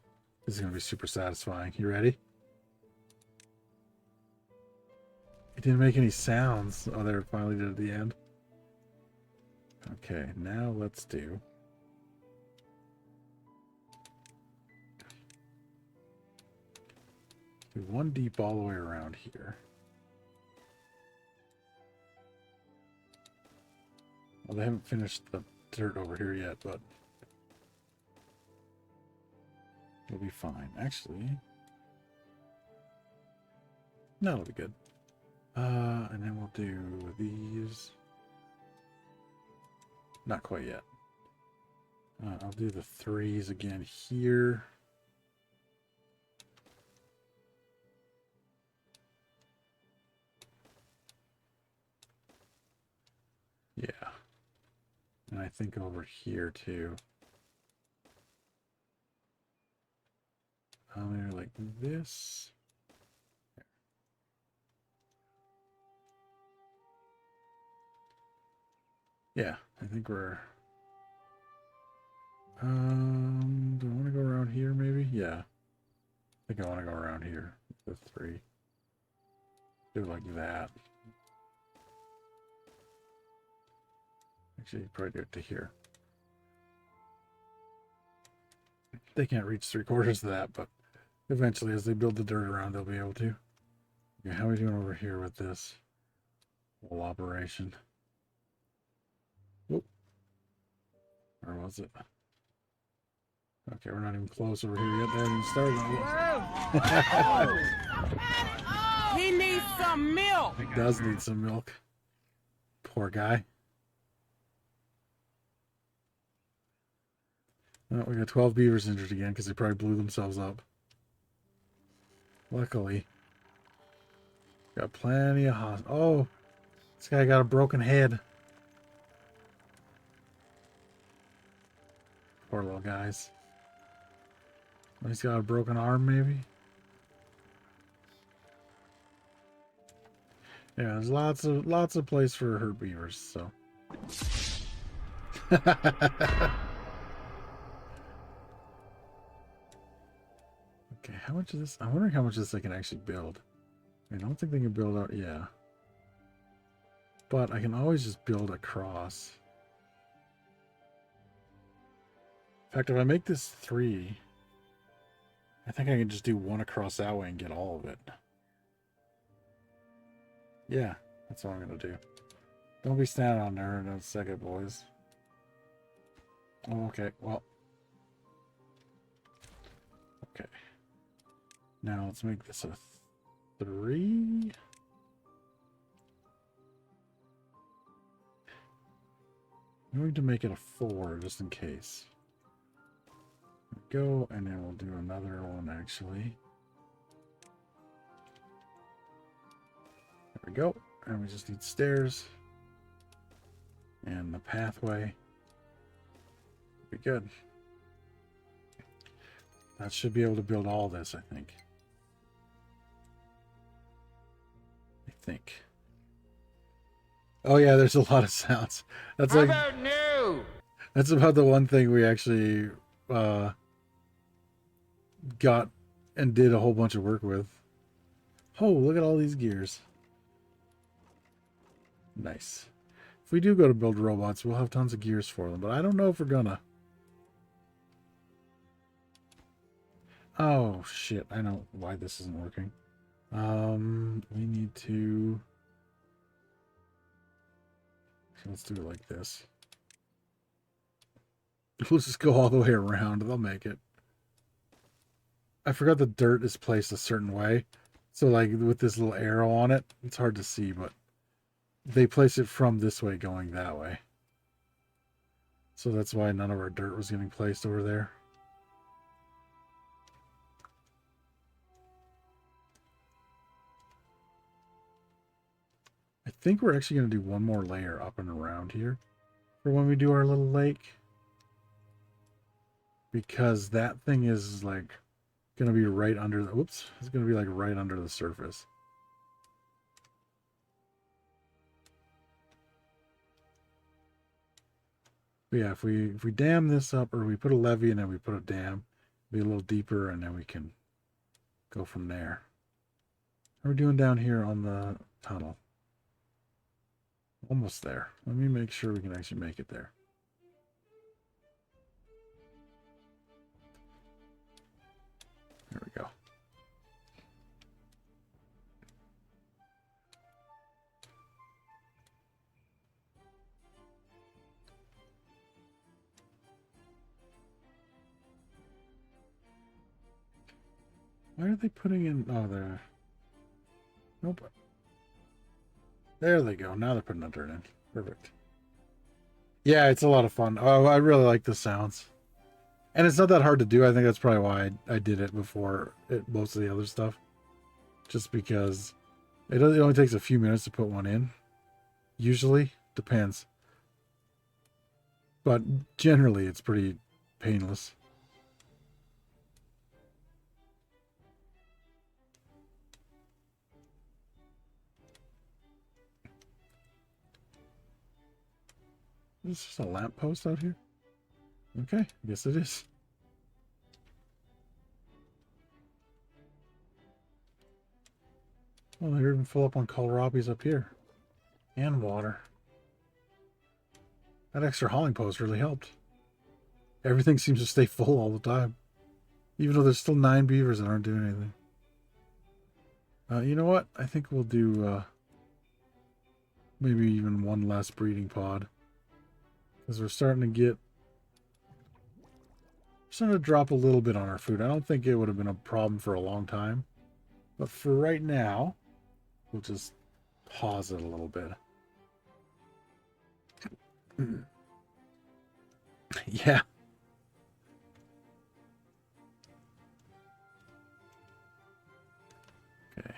this is going to be super satisfying. You ready? It didn't make any sounds. Oh, there, it finally did at the end. Okay, now let's do... one deep all the way around here. Well, they haven't finished the dirt over here yet, but it'll be fine. Actually, no, it'll be good. And then we'll do these. Not quite yet. I'll do the 3s again here. Yeah. And I think over here too. Maybe like this. Yeah, I think we're... do I want to go around here maybe? Yeah. I think I want to go around here. The 3. Do it like that. Actually, probably do it to here. They can't reach 3/4 of that, but eventually as they build the dirt around, they'll be able to. Okay, how are we doing over here with this whole operation? Whoop. Where was it? Okay, we're not even close over here yet. They haven't even started. He needs some milk. He does need some milk. Poor guy. Oh, we got 12 beavers injured again because they probably blew themselves up. Luckily. Got plenty of oh, this guy got a broken head. Poor little guys. He's got a broken arm, maybe. Yeah, there's lots of place for hurt beavers. So. Okay, how much is this? I'm wondering how much this they can actually build. I don't think they can build out. Yeah. But I can always just build across. In fact, if I make this 3, I think I can just do 1 across that way and get all of it. Yeah, that's what I'm going to do. Don't be standing on there in a second, boys. Oh, okay, well. Okay. Now let's make this a 3. I'm going to make it a 4 just in case. Go, and then we'll do another one actually. There we go. And we just need stairs. And the pathway. Be good. That should be able to build all this, I think. Oh yeah, there's a lot of sounds. That's How like about new? that's about the one thing we actually got and did a whole bunch of work with. Oh, look at all these gears. Nice. If we do go to build robots, we'll have tons of gears for them, but I don't know if we're gonna. Oh shit, I know why this isn't working. We need to, let's do it like this. We'll just go all the way around. They'll make it. I forgot the dirt is placed a certain way. So like with this little arrow on it, it's hard to see, but they place it from this way going that way. So that's why none of our dirt was getting placed over there. I think we're actually going to do one more layer up and around here for when we do our little lake. Because that thing is like going to be right under the, whoops, it's going to be like right under the surface. But yeah, if we dam this up, or we put a levee and then we put a dam, be a little deeper, and then we can go from there. How are we doing down here on the tunnel? Almost there. Let me make sure we can actually make it there. There we go. Why are they putting in... Oh, there. Nope. There they go. Now they're putting the dirt in. Perfect. Yeah, it's a lot of fun. Oh, I really like the sounds. And it's not that hard to do. I think that's probably why I did it before most of the other stuff. Just because it only takes a few minutes to put one in. Usually. Depends. But generally, it's pretty painless. Is this just a lamppost out here? Okay, I guess it is. Well, they're even full up on kohlrabies up here. And water. That extra hauling post really helped. Everything seems to stay full all the time. Even though there's still 9 beavers that aren't doing anything. You know what? I think we'll do maybe even one less breeding pod. Because we're starting to get Just going to drop a little bit on our food. I don't think it would have been a problem for a long time. But for right now, we'll just pause it a little bit. Yeah. Okay.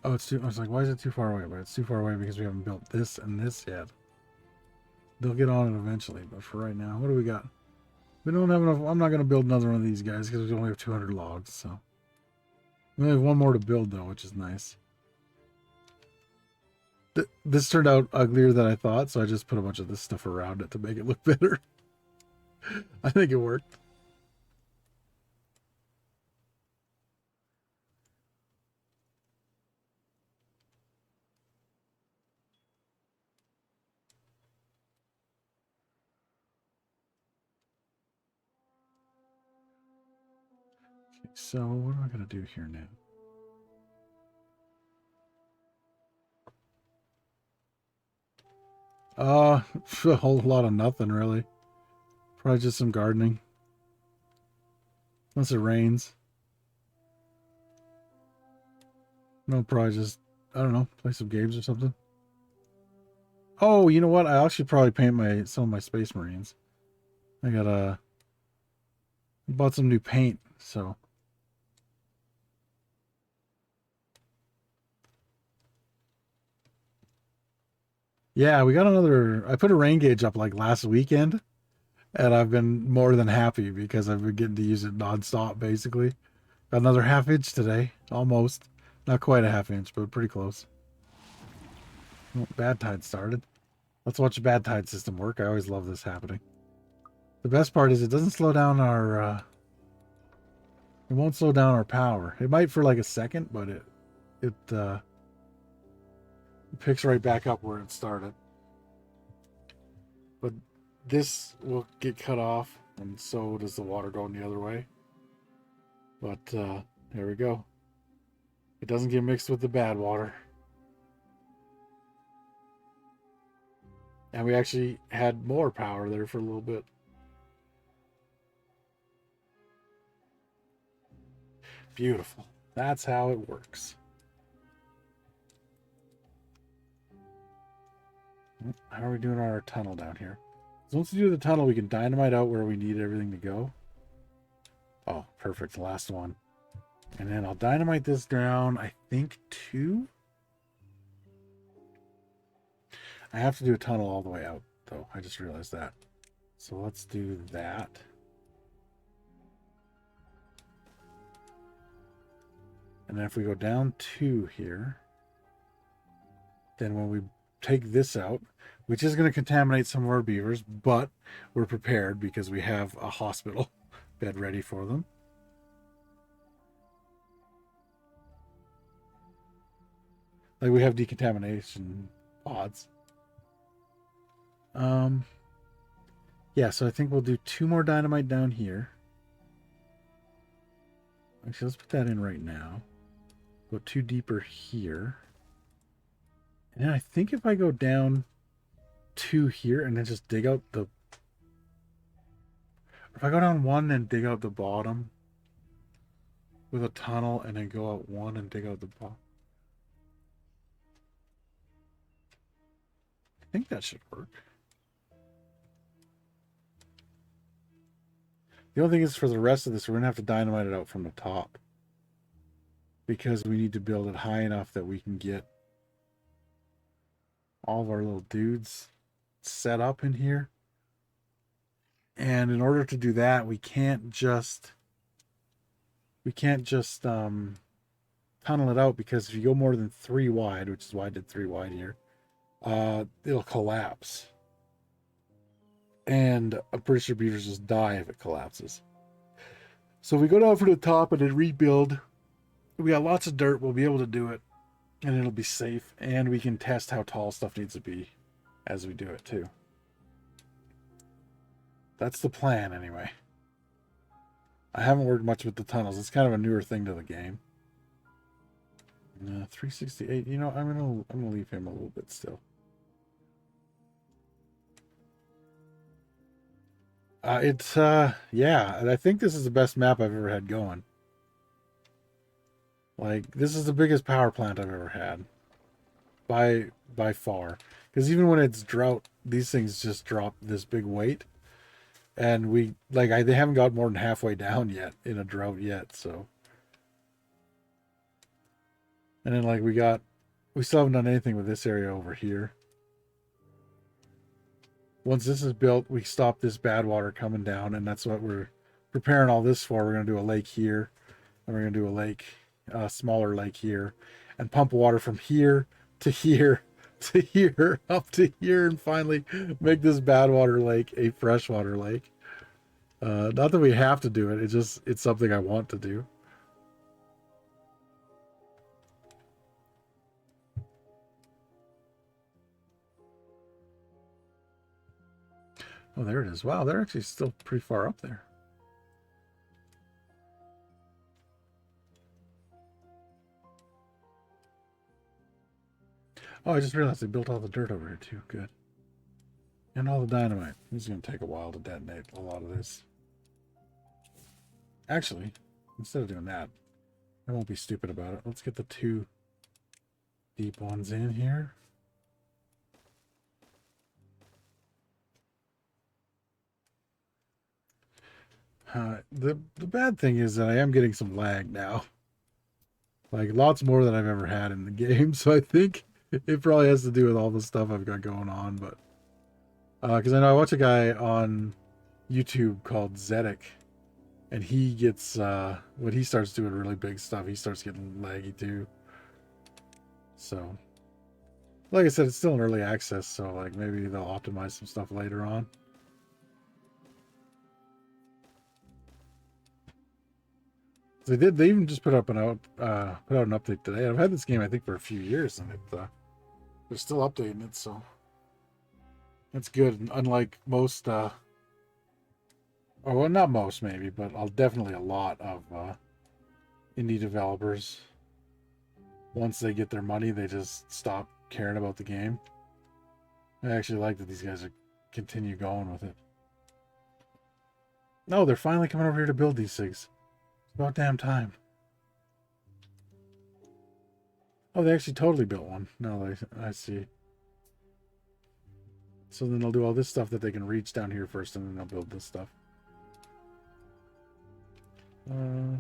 Oh, it's too... I was like, why is it too far away? But it's too far away because we haven't built this and this yet. They'll get on it eventually, but for right now, what do we got? We don't have enough... I'm not going to build another one of these guys because we only have 200 logs, so... We only have one more to build, though, which is nice. This turned out uglier than I thought, so I just put a bunch of this stuff around it to make it look better. I think it worked. Okay, so what am I going to do here now? A whole lot of nothing, really. Probably just some gardening. Unless it rains. No, probably just, I don't know, play some games or something. Oh, you know what? I actually probably paint some of my Space Marines. I bought some new paint, so. Yeah, we got I put a rain gauge up like last weekend, and I've been more than happy because I've been getting to use it nonstop, basically. Got another half inch today, almost. Not quite a half inch, but pretty close. Oh, bad tide started. Let's watch the bad tide system work. I always love this happening. The best part is it doesn't slow down our, it won't slow down our power. It might for like a second, but it picks right back up where it started. But this will get cut off, and so does the water going the other way. But there we go. It doesn't get mixed with the bad water. And we actually had more power there for a little bit. Beautiful. That's how it works. How are we doing our tunnel down here? So once we do the tunnel, we can dynamite out where we need everything to go. Oh, perfect. The last one. And then I'll dynamite this down, I think, 2. I have to do a tunnel all the way out, though. I just realized that. So let's do that. And then if we go down 2 here, then when we take this out, which is going to contaminate some of our beavers, but we're prepared because we have a hospital bed ready for them. Like we have decontamination pods. Yeah, so I think we'll do 2 more dynamite down here. Actually, let's put that in right now. Go 2 deeper here. And then I think if I go down 2 here and then just dig out the... If I go down 1 and dig out the bottom with a tunnel and then go out 1 and dig out the bottom. I think that should work. The only thing is for the rest of this, we're going to have to dynamite it out from the top. Because we need to build it high enough that we can get all of our little dudes set up in here. And in order to do that, we can't just tunnel it out, because if you go more than 3 wide, which is why I did 3 wide here, it'll collapse. And I'm pretty sure beavers just die if it collapses. So if we go down from the top and then rebuild, we got lots of dirt, we'll be able to do it, and it'll be safe, and we can test how tall stuff needs to be as we do it too. That's the plan anyway. I haven't worked much with the tunnels. It's kind of a newer thing to the game. 368. You know, I'm gonna leave him a little bit still. Yeah, I think this is the best map I've ever had going. Like, this is the biggest power plant I've ever had. By far. Because even when it's drought, these things just drop this big weight. And they haven't got more than halfway down yet in a drought yet, so. And then, like, we still haven't done anything with this area over here. Once this is built, we stop this bad water coming down, and that's what we're preparing all this for. We're going to do a lake here, and we're going to do a smaller lake here, and pump water from here to here to here up to here, and finally make this bad water lake a freshwater lake. Not that we have to do it, it's something I want to do. Oh, there it is. Wow, they're actually still pretty far up there. Oh, I just realized they built all the dirt over here too. Good. And all the dynamite. This is going to take a while to detonate a lot of this. Actually, instead of doing that, I won't be stupid about it. Let's get the 2 deep ones in here. The bad thing is that I am getting some lag now. Like, lots more than I've ever had in the game. So I think it probably has to do with all the stuff I've got going on. But because I know I watch a guy on YouTube called Zedek, and he gets when he starts doing really big stuff, he starts getting laggy too. So, like I said, it's still in early access, so like maybe they'll optimize some stuff later on. They even just put out an update today. I've had this game I think for a few years, and they're still updating it, so that's good. And unlike most well, not most maybe, but definitely a lot of indie developers, once they get their money, they just stop caring about the game. I actually like that these guys are continue going with it. No, they're finally coming over here to build these things. About damn time. Oh, they actually totally built one. No, I see. So then they'll do all this stuff that they can reach down here first, and then they'll build this stuff.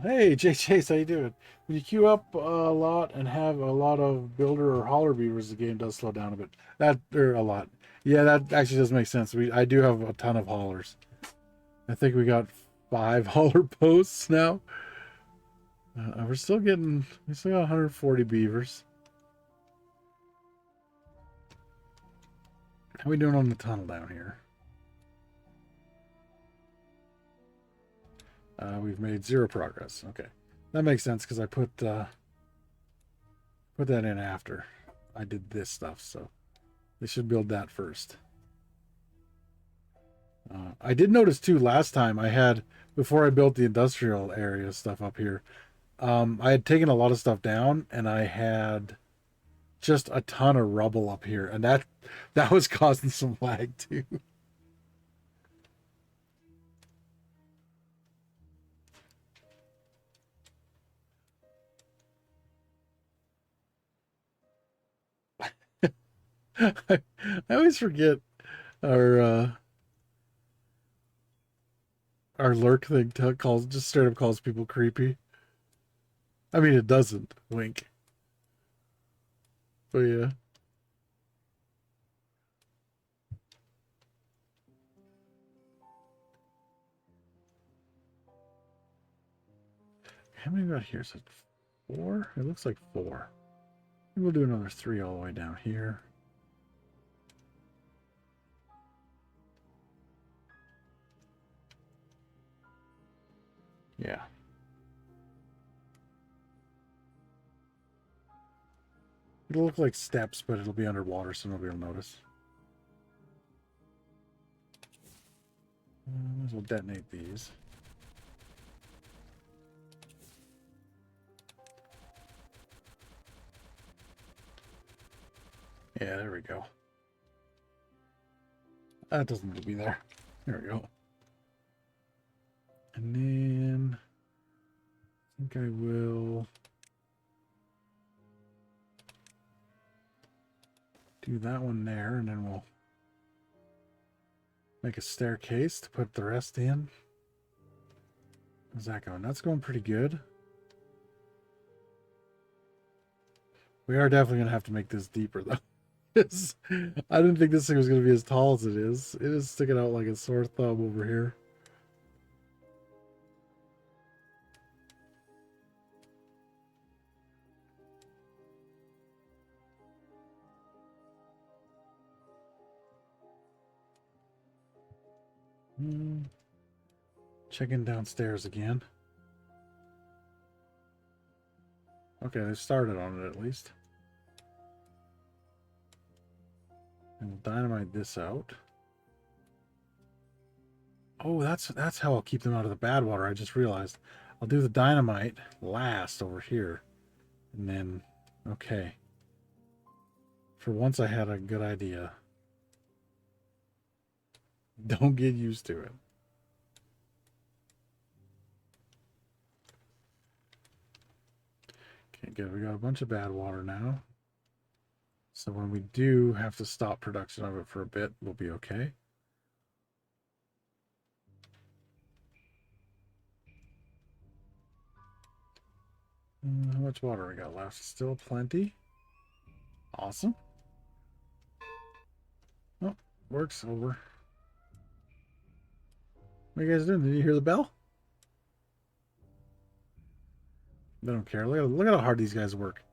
Hey, Chase, how you doing? When you queue up a lot and have a lot of builder or hauler beavers, the game does slow down a bit. A lot. Yeah, that actually does make sense. I do have a ton of haulers. I think we got 5 hauler posts now. We still got 140 beavers. How are we doing on the tunnel down here? We've made 0 progress. Okay, that makes sense because I put that in after I did this stuff, so they should build that first. I did notice too last time before I built the industrial area stuff up here. I had taken a lot of stuff down, and I had just a ton of rubble up here, and that was causing some lag too. I always forget our lurk thing just straight up calls people creepy. I mean, it doesn't. Wink. But yeah. How many got here? Is it 4? It looks like 4. Maybe we'll do another 3 all the way down here. Yeah. It'll look like steps, but it'll be underwater, so nobody will notice. Might as well detonate these. Yeah, there we go. That doesn't need to be there. There we go. And then I think I will do that one there, and then we'll make a staircase to put the rest in. How's that going? That's going pretty good. We are definitely going to have to make this deeper, though. I didn't think this thing was going to be as tall as it is. It is sticking out like a sore thumb over here. Checking downstairs again. Okay, they started on it at least. And we'll dynamite this out. Oh, that's how I'll keep them out of the bad water. I just realized. I'll do the dynamite last over here. And then, okay. For once I had a good idea. Don't get used to it. Okay, good. We got a bunch of bad water now. So when we do have to stop production of it for a bit, we'll be okay. How much water we got left? Still plenty. Awesome. Oh, works over. What are you guys doing? Did you hear the bell? They don't care. Look at how hard these guys work.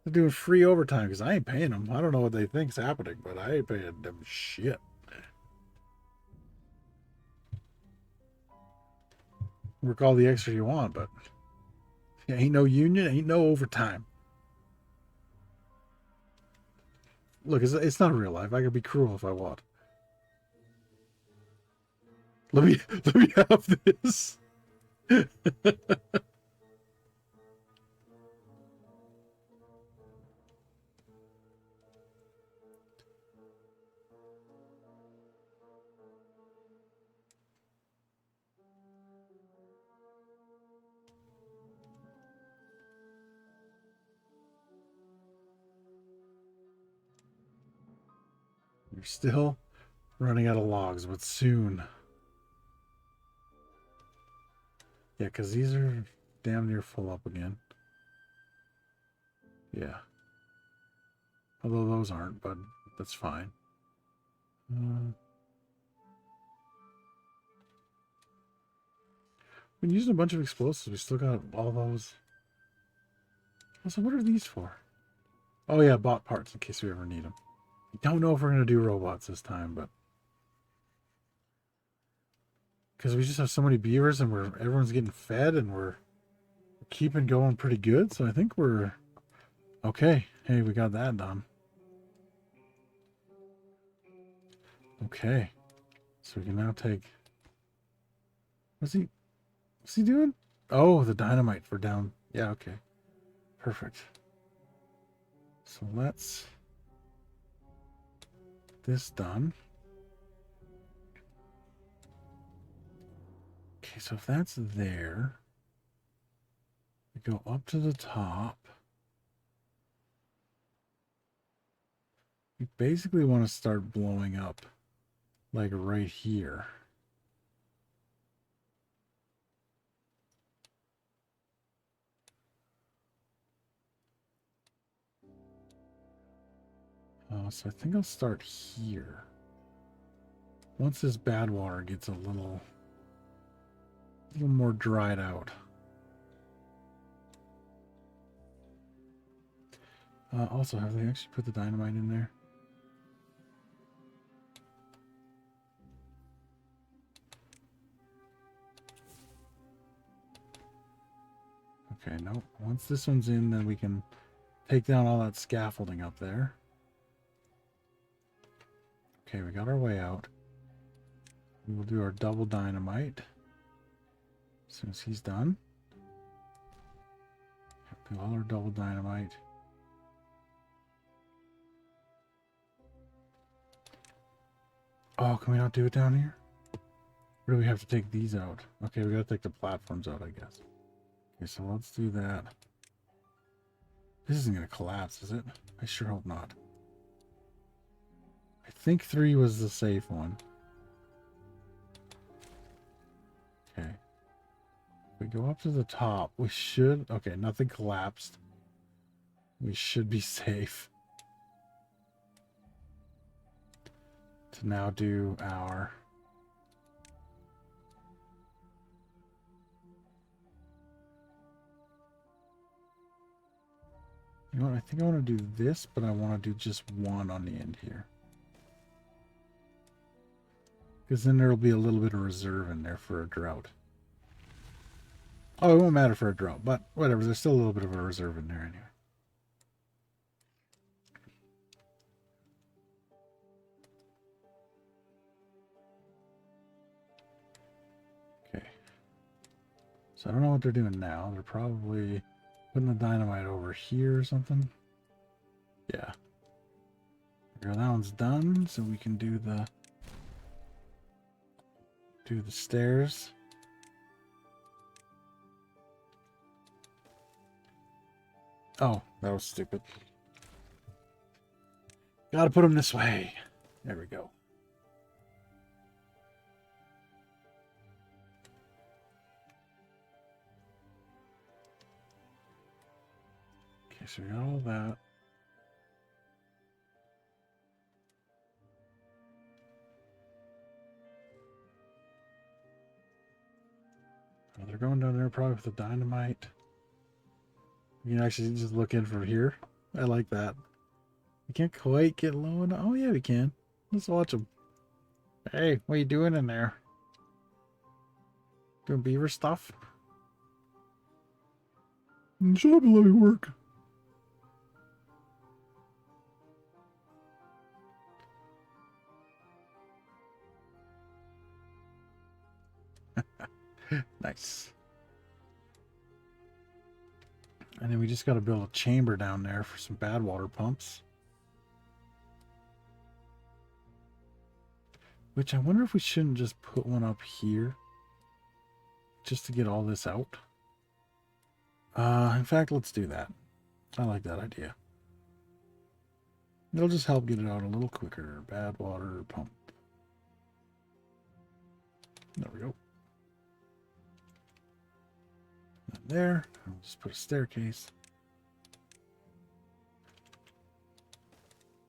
They're doing free overtime because I ain't paying them. I don't know what they think's happening, but I ain't paying them shit. Work all the extra you want, but ain't no union, ain't no overtime. Look, it's not real life. I could be cruel if I want. Let me have this. You're still running out of logs, but soon. Yeah, because these are damn near full up again. Yeah. Although those aren't, but that's fine. Been using a bunch of explosives. We still got all those. Also, what are these for? Oh yeah, bought parts in case we ever need them. I don't know if we're going to do robots this time, but because we just have so many beavers and everyone's getting fed and we're keeping going pretty good. So I think we're okay. Hey, we got that done. Okay. So we can now take, what's he doing? Oh, the dynamite for down. Yeah, okay. Perfect. So let's this done. Okay, so if that's there, we go up to the top. We basically want to start blowing up like right here. So I think I'll start here. Once this bad water gets a little more dried out. Also, have they actually put the dynamite in there? Okay, nope. Once this one's in, then we can take down all that scaffolding up there. Okay, we got our way out. We'll do our double dynamite as soon as he's done. Do all our double dynamite. Oh, can we not do it down here? Where do we have to take these out? Okay, we gotta take the platforms out, I guess. Okay, so let's do that. This isn't gonna collapse, is it? I sure hope not. I think 3 was the safe one. Okay. If we go up to the top, we should... Okay, nothing collapsed. We should be safe. To now do our... You know what? I think I want to do this, but I want to do just one on the end here. Because then there'll be a little bit of reserve in there for a drought. Oh, it won't matter for a drought, but whatever. There's still a little bit of a reserve in there anyway. Okay. So I don't know what they're doing now. They're probably putting the dynamite over here or something. Yeah. There, that one's done, so we can do the stairs. Oh, that was stupid. Gotta put them this way. There we go. Okay, so we got all that. Oh, they're going down there probably with the dynamite. You can actually just look in from here. I like that. We can't quite get low enough. Oh, yeah, we can. Let's watch them. Hey, what are you doing in there? Doing beaver stuff? Shut up and let me work. Nice. And then we just got to build a chamber down there for some bad water pumps. Which I wonder if we shouldn't just put one up here. Just to get all this out. In fact, let's do that. I like that idea. It'll just help get it out a little quicker. Bad water pump. There we go. And there. I'll just put a staircase.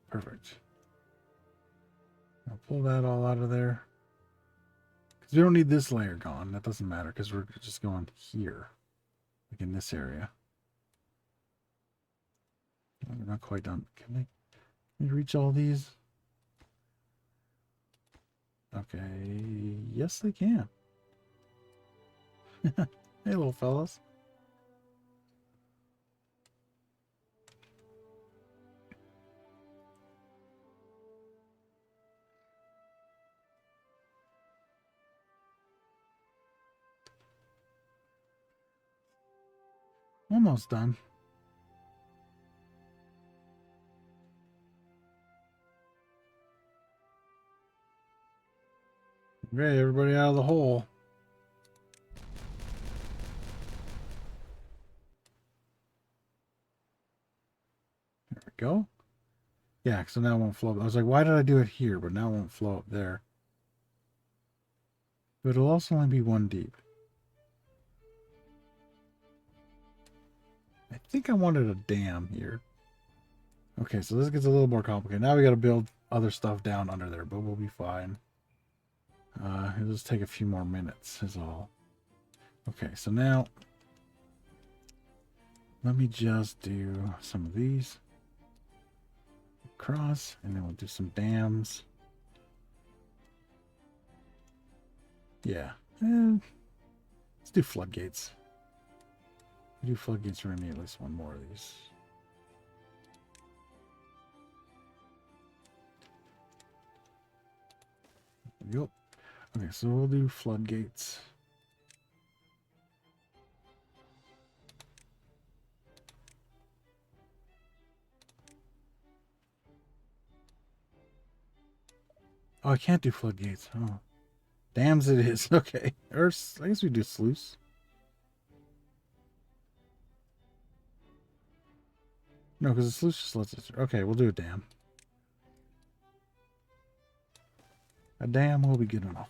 Perfect. I'll pull that all out of there. Because we don't need this layer gone. That doesn't matter because we're just going here. Like in this area. We're not quite done. Can we reach all these? Okay. Yes, they can. Hey, little fellas. Almost done. Okay, everybody out of the hole. There we go. Yeah, so now it won't flow up. I was like, why did I do it here? But now it won't flow up there. But it'll also only be 1 deep. I think I wanted a dam here. Okay, so this gets a little more complicated. Now we got to build other stuff down under there, but we'll be fine. It'll just take a few more minutes is all. Okay, so now let me just do some of these across, and then we'll do some dams. Yeah, let's do floodgates. If we do floodgates, we're gonna need at least one more of these. Yep. Okay, so we'll do floodgates. Oh, I can't do floodgates. Oh. Dams it is. Okay. Or I guess we do sluice. No, because the sluice just lets us. Okay, we'll do a dam. A dam will be good enough.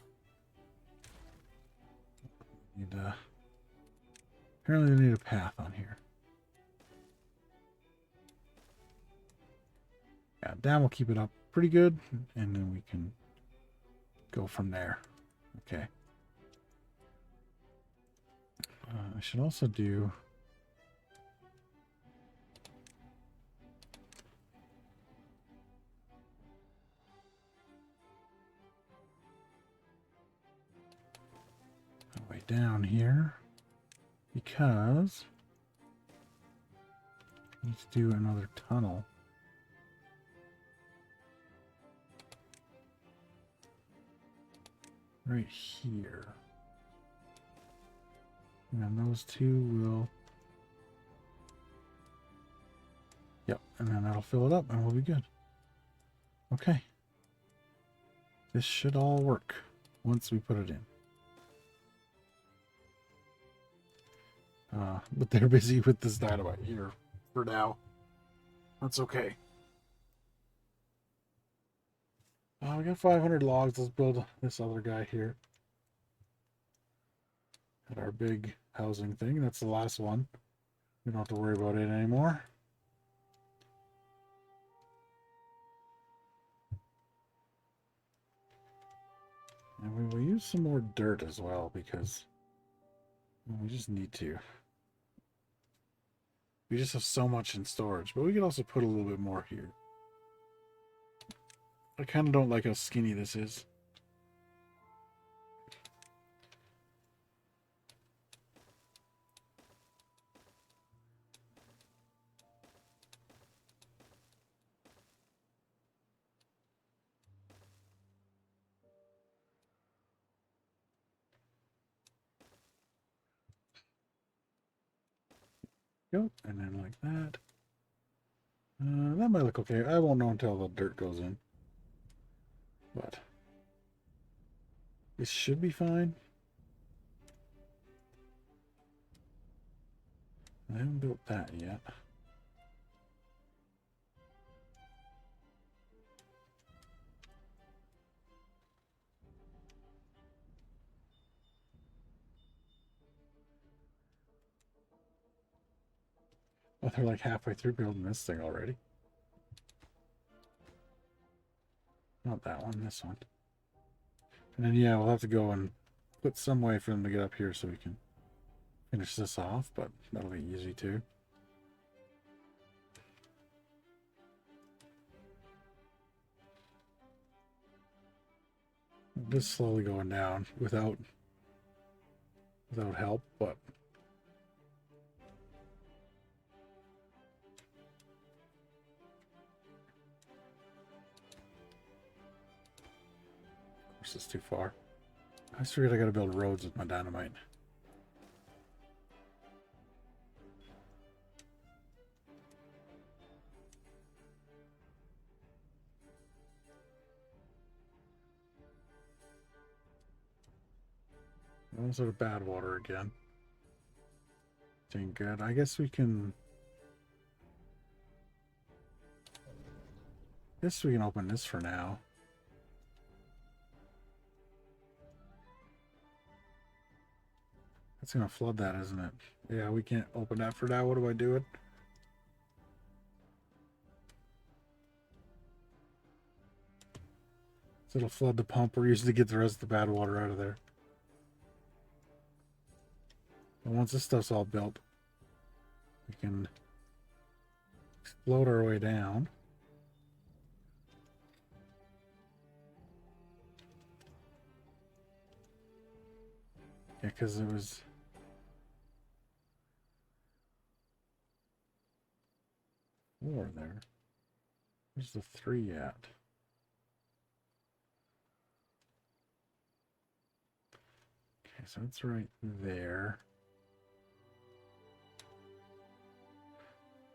Need, apparently we need a path on here. Yeah, dam will keep it up pretty good, and then we can go from there. Okay. I should also do... way down here, because I need to do another tunnel. Right here. And then those two will... Yep, and then that'll fill it up and we'll be good. Okay. This should all work once we put it in. But they're busy with this dynamite here for now. That's okay. We got 500 logs. Let's build this other guy here. At our big housing thing. That's the last one. We don't have to worry about it anymore. And we will use some more dirt as well because we just need to. We just have so much in storage, but we could also put a little bit more here. I kind of don't like how skinny this is. Go, and then like that. That might look okay. I won't know until the dirt goes in. But this should be fine. I haven't built that yet. Oh, they're like halfway through building this thing already. Not that one, this one. And then, yeah, we'll have to go and put some way for them to get up here so we can finish this off, but that'll be easy too. Just slowly going down without help, but this is too far. I just figured I gotta build roads with my dynamite. One sort of bad water again. Ain't good. I guess we can... open this for now. That's gonna flood that, isn't it? Yeah, we can't open that for now. What do I do it? So it'll flood the pump we're using to get the rest of the bad water out of there. And once this stuff's all built, we can explode our way down. Yeah, because it was... four there. Where's the 3 at? Okay, so it's right there.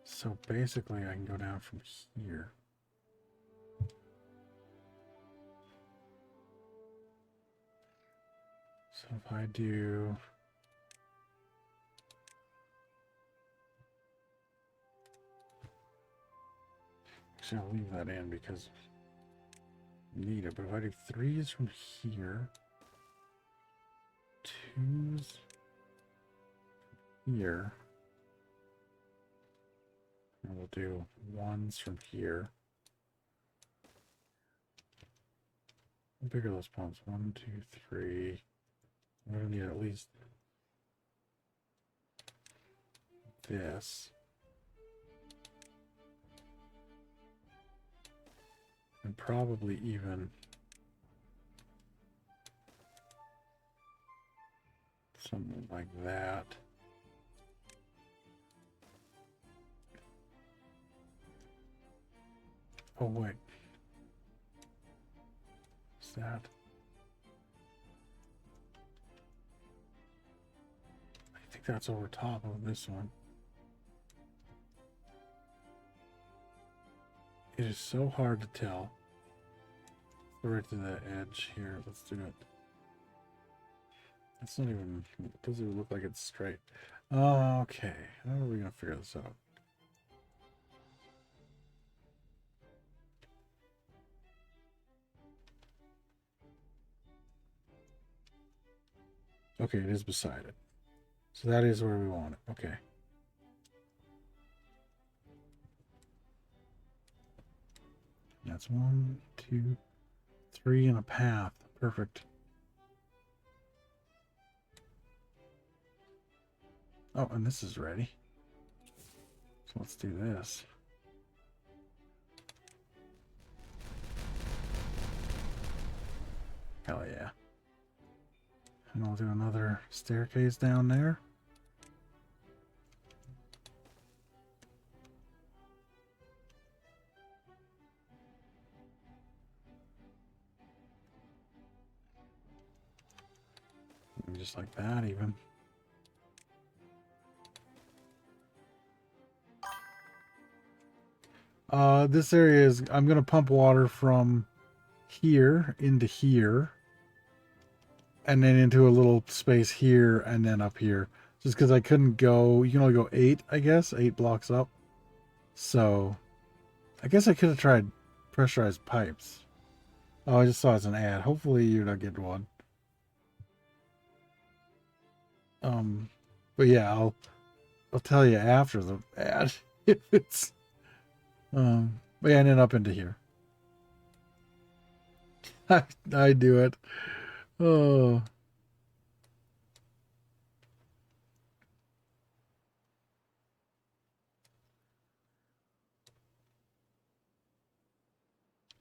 So basically I can go down from here. if I do... Actually, I'll leave that in because I need it. But if I do 3s from here, 2s here, and we'll do 1s from here. How big are those pumps? 1, 2, 3. We're gonna need at least this. And probably even something like that. Oh wait. What's that? I think that's over top of this one. It is so hard to tell. Go right to the edge here. Let's do it. It's not even, it doesn't even look like it's straight. Okay, how are we gonna figure this out? Okay, it is beside it. So that is where we want it. Okay. That's 1, 2, 3 and a path. Perfect. Oh, and this is ready. So let's do this. Hell yeah. And I'll do another staircase down there. And just like that even. This area is, I'm going to pump water from here into here. And then into a little space here and then up here. Just because I couldn't go, you can only go 8, I guess. 8 blocks up. So, I guess I could have tried pressurized pipes. Oh, I just saw it as an ad. Hopefully you're not getting one. But yeah, I'll tell you after the ad if it's but yeah, and then up into here. I do it. Oh.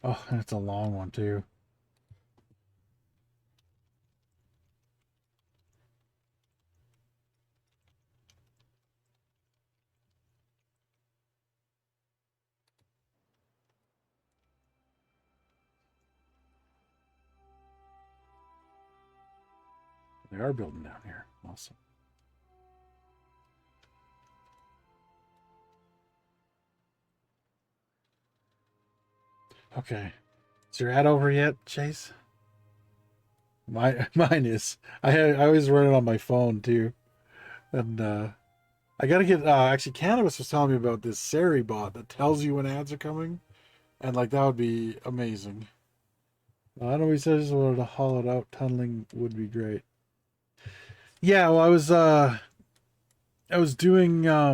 Oh, and it's a long one too. They are building down here. Awesome. Okay. Is your ad over yet, Chase? Mine is. I always run it on my phone too. And I gotta get actually Cannabis was telling me about this Sari bot that tells you when ads are coming. And like that would be amazing. I know he said just wanted to haul it out. Tunneling would be great. Yeah, well I was doing I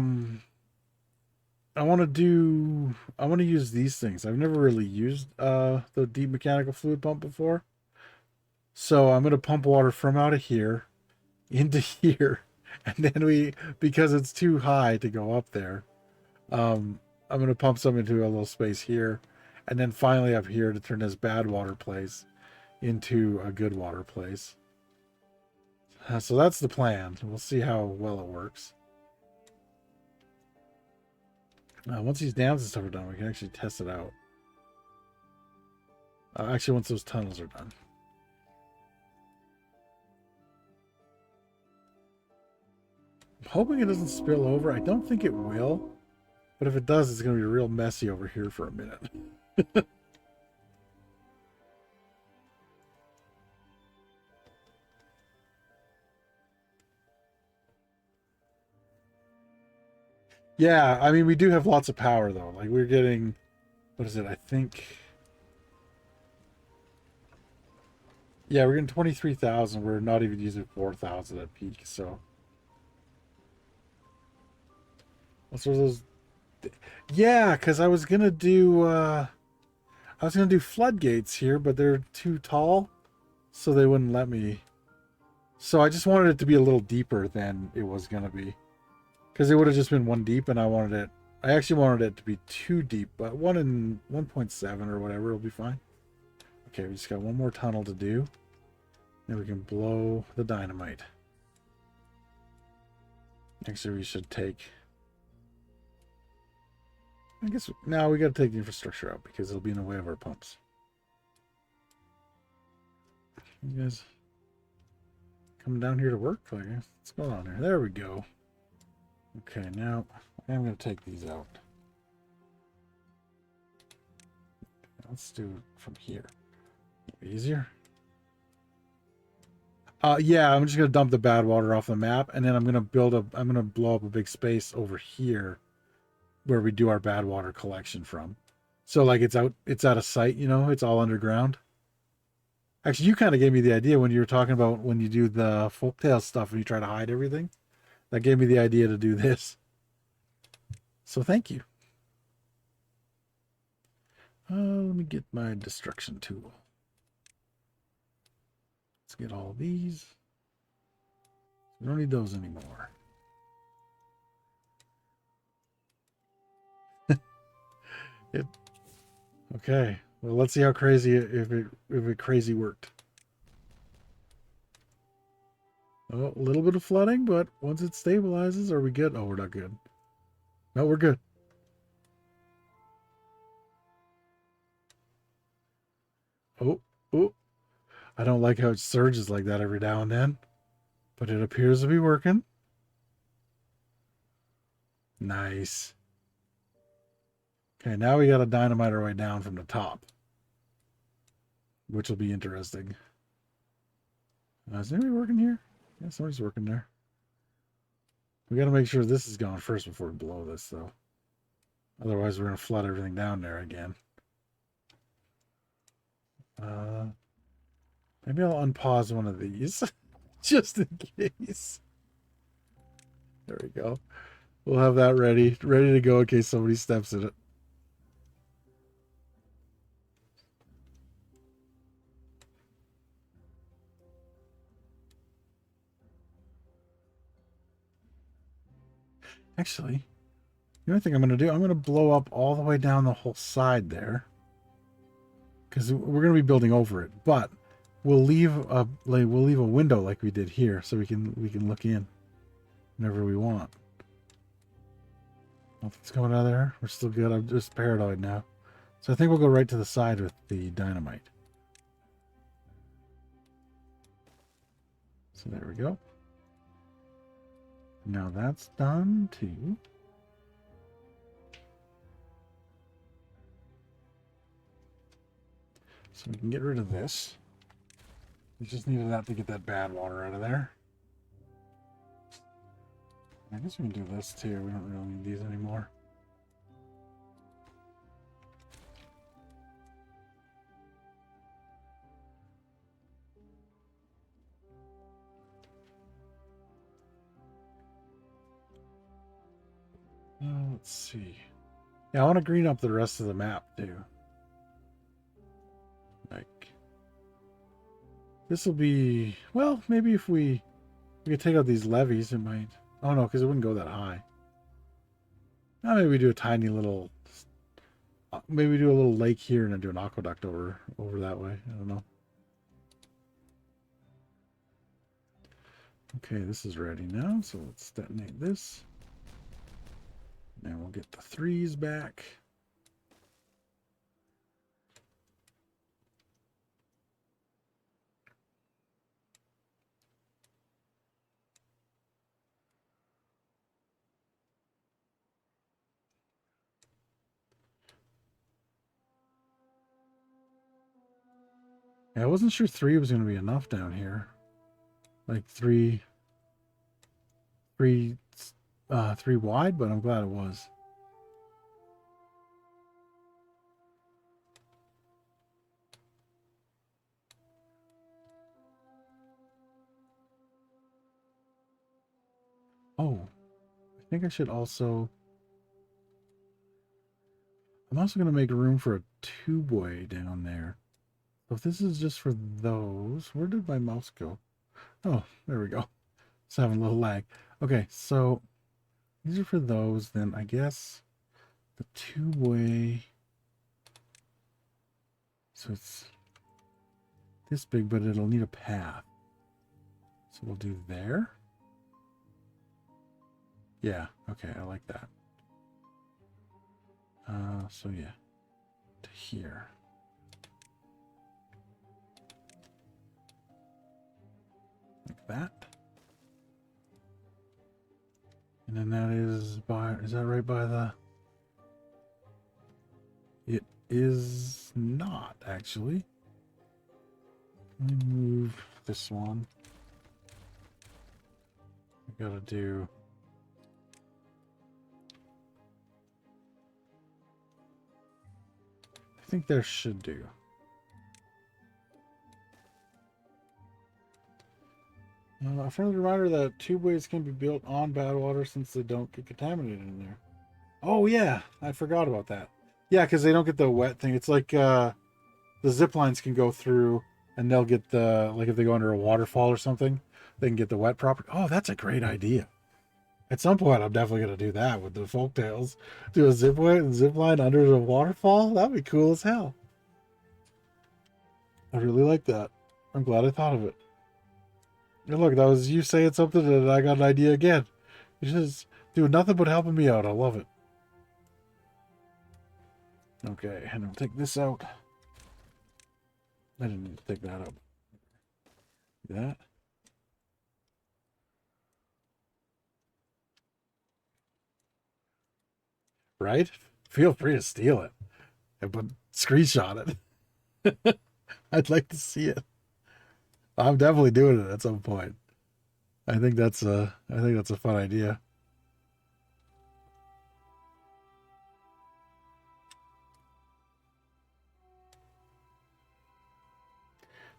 want to use these things. I've never really used the deep mechanical fluid pump before. So I'm going to pump water from out of here into here. And then because it's too high to go up there, I'm going to pump some into a little space here. And then finally up here to turn this bad water place into a good water place. So that's the plan. We'll see how well it works. Once these dams and stuff are done, we can actually test it out. Actually, once those tunnels are done. I'm hoping it doesn't spill over. I don't think it will. But if it does, it's going to be real messy over here for a minute. Yeah, I mean, we do have lots of power, though. Like, we're getting... What is it? I think... Yeah, we're getting 23,000. We're not even using 4,000 at peak, so... What's those... Yeah, because I was going to do... I was going to do floodgates here, but they're too tall, so they wouldn't let me. So I just wanted it to be a little deeper than it was going to be. Because it would have just been one deep, and I actually wanted it to be two deep, but 1.7 or whatever will be fine. Okay, we just got one more tunnel to do. Then we can blow the dynamite. Actually, we should take... I guess now we got to take the infrastructure out because it'll be in the way of our pumps. You guys coming down here to work? Like, what's going on here? There we go. Okay, now I'm going to take these out. Let's do it from here. Easier. Yeah, I'm just going to dump the bad water off the map, and then I'm going to blow up a big space over here where we do our bad water collection from. So like it's out of sight, you know, it's all underground. Actually, you kind of gave me the idea when you were talking about when you do the folktale stuff and you try to hide everything. That gave me the idea to do this. So thank you. Let me get my destruction tool. Let's get all these. We don't need those anymore. Okay. Well, let's see how crazy if it crazy worked. Oh, a little bit of flooding, but once it stabilizes, are we good? Oh, we're not good. No, we're good. Oh, oh. I don't like how it surges like that every now and then, but it appears to be working. Nice. Okay, now we got to dynamite our way down from the top, which will be interesting. Is anybody working here? Yeah, somebody's working there. We got to make sure this is gone first before we blow this, though. Otherwise, we're going to flood everything down there again. Maybe I'll unpause one of these, just in case. There we go. We'll have that ready to go in case somebody steps in it. Actually, the only thing I'm going to do, I'm going to blow up all the way down the whole side there. Because we're going to be building over it. But we'll leave a window like we did here so we can look in whenever we want. Nothing's coming out of there. We're still good. I'm just paranoid now. So I think we'll go right to the side with the dynamite. So there we go. Now that's done too. So we can get rid of this. We just needed that to get that bad water out of there. I guess we can do this too. We don't really need these anymore. Let's see. Yeah, I want to green up the rest of the map too. Like, this will be, well, maybe if we could take out these levees, it might. Oh no, because it wouldn't go that high. Now maybe we do a tiny little, maybe we do a little lake here and then do an aqueduct over that way. I don't know. Okay, this is ready now, so let's detonate this. Now we'll get the 3s back. Yeah, I wasn't sure 3 was going to be enough down here. Like three 3 wide, but I'm glad it was. Oh, I think I should also... I'm also going to make room for a tubeway down there. So if this is just for those, where did my mouse go? Oh, there we go. It's having a little lag. Okay, so these are for those. Then I guess the tubeway... So it's this big, but it'll need a path. So we'll do there. Yeah, okay, I like that. So yeah, to here. Like that. And then that is that right by the... It is not, actually. Let me move this one. We gotta do... I think there should do. A friendly reminder that tubeways can be built on bad water since they don't get contaminated in there. Oh yeah, I forgot about that. Yeah, because they don't get the wet thing. It's like the zip lines can go through and they'll get the, like if they go under a waterfall or something, they can get the wet property. Oh, that's a great idea. At some point, I'm definitely going to do that with the folktales. Do a zip line under the waterfall? That'd be cool as hell. I really like that. I'm glad I thought of it. And look, that was you saying something and I got an idea again. You're just doing nothing but helping me out. I love it. Okay, and I'll take this out. I didn't need to take that out. That. Right? Feel free to steal it. But screenshot it. I'd like to see it. I'm definitely doing it at some point. I think that's a fun idea.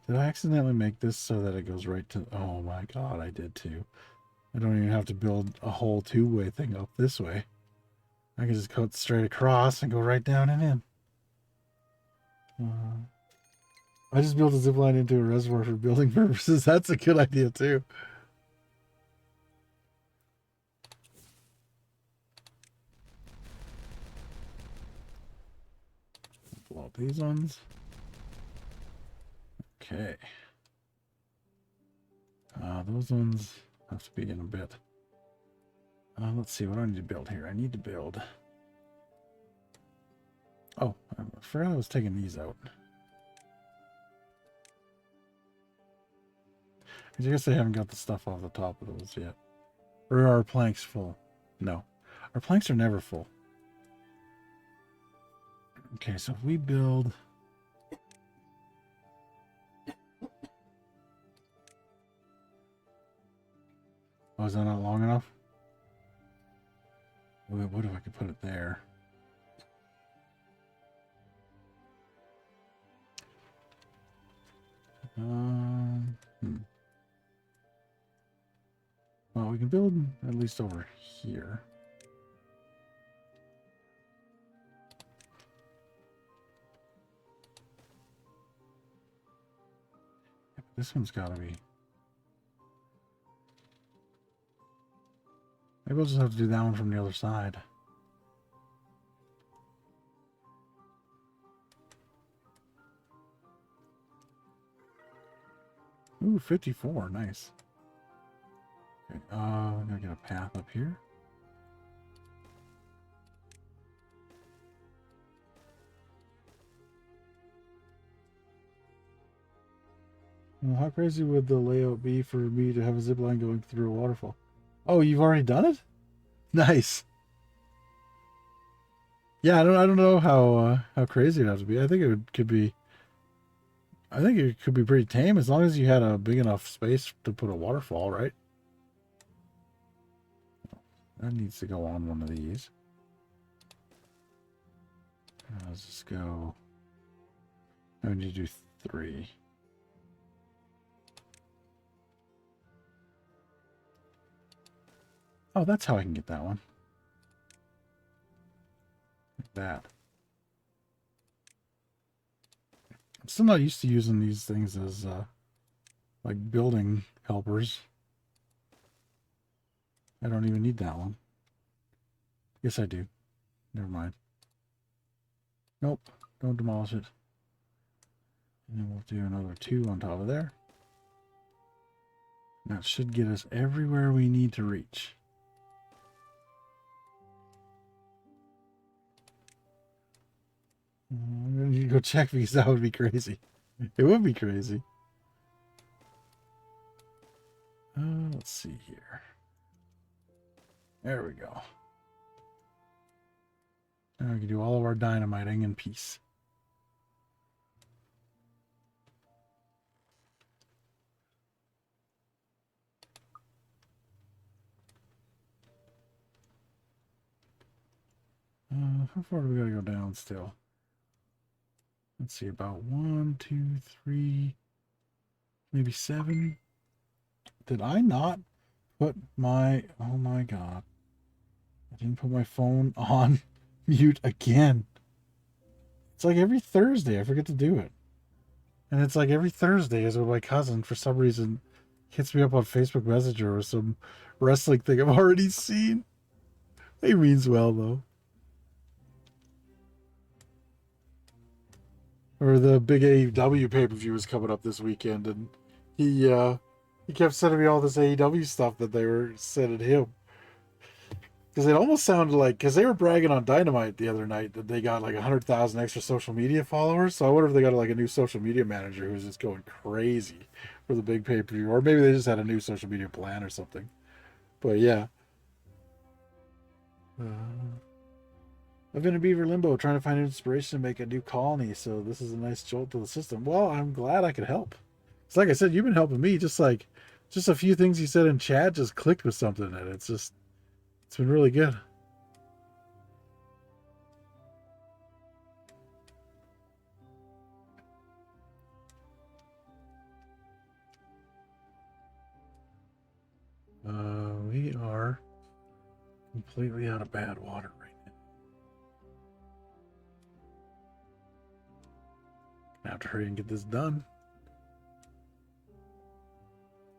Did I accidentally make this so that it goes right to... Oh my god, I did too. I don't even have to build a whole two-way thing up this way. I can just cut straight across and go right down and in. I just built a zip line into a reservoir for building purposes. That's a good idea too. Blow up these ones. Okay. Those ones have to be in a bit. Let's see, what do I need to build here? I need to build... Oh, I forgot I was taking these out. I guess I haven't got the stuff off the top of those yet. Or are our planks full? No. Our planks are never full. Okay, so if we build... Oh, is that not long enough? What if I could put it there? Well, we can build at least over here. This one's got to be... Maybe we'll just have to do that one from the other side. Ooh, 54. Nice. Okay, I'm going to get a path up here. Well, how crazy would the layout be for me to have a zip line going through a waterfall? Oh, you've already done it? Nice. Yeah, I don't know how crazy it has to be. I think could be. I think it could be pretty tame as long as you had a big enough space to put a waterfall, right? That needs to go on one of these. Let's just go. I need to do 3. Oh, that's how I can get that one. Like that. I'm still not used to using these things as like building helpers. I don't even need that one. Yes, I do. Never mind. Nope, don't demolish it. And then we'll do another 2 on top of there. That should get us everywhere we need to reach. I'm gonna need to go check because that would be crazy. It would be crazy. Let's see here. There we go. Now we can do all of our dynamiting in peace. How far do we gotta go down still? Let's see, about 1, 2, 3, maybe 7. Did I not put my... Oh my god. I didn't put my phone on mute again. It's like every Thursday I forget to do it. And it's like every Thursday is when my cousin, for some reason, hits me up on Facebook Messenger with some wrestling thing I've already seen. He means well, though. Or the big AEW pay-per-view was coming up this weekend, and he kept sending me all this AEW stuff that they were sending him. Because it almost sounded like, because they were bragging on Dynamite the other night that they got like 100,000 extra social media followers. So I wonder if they got like a new social media manager who's just going crazy for the big pay-per-view, or maybe they just had a new social media plan or something. But yeah. I've been in Beaver Limbo trying to find inspiration to make a new colony, so this is a nice jolt to the system. Well, I'm glad I could help. It's like I said, you've been helping me. Just a few things you said in chat just clicked with something, and it's been really good. We are completely out of bad water right now. Gonna have to hurry and get this done.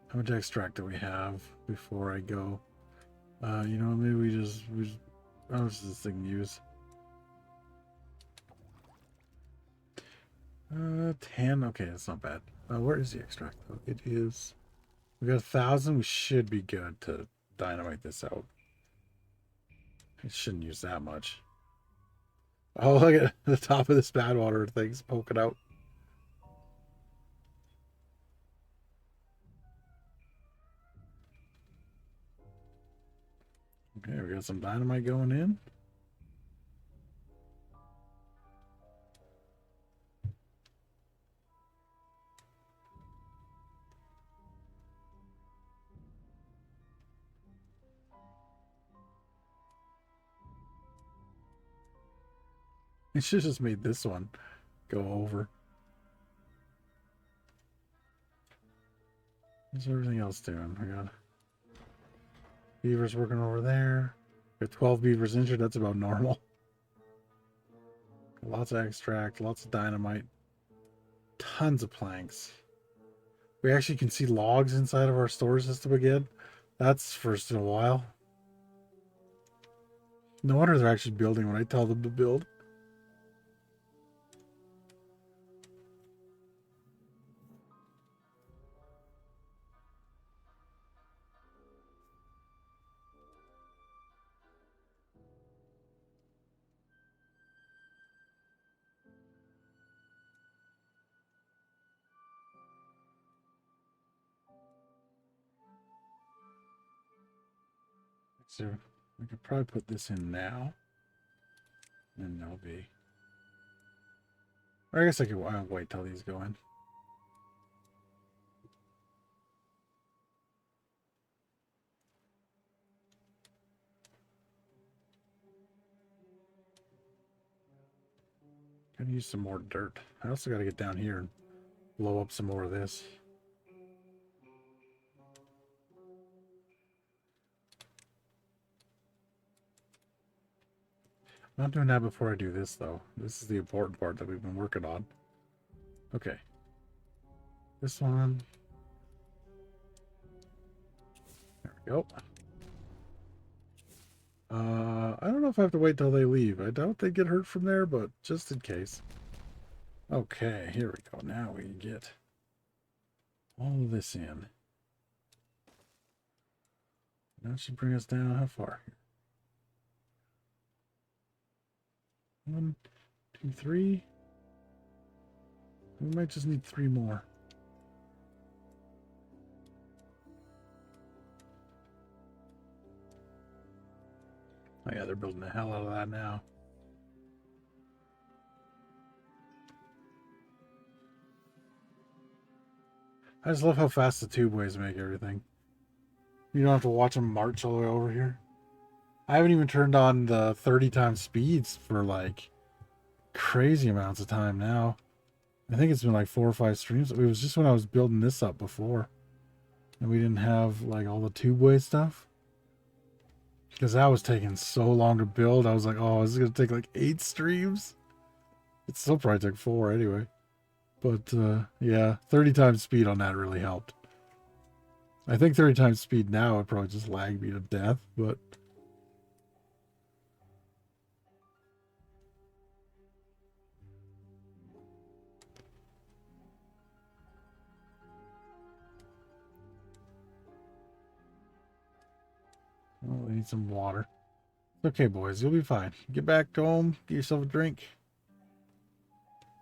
How much extract do we have before I go? You know, maybe we just how much does this thing use? 10. Okay, that's not bad. Where is the extract though? It is. We got 1,000. We should be good to dynamite this out. It shouldn't use that much. Oh, look at the top of this bad water thing's poking out. Okay, we got some dynamite going in. It should just made this one go over. What's everything else doing? We got beavers working over there. We got 12 beavers injured. That's about normal. Lots of extract, lots of dynamite, tons of planks. We actually can see logs inside of our storage system again. That's first in a while. No wonder they're actually building when I tell them to build. So we could probably put this in now. And they'll be. Or I guess I could wait till these go in. Gonna use some more dirt. I also gotta get down here and blow up some more of this. I'm not doing that before I do this, though. This is the important part that we've been working on. Okay. This one. There we go. I don't know if I have to wait till they leave. I doubt they get hurt from there, but just in case. Okay, here we go. Now we can get all of this in. That should bring us down how far? 1, 2, 3. We might just need 3 more. Oh yeah, they're building the hell out of that now. I just love how fast the tubeways make everything. You don't have to watch them march all the way over here. I haven't even turned on the 30 times speeds for like crazy amounts of time now. I think it's been like 4 or 5 streams. It was just when I was building this up before. And we didn't have like all the tubeway stuff. Because that was taking so long to build. I was like, oh, this is going to take like 8 streams. It still probably took 4 anyway. But yeah, 30 times speed on that really helped. I think 30 times speed now would probably just lag me to death, but... Oh, we need some water. Okay, boys, you'll be fine. Get back home, get yourself a drink.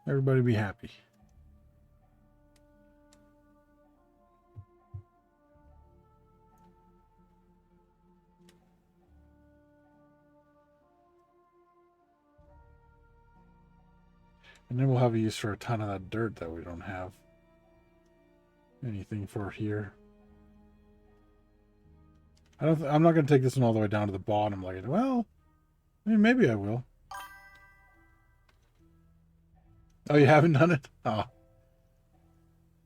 Everybody be happy. And then we'll have a use for a ton of that dirt that we don't have anything for here. I'm not going to take this one all the way down to the bottom. Like, well, I mean, maybe I will. Oh, you haven't done it? Oh.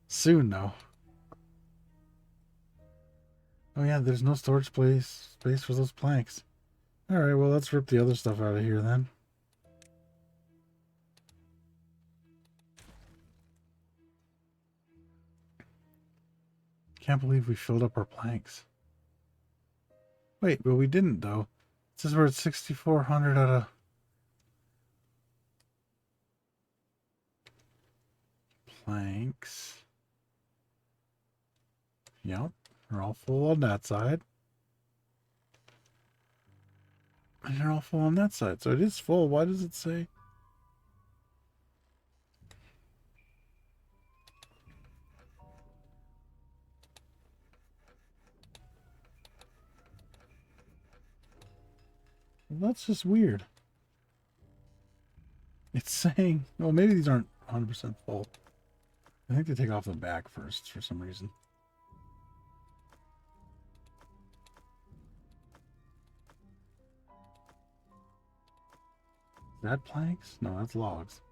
Soon, though. Oh, yeah, there's no storage space for those planks. Alright, well, let's rip the other stuff out of here, then. Can't believe we filled up our planks. Wait, but we didn't, though. It says we're at 6,400 out of... planks. Yep, they're all full on that side. And they're all full on that side. So it is full. Why does it say... Well, that's just weird. It's saying... Well, maybe these aren't 100% full. I think they take off the back first for some reason. Is that planks? No, that's logs.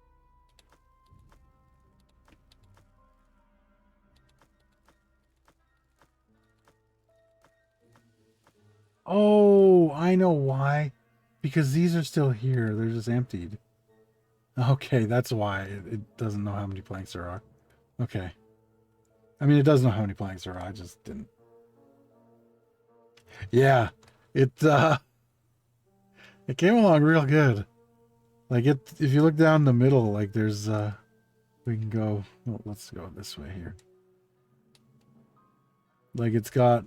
Oh, I know why. Because these are still here. They're just emptied. Okay, that's why it doesn't know how many planks there are. Okay. I mean, it does know how many planks there are. I just didn't. Yeah, it came along real good. Like, if you look down the middle, like there's we can go, well, let's go this way here. Like, it's got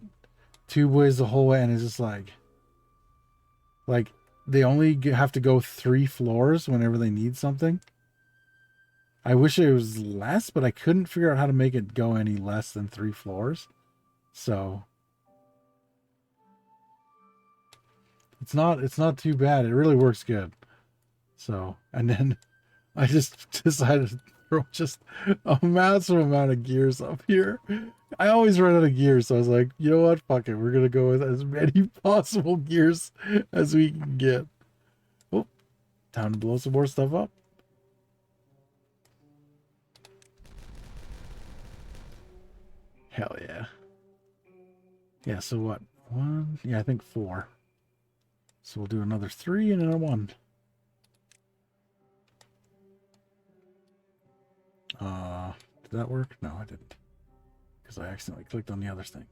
tubeways the whole way, and it's just like they only have to go 3 floors whenever they need something. I wish it was less, but I couldn't figure out how to make it go any less than 3 floors. So it's not too bad. It really works good. So, and then I just decided to throw just a massive amount of gears up here. I always run out of gears, so I was like, you know what? Fuck it. We're gonna go with as many possible gears as we can get. Oh, time to blow some more stuff up. Yeah, so what? 1? Yeah, I think 4. So we'll do another 3 and another 1. Did that work? No, I didn't. Because I accidentally clicked on the other thing.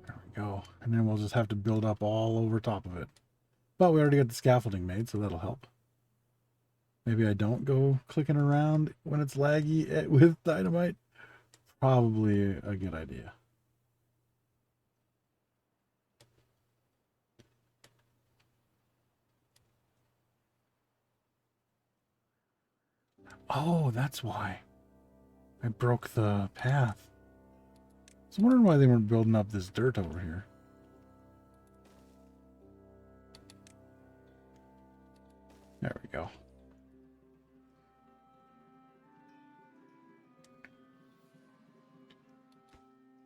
There we go. And then we'll just have to build up all over top of it. But we already got the scaffolding made, so that'll help. Maybe I don't go clicking around when it's laggy with dynamite. Probably a good idea. Oh, that's why. I broke the path. I was wondering why they weren't building up this dirt over here. There we go.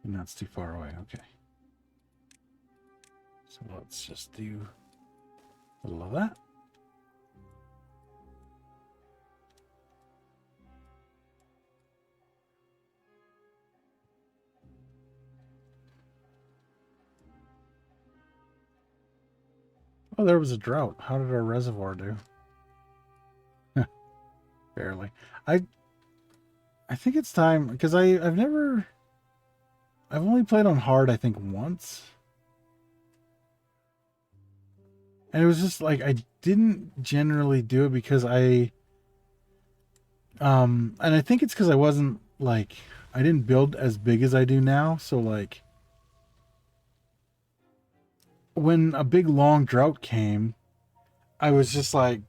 And that's too far away. Okay. So let's just do a little of that. Oh, there was a drought. How did our reservoir do? Barely. I think it's time, because I've only played on hard, I think, once. And it was just like I didn't generally do it because and I think it's because I wasn't like I didn't build as big as I do now, so like when a big long drought came, I was just like,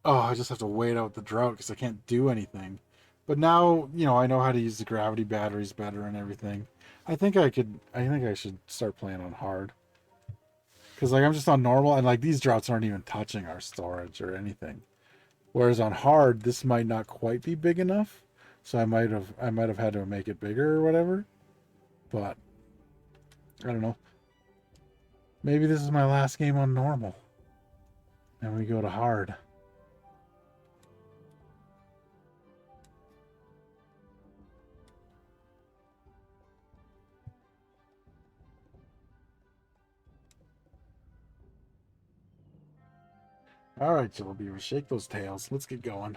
oh, I just have to wait out the drought because I can't do anything. But now, I know how to use the gravity batteries better and everything. I think I should start playing on hard. Because like I'm just on normal and like these droughts aren't even touching our storage or anything. Whereas on hard, this might not quite be big enough. So I might have had to make it bigger or whatever. But I don't know. Maybe this is my last game on normal. Then we go to hard. All right, Little Beaver, shake those tails. Let's get going.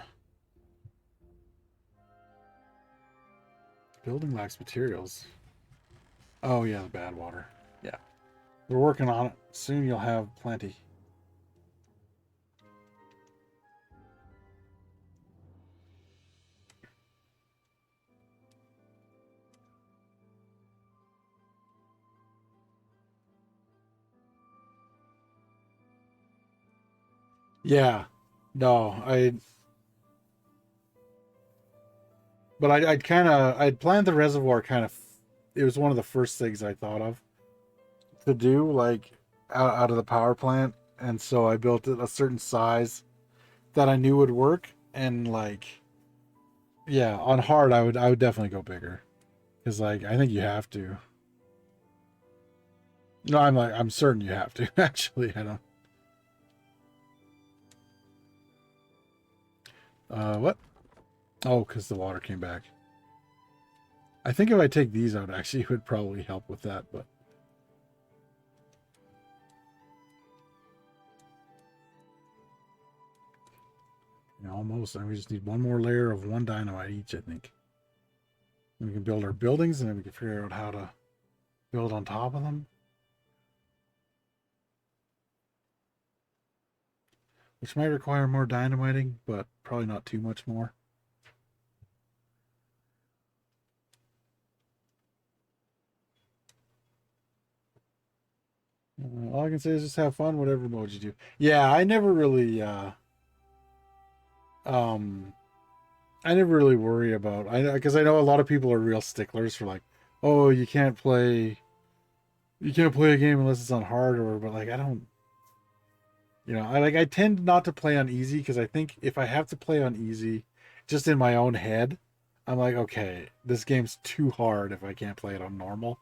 Building lacks materials. Oh yeah, the bad water. Yeah. We're working on it. Soon you'll have plenty. Yeah. No, I'd planned the reservoir kind of, it was one of the first things I thought of to do, like out of the power plant. And so I built it a certain size that I knew would work. And like, yeah, on hard, I would definitely go bigger. Cause like, I think you have to. No, I'm certain you have to. Actually, I don't. What? Oh, because the water came back. I think if I take these out, actually, it would probably help with that, but. Yeah, almost. And we just need one more layer of one dynamite each, I think. And we can build our buildings, and then we can figure out how to build on top of them. Which might require more dynamiting, but probably not too much more. All I can say is just have fun, whatever mode you do. Yeah, I never really worry about, because I know a lot of people are real sticklers for like, oh, you can't play a game unless it's on hard, or but like I don't, I tend not to play on easy because I think if I have to play on easy, just in my own head, I'm like, okay, this game's too hard if I can't play it on normal.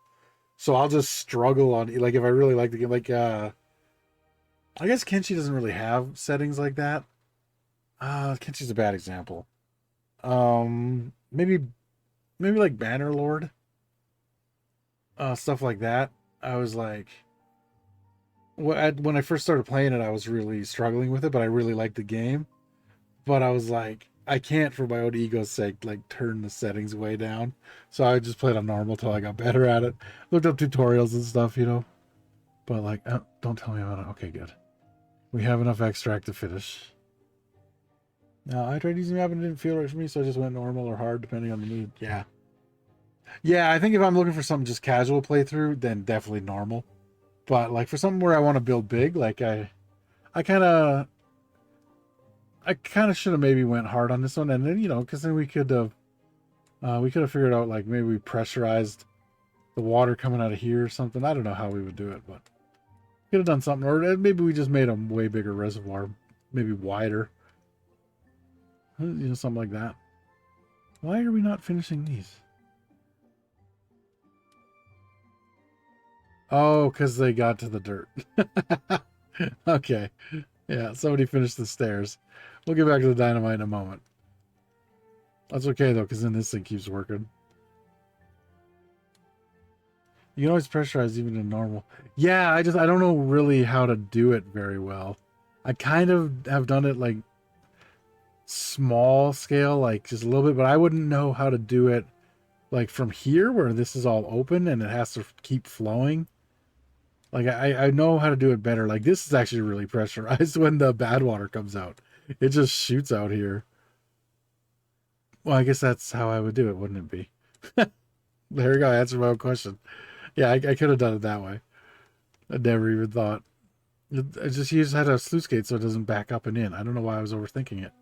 So I'll just struggle on, like, if I really like the game, like, I guess Kenshi doesn't really have settings like that. Kenshi's a bad example. Maybe maybe like Bannerlord, stuff like that. I was like, when I first started playing it, I was really struggling with it, but I really liked the game. But I was like, I can't, for my own ego's sake, like turn the settings way down. So I just played on normal till I got better at it. Looked up tutorials and stuff, you know. But like, don't tell me about it. Okay, good. We have enough extract to finish. Now, I tried using the map and it didn't feel right for me, so I just went normal or hard, depending on the mood. Yeah. Yeah, I think if I'm looking for something just casual playthrough, then definitely normal. But like for something where I want to build big, like I kind of should have maybe went hard on this one, and then because then we could have figured out like maybe we pressurized the water coming out of here or something. I don't know how we would do it, but could have done something, or maybe we just made a way bigger reservoir, maybe wider, something like that. Why are we not finishing these? Oh, because they got to the dirt. Okay. Yeah, somebody finished the stairs. We'll get back to the dynamite in a moment. That's okay, though, because then this thing keeps working. You can always pressurize even in normal. Yeah, I don't know really how to do it very well. I kind of have done it, like, small scale, like, just a little bit, but I wouldn't know how to do it, like, from here, where this is all open and it has to keep flowing. Like, I know how to do it better. Like, this is actually really pressurized when the bad water comes out. It just shoots out here. Well, I guess that's how I would do it, wouldn't it be? There we go. I answered my own question. Yeah, I could have done it that way. I never even thought. You just had a sluice gate so it doesn't back up and in. I don't know why I was overthinking it.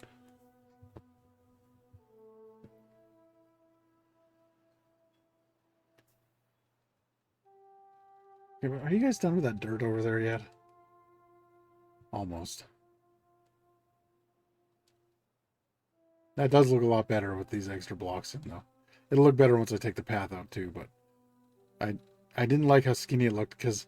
Okay, are you guys done with that dirt over there yet? Almost. That does look a lot better with these extra blocks in, though. It'll look better once I take the path out, too, but I didn't like how skinny it looked, because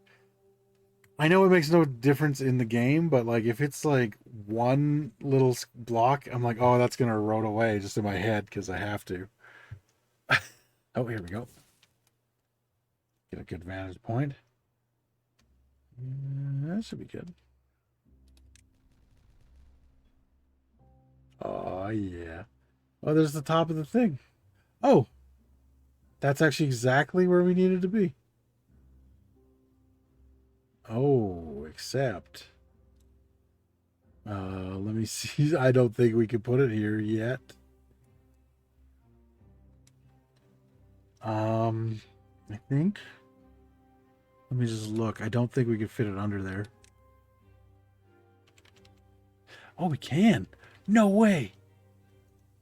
I know it makes no difference in the game, but, like, if it's, like, one little block, I'm like, oh, that's going to erode away just in my head, because I have to. Oh, here we go. Get a good vantage point. That should be good. Oh, yeah. Oh, there's the top of the thing. Oh, that's actually exactly where we needed to be. Oh, except... let me see. I don't think we can put it here yet. I think... Let me just look. I don't think we can fit it under there. Oh, we can. No way.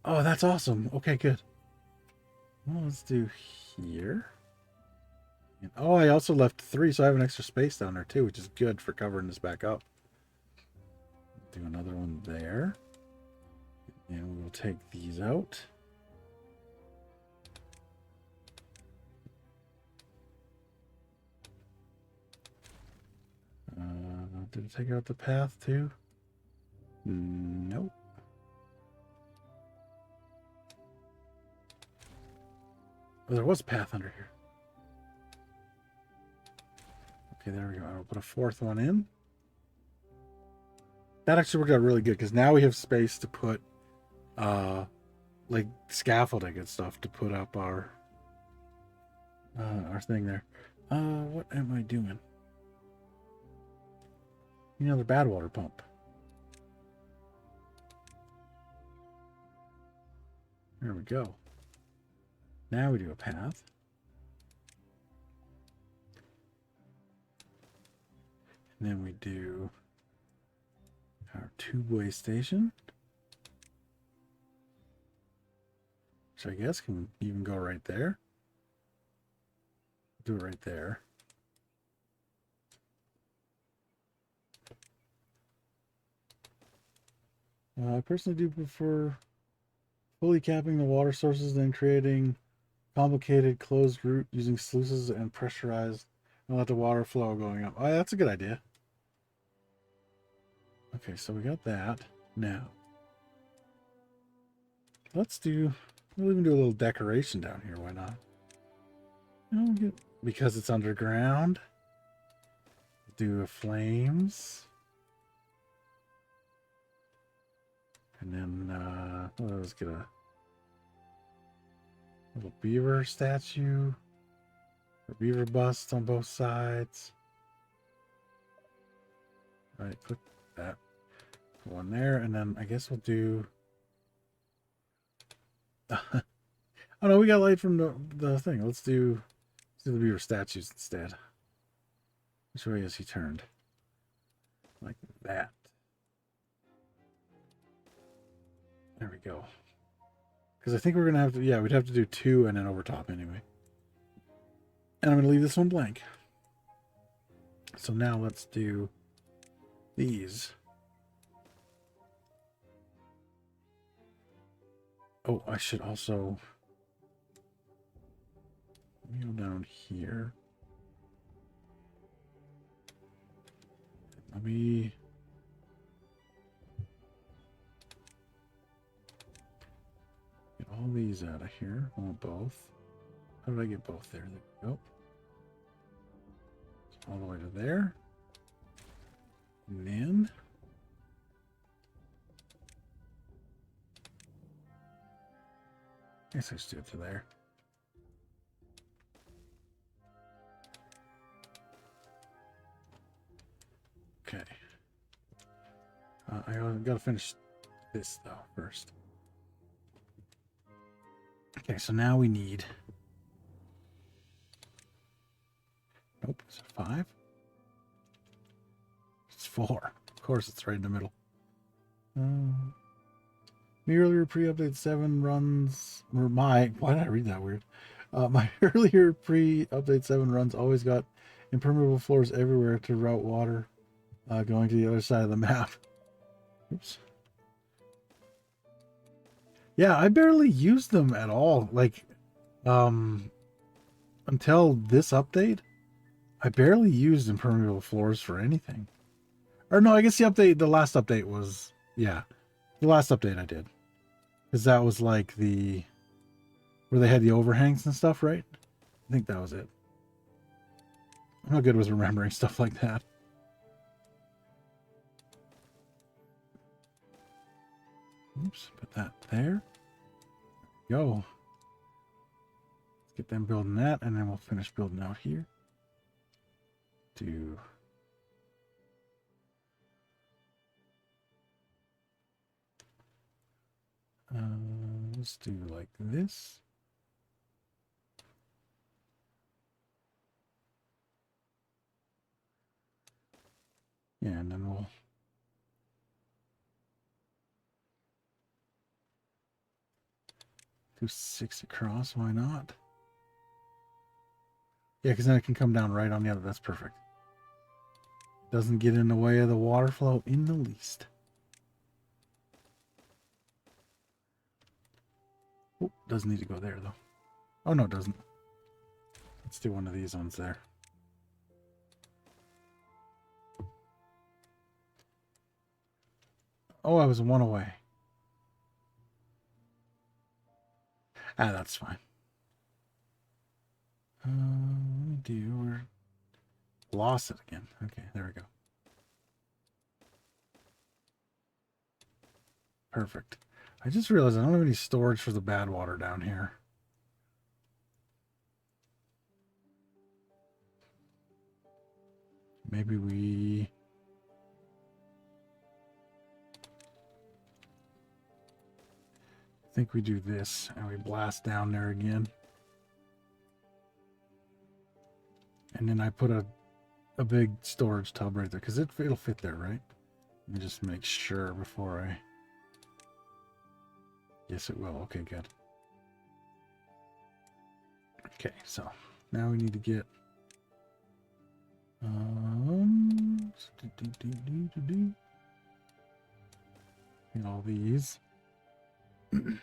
Oh, that's awesome. Okay, good. Well, let's do here. And, oh, I also left 3, so I have an extra space down there too, which is good for covering this back up. Do another one there. And we'll take these out. Did it take out the path too? Nope. Oh, there was a path under here. Okay, there we go. I'll put a 4th one in. That actually worked out really good, because now we have space to put like scaffolding and stuff to put up our thing there. What am I doing? Another bad water pump. There we go. Now we do a path. And then we do our tube-way station. Which I guess can even go right there. Do it right there. I personally do prefer fully capping the water sources, then creating complicated closed route using sluices and pressurized and let the water flow going up. Oh, that's a good idea. Okay, so we got that. Now, let's We'll even do a little decoration down here. Why not? Because it's underground. Do flames. And then, let's get a little beaver statue. A beaver bust on both sides. All right, put that one there. And then I guess we'll do... oh no, we got light from the thing. Let's do the beaver statues instead. Which way is he turned? Like that. There we go. Because I think we're going to have to... Yeah, we'd have to do 2 and then over top anyway. And I'm going to leave this one blank. So now let's do these. Oh, I should also... Let me go down here. Let me... Get all these out of here. I want both. How did I get both there? There we go. All the way to there. And then... I guess I just do it to there. Okay. I gotta finish this though first. Okay, so now we need... Nope, is it 5? It's 4. Of course, it's right in the middle. My earlier pre-update 7 runs... Or my... Why did I read that weird? My earlier pre-update 7 runs always got impermeable floors everywhere to route water going to the other side of the map. Oops. Yeah, I barely used them at all. Like, until this update, I barely used impermeable floors for anything. Or no, I guess the last update was, yeah. The last update I did. Because that was like where they had the overhangs and stuff, right? I think that was it. I'm not good with remembering stuff like that. Oops, put that there. Go. Let's get them building that, and then we'll finish building out here. Let's do like this. Yeah, and then we'll do 6 across, why not? Yeah, because then it can come down right on the other. That's perfect. Doesn't get in the way of the water flow in the least. Oh, doesn't need to go there though. Oh no, it doesn't. Let's do one of these ones there. Oh, I was 1 away. Ah, that's fine. Let me do... We're lost it again. Okay, there we go. Perfect. I just realized I don't have any storage for the bad water down here. Maybe we... I think we do this and we blast down there again. And then I put a big storage tub right there because it'll fit there, right? Let me just make sure before I... Yes, it will. Okay, good. Okay, so now we need to get get all these. We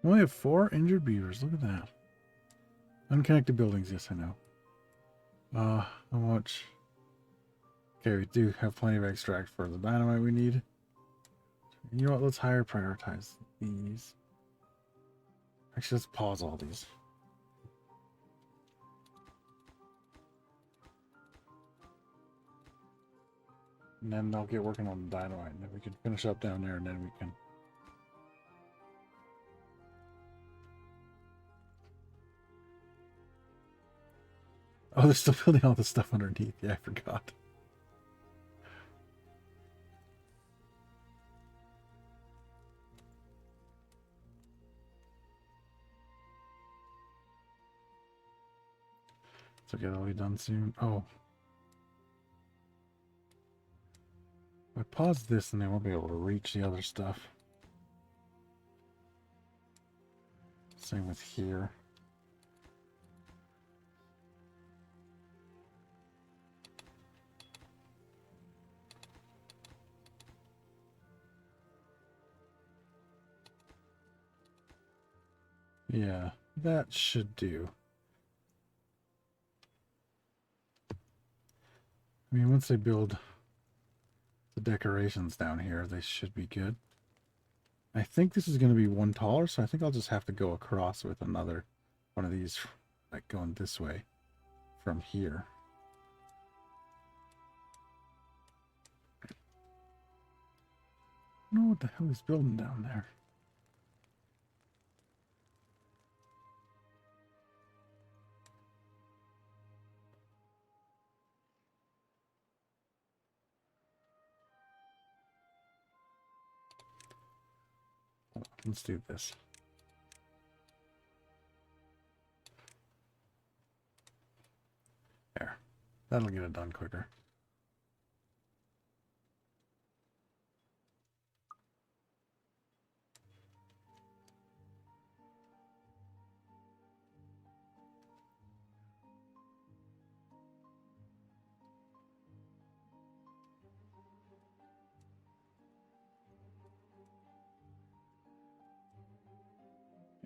only have 4 injured beavers. Look at that. Unconnected buildings. Yes, I know. How much? Okay, we do have plenty of extract for the dynamite we need. You know what? Let's higher prioritize these. Actually, let's pause all these. And then I'll get working on the dynamite, and then we can finish up down there, and then we can. Oh, they're still building all this stuff underneath. Yeah, I forgot. It's okay, that'll be done soon. Oh. I pause this and then we'll be able to reach the other stuff. Same with here. Yeah, that should do. I mean, once they build the decorations down here, they should be good. I think this is going to be one taller, so I think I'll just have to go across with another one of these, like going this way from here. I don't know what the hell he's building down there. Let's do this. There. That'll get it done quicker.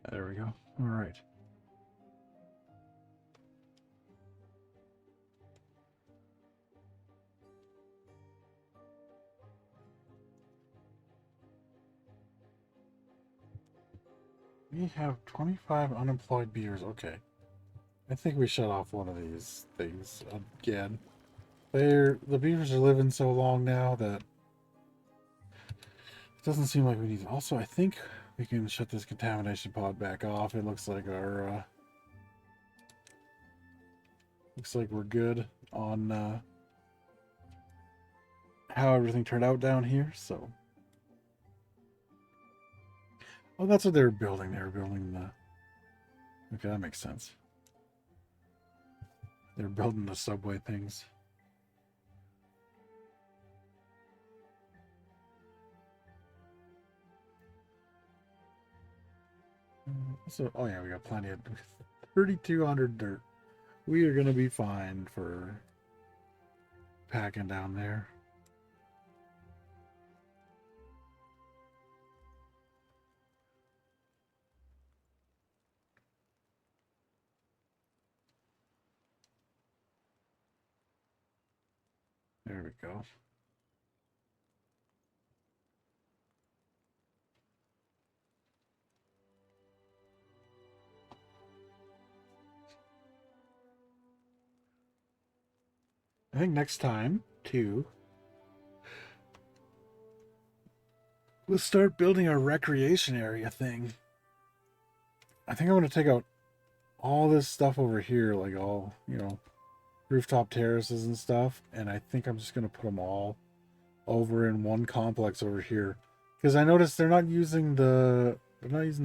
Yeah, there we go. All right. We have 25 unemployed beavers. Okay. I think we shut off one of these things again. The beavers are living so long now that it doesn't seem like we need. Also, I think we can shut this contamination pod back off. It looks like our looks like we're good on how everything turned out down here. So, oh, that's what they were building. They were building the. Okay, that makes sense. They're building the subway things. So, oh yeah, we got plenty of 3,200 dirt. We are gonna be fine for packing down there. There we go. I think next time, too, we'll start building our recreation area thing. I think I'm going to take out all this stuff over here, like all, you know, rooftop terraces and stuff, and I think I'm just going to put them all over in one complex over here. Because I noticed they're not using the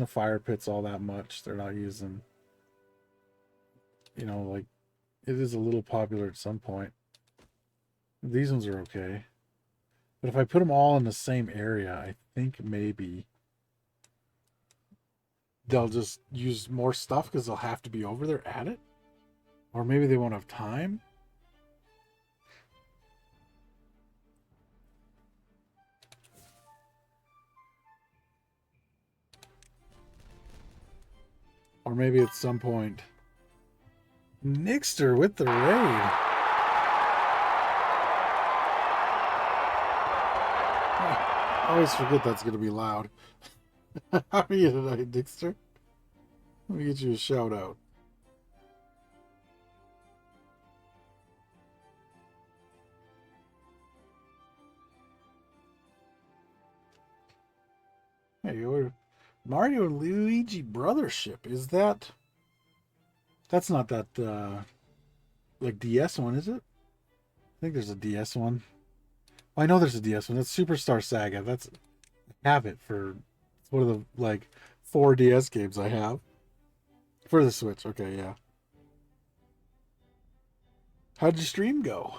fire pits all that much. They're not using, you know, like, it is a little popular at some point. These ones are okay. But if I put them all in the same area, I think maybe they'll just use more stuff because they'll have to be over there at it. Or maybe they won't have time. Or maybe at some point... Nixter with the raid. always forget that's going to be loud. How are you tonight, Dixter? Let me get you a shout out. Hey, you're Mario and Luigi Brothership. Is that... That's not that, like, DS one, is it? I think there's a DS one. Oh, I know there's a DS one. That's Superstar Saga. That's... I have it for... It's one of the, like, 4 DS games I have. For the Switch. Okay, yeah. How'd your stream go?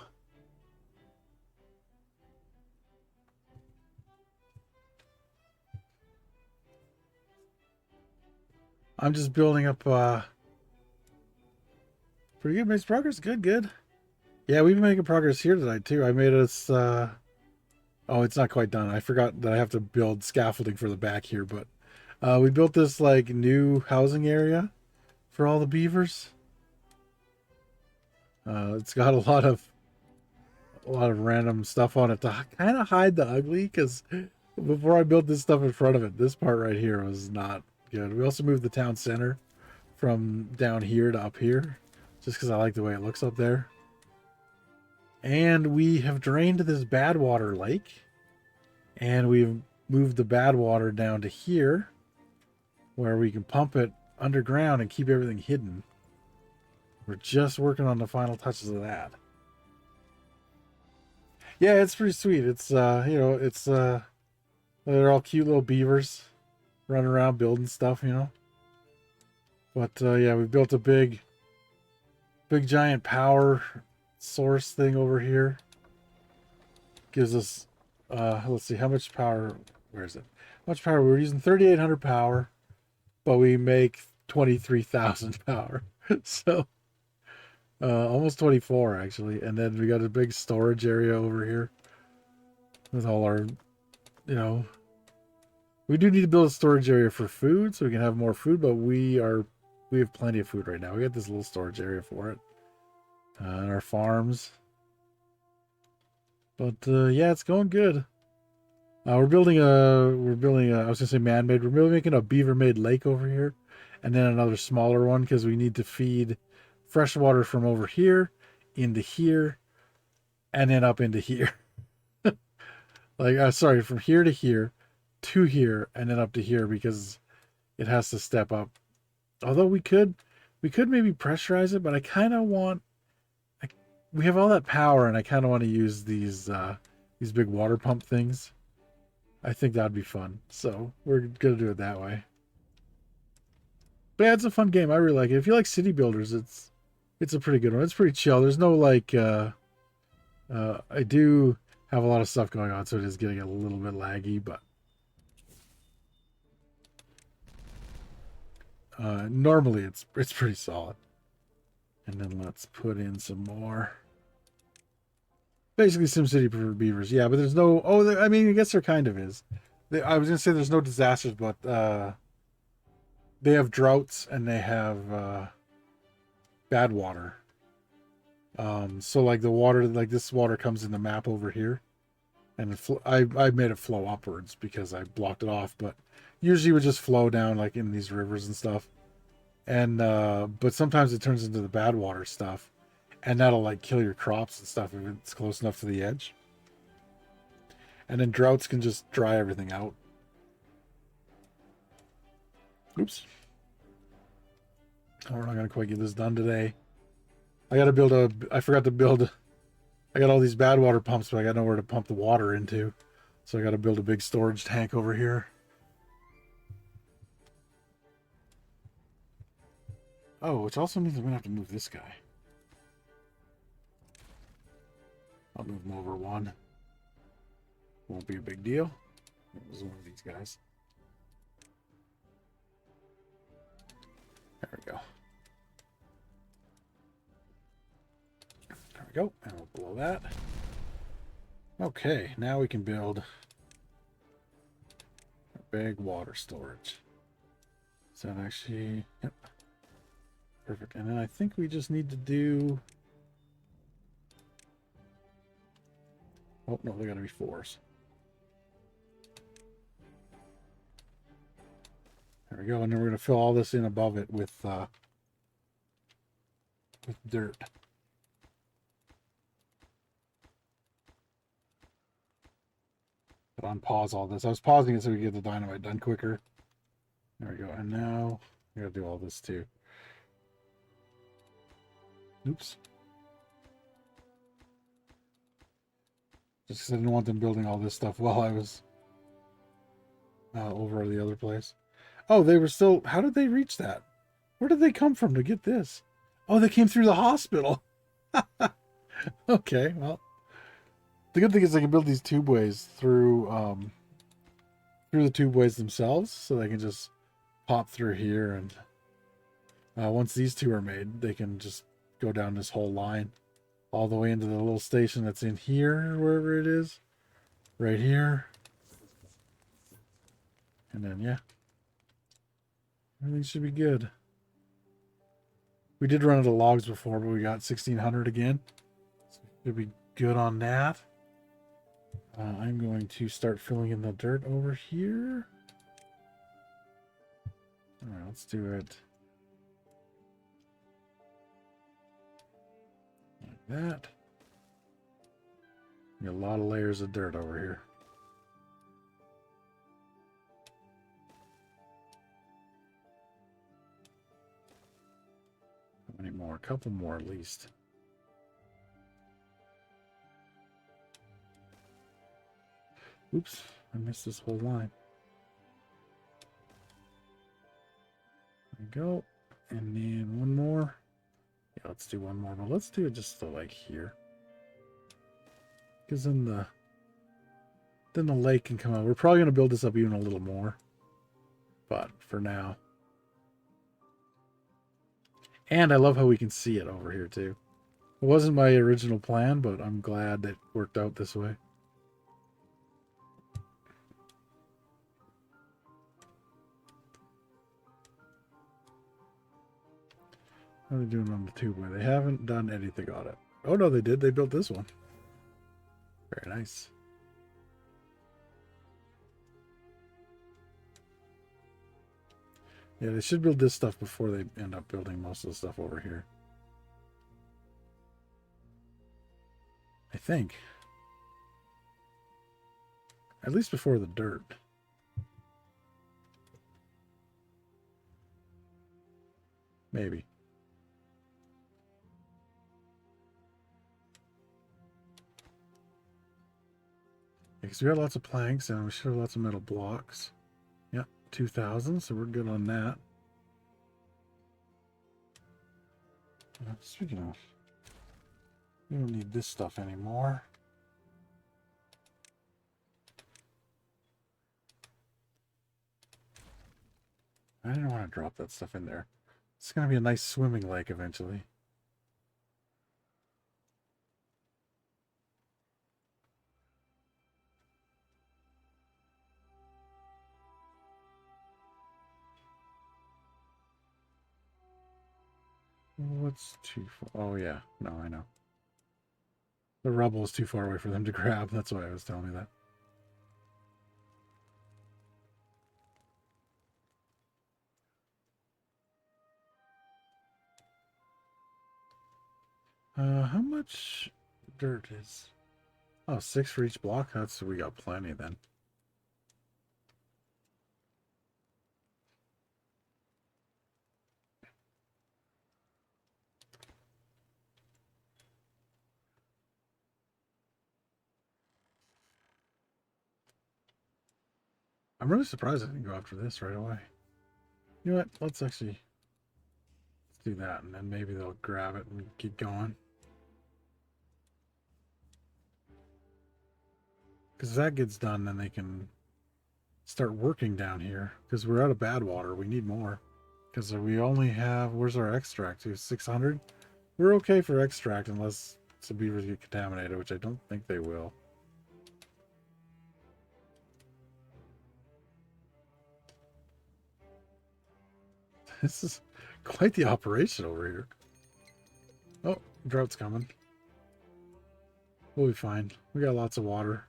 I'm just building up, pretty good. Makes progress. Good, good. Yeah, we've been making progress here tonight, too. I made us, oh, it's not quite done. I forgot that I have to build scaffolding for the back here, but we built this, like, new housing area for all the beavers. It's got a lot of random stuff on it to kind of hide the ugly, because before I built this stuff in front of it, this part right here was not good. We also moved the town center from down here to up here, just because I like the way it looks up there. And we have drained this bad water lake, and we've moved the bad water down to here, where we can pump it underground and keep everything hidden. We're just working on the final touches of that. Yeah, it's pretty sweet. It's, you know, it's, they're all cute little beavers running around building stuff, you know. But, yeah, we built a big giant power source thing over here. Gives us, let's see, how much power, where is it? How much power? We're using 3,800 power, but we make 23,000 power. So, almost 24 actually. And then we got a big storage area over here with all our, you know, we do need to build a storage area for food so we can have more food, but we have plenty of food right now. We got this little storage area for it. And our farms. But yeah, it's going good. We're building a, I was gonna say man-made. We're really making a beaver-made lake over here, and then another smaller one because we need to feed fresh water from over here into here, and then up into here. Like, sorry, from here to here, and then up to here because it has to step up. Although we could maybe pressurize it, but I kind of want. We have all that power, and I kind of want to use these big water pump things. I think that'd be fun. So we're gonna do it that way. But yeah, it's a fun game. I really like it. If you like city builders, it's a pretty good one. It's pretty chill. There's no like I do have a lot of stuff going on, so it is getting a little bit laggy, but normally it's pretty solid. And then let's put in some more. Basically SimCity for beavers. Yeah, but there's no... Oh, I mean, I guess there kind of is. I was going to say there's no disasters, but they have droughts and they have bad water. So, like, the water... Like, this water comes in the map over here. And I made it flow upwards because I blocked it off. But usually it would just flow down, like, in these rivers and stuff. And but sometimes it turns into the bad water stuff, and that'll like kill your crops and stuff if it's close enough to the edge. And then droughts can just dry everything out. Oops. Oh, we're not gonna quite get this done today. I gotta build I forgot to build. I got all these bad water pumps, but I got nowhere to pump the water into, so I got to build a big storage tank over here. Oh, which also means I'm going to have to move this guy. I'll move him over one. Won't be a big deal. It was one of these guys. There we go. There we go. And we'll blow that. Okay, now we can build a big water storage. Is that actually... Yep. Perfect. And then I think we just need to do... Oh, no, they're going to be 4s. There we go. And then we're going to fill all this in above it with dirt. But unpause all this. I was pausing it so we could get the dynamite done quicker. There we go. And now we got to do all this too. Oops. Just because I didn't want them building all this stuff while I was over the other place. Oh, they were still... How did they reach that? Where did they come from to get this? Oh, they came through the hospital. Okay, well. The good thing is they can build these tubeways through the tubeways themselves. So they can just pop through here. And once these two are made, they can just go down this whole line. All the way into the little station that's in here, wherever it is. Right here. And then, yeah. Everything should be good. We did run out of logs before, but we got 1,600 again. So should be good on that. I'm going to start filling in the dirt over here. Alright, let's do it like that. Got a lot of layers of dirt over here. How many more? A couple more at least. Oops, I missed this whole line. There we go. And then one more. Yeah, let's do one more, but let's do it just to like here. Because then the lake can come out. We're probably going to build this up even a little more. But for now. And I love how we can see it over here too. It wasn't my original plan, but I'm glad it worked out this way. How are they doing on the tubeway? They haven't done anything on it. Oh no, they did. They built this one. Very nice. Yeah, they should build this stuff before they end up building most of the stuff over here. I think. At least before the dirt. Maybe. Because we got lots of planks and we should have lots of metal blocks. Yep, 2,000, so we're good on that. Speaking of, we don't need this stuff anymore. I didn't want to drop that stuff in there. It's going to be a nice swimming lake eventually. What's too far? Oh, yeah. No, I know. The rubble is too far away for them to grab. That's why I was telling me that. How much dirt is... Oh, 6 for each block? We got plenty then. I'm really surprised I didn't go after this right away. You know what? Let's do that, and then maybe they'll grab it and keep going. Because if that gets done, then they can start working down here. Because we're out of bad water. We need more. Because we only have... Where's our extract? 600? We're okay for extract unless the beavers get contaminated, which I don't think they will. This is quite the operation over here. Oh, drought's coming. We'll be fine. We got lots of water.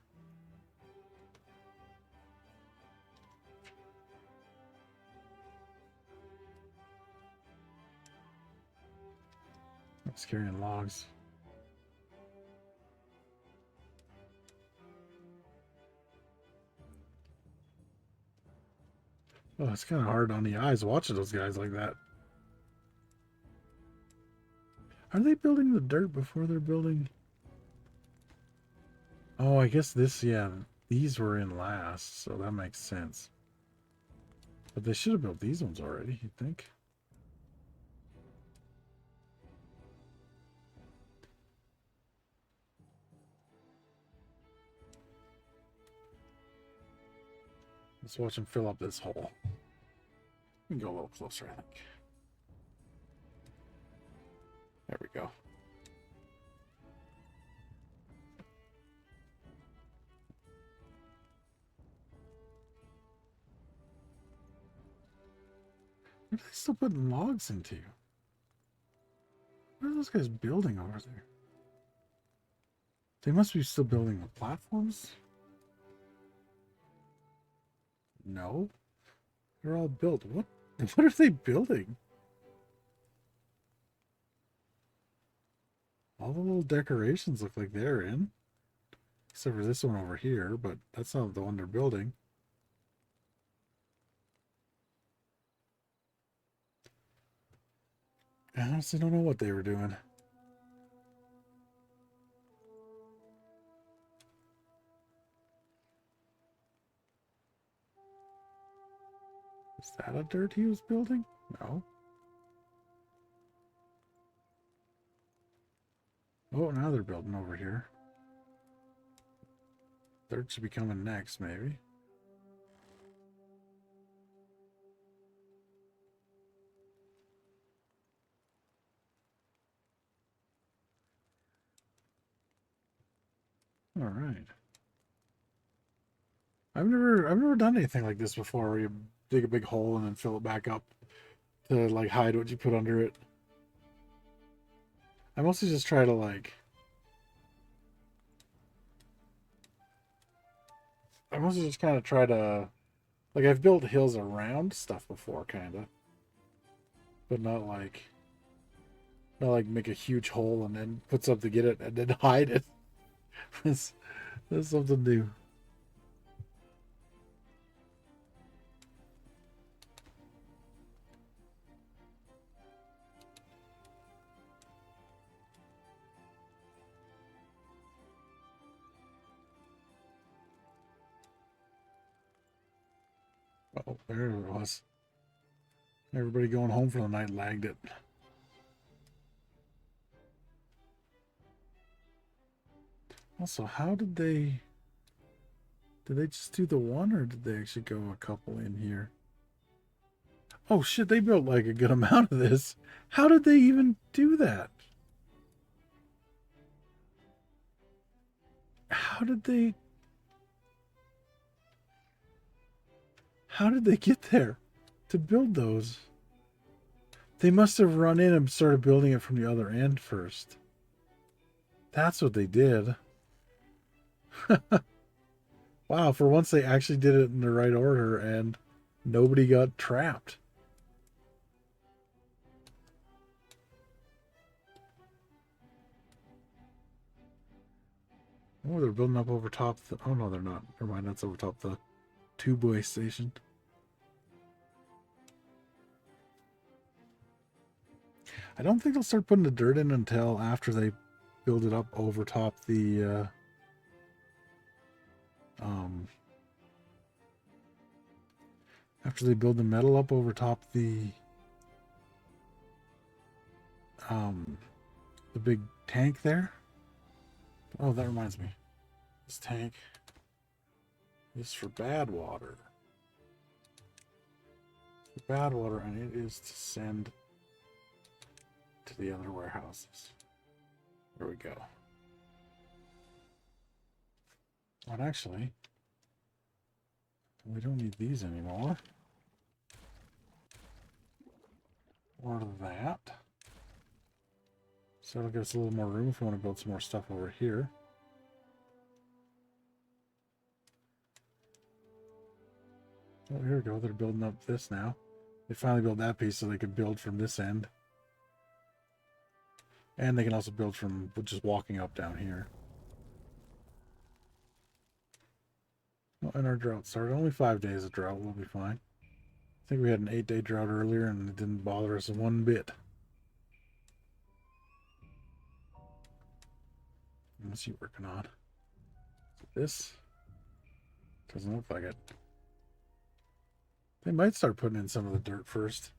It's carrying logs. Oh, it's kind of hard on the eyes watching those guys like that. Are they building the dirt before they're building? Oh, I guess this, yeah, these were in last, so that makes sense. But they should have built these ones already, you'd think. Let's watch them fill up this hole. We can go a little closer, I think. There we go. What are they still putting logs into? What are those guys building over there? They must be still building the platforms? No. They're all built. What are they building? All the little decorations look like they're in. Except for this one over here, but that's not the one they're building. I honestly don't know what they were doing. Is that a dirt he was building? No. Oh, now they're building over here. Dirt should be coming next, maybe. All right. I've never done anything like this before, where you dig a big hole and then fill it back up to like hide what you put under it. I mostly just try to like I mostly just kind of try to like I've built hills around stuff before, kind of, but not like make a huge hole and then put something to get it and then hide it. That's something new. Oh, there it was. Everybody going home for the night lagged it. Also, how did they just do the one, or did they actually go a couple in here? Oh shit, they built like a good amount of this. How did they even do that? How did they get there to build those? They must have run in and started building it from the other end first. That's what they did. Wow, for once they actually did it in the right order and nobody got trapped. Oh, they're building up over top. Oh, no, they're not. Never mind, that's over top the tube station. I don't think they'll start putting the dirt in until after they build it up over top the after they build the metal up over top the big tank there. Oh, that reminds me. This tank is for bad water. For bad water, and it is to send to the other warehouses. There we go. And actually, we don't need these anymore. Or that. So it'll give us a little more room if we want to build some more stuff over here. Oh, here we go. They're building up this now. They finally built that piece so they could build from this end. And they can also build from just walking up down here. Well, and our drought started. Only 5 days of drought. We'll be fine. I think we had an 8-day drought earlier and it didn't bother us one bit. What's he working on? This? Doesn't look like it. They might start putting in some of the dirt first.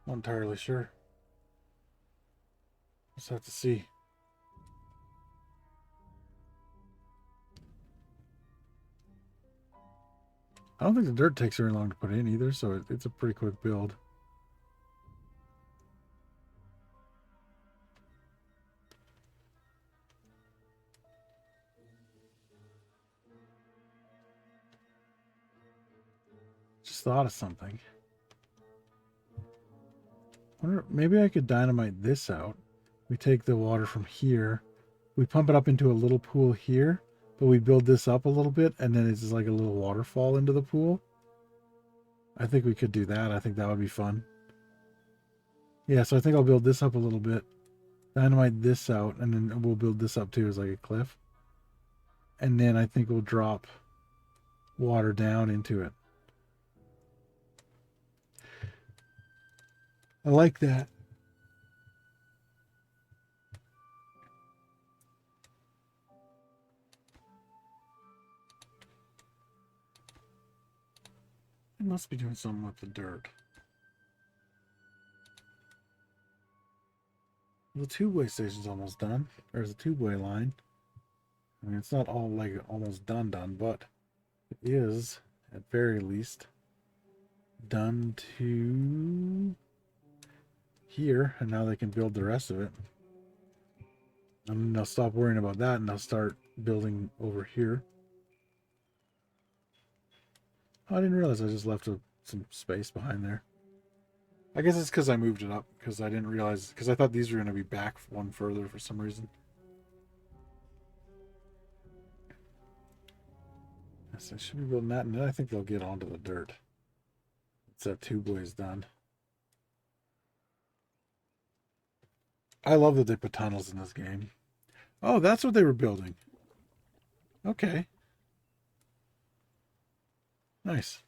Not entirely sure. Just have to see. I don't think the dirt takes very long to put in either, so it's a pretty quick build. Just thought of something. Wonder, maybe I could dynamite this out. We take the water from here, we pump it up into a little pool here, but we build this up a little bit, and then it's just like a little waterfall into the pool. I think we could do that. I think that would be fun. Yeah, so I think I'll build this up a little bit, dynamite this out, and then we'll build this up too as like a cliff. And then I think we'll drop water down into it. I like that. It must be doing something with the dirt. The two-way station's almost done. There's a two-way line. I mean, it's not all like almost done, but it is, at very least, done to here, and now they can build the rest of it. And then they'll stop worrying about that, and they'll start building over here. Oh, I didn't realize I just left some space behind there. I guess it's because I moved it up, because I didn't realize, because I thought these were going to be back one further for some reason. Yes, I should be building that, and then I think they'll get onto the dirt. It's that two-way's done. I love that they put tunnels in this game. Oh, that's what they were building. Okay. Nice.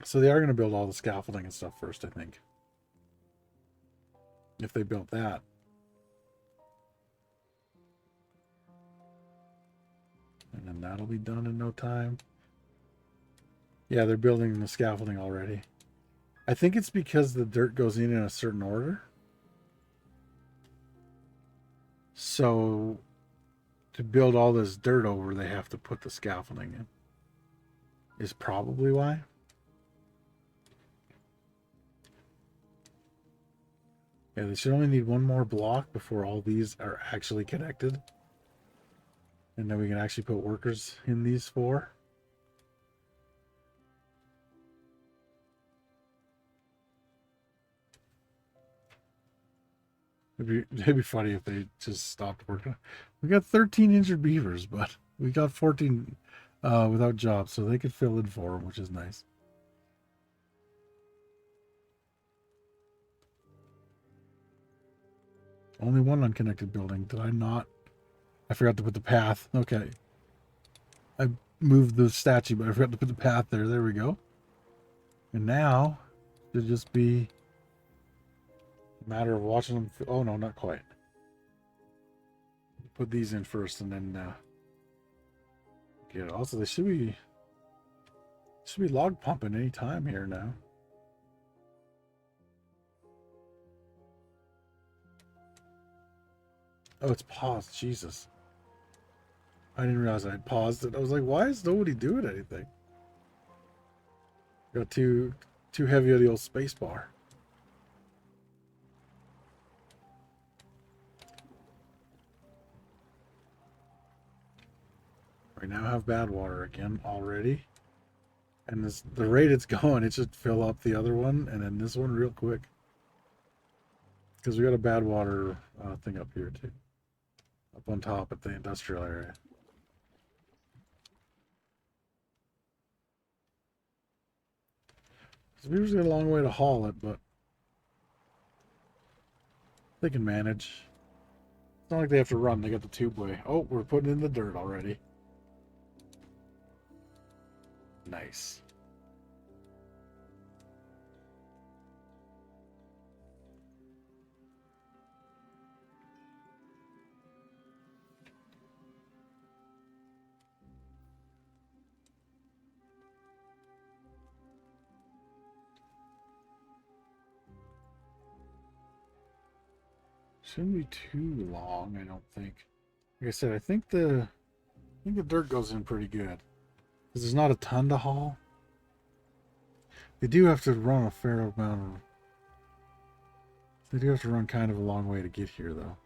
So they are going to build all the scaffolding and stuff first, I think. If they built that. And then that'll be done in no time. Yeah, they're building the scaffolding already. I think it's because the dirt goes in a certain order. So to build all this dirt over, they have to put the scaffolding in. Is probably why. Yeah, they should only need one more block before all these are actually connected. And then we can actually put workers in these four. It'd be funny if they just stopped working. We got 13 injured beavers, but we got 14 without jobs, so they could fill in for them, which is nice. Only one unconnected building. Did I not? I forgot to put the path. Okay. I moved the statue, but I forgot to put the path there. There we go. And now, it'll just be a matter of watching them. Oh, no, not quite. Put these in first and then get it. Also, they should be log pumping any time here now. Oh, it's paused. Jesus. I didn't realize I had paused it. I was like, why is nobody doing anything? Got too heavy on the old space bar. We now have bad water again already. And the rate it's going, it should fill up the other one and then this one real quick. Because we got a bad water thing up here too. Up on top at the industrial area. So Beavers got a long way to haul it, but They can manage. It's not like they have to run. They got the tubeway. Oh, we're putting in the dirt already. Nice. Shouldn't be too long, I don't think. Like I said, I think the dirt goes in pretty good. Because there's not a ton to haul. They do have to run a fair amount of... They do have to run kind of a long way to get here, though.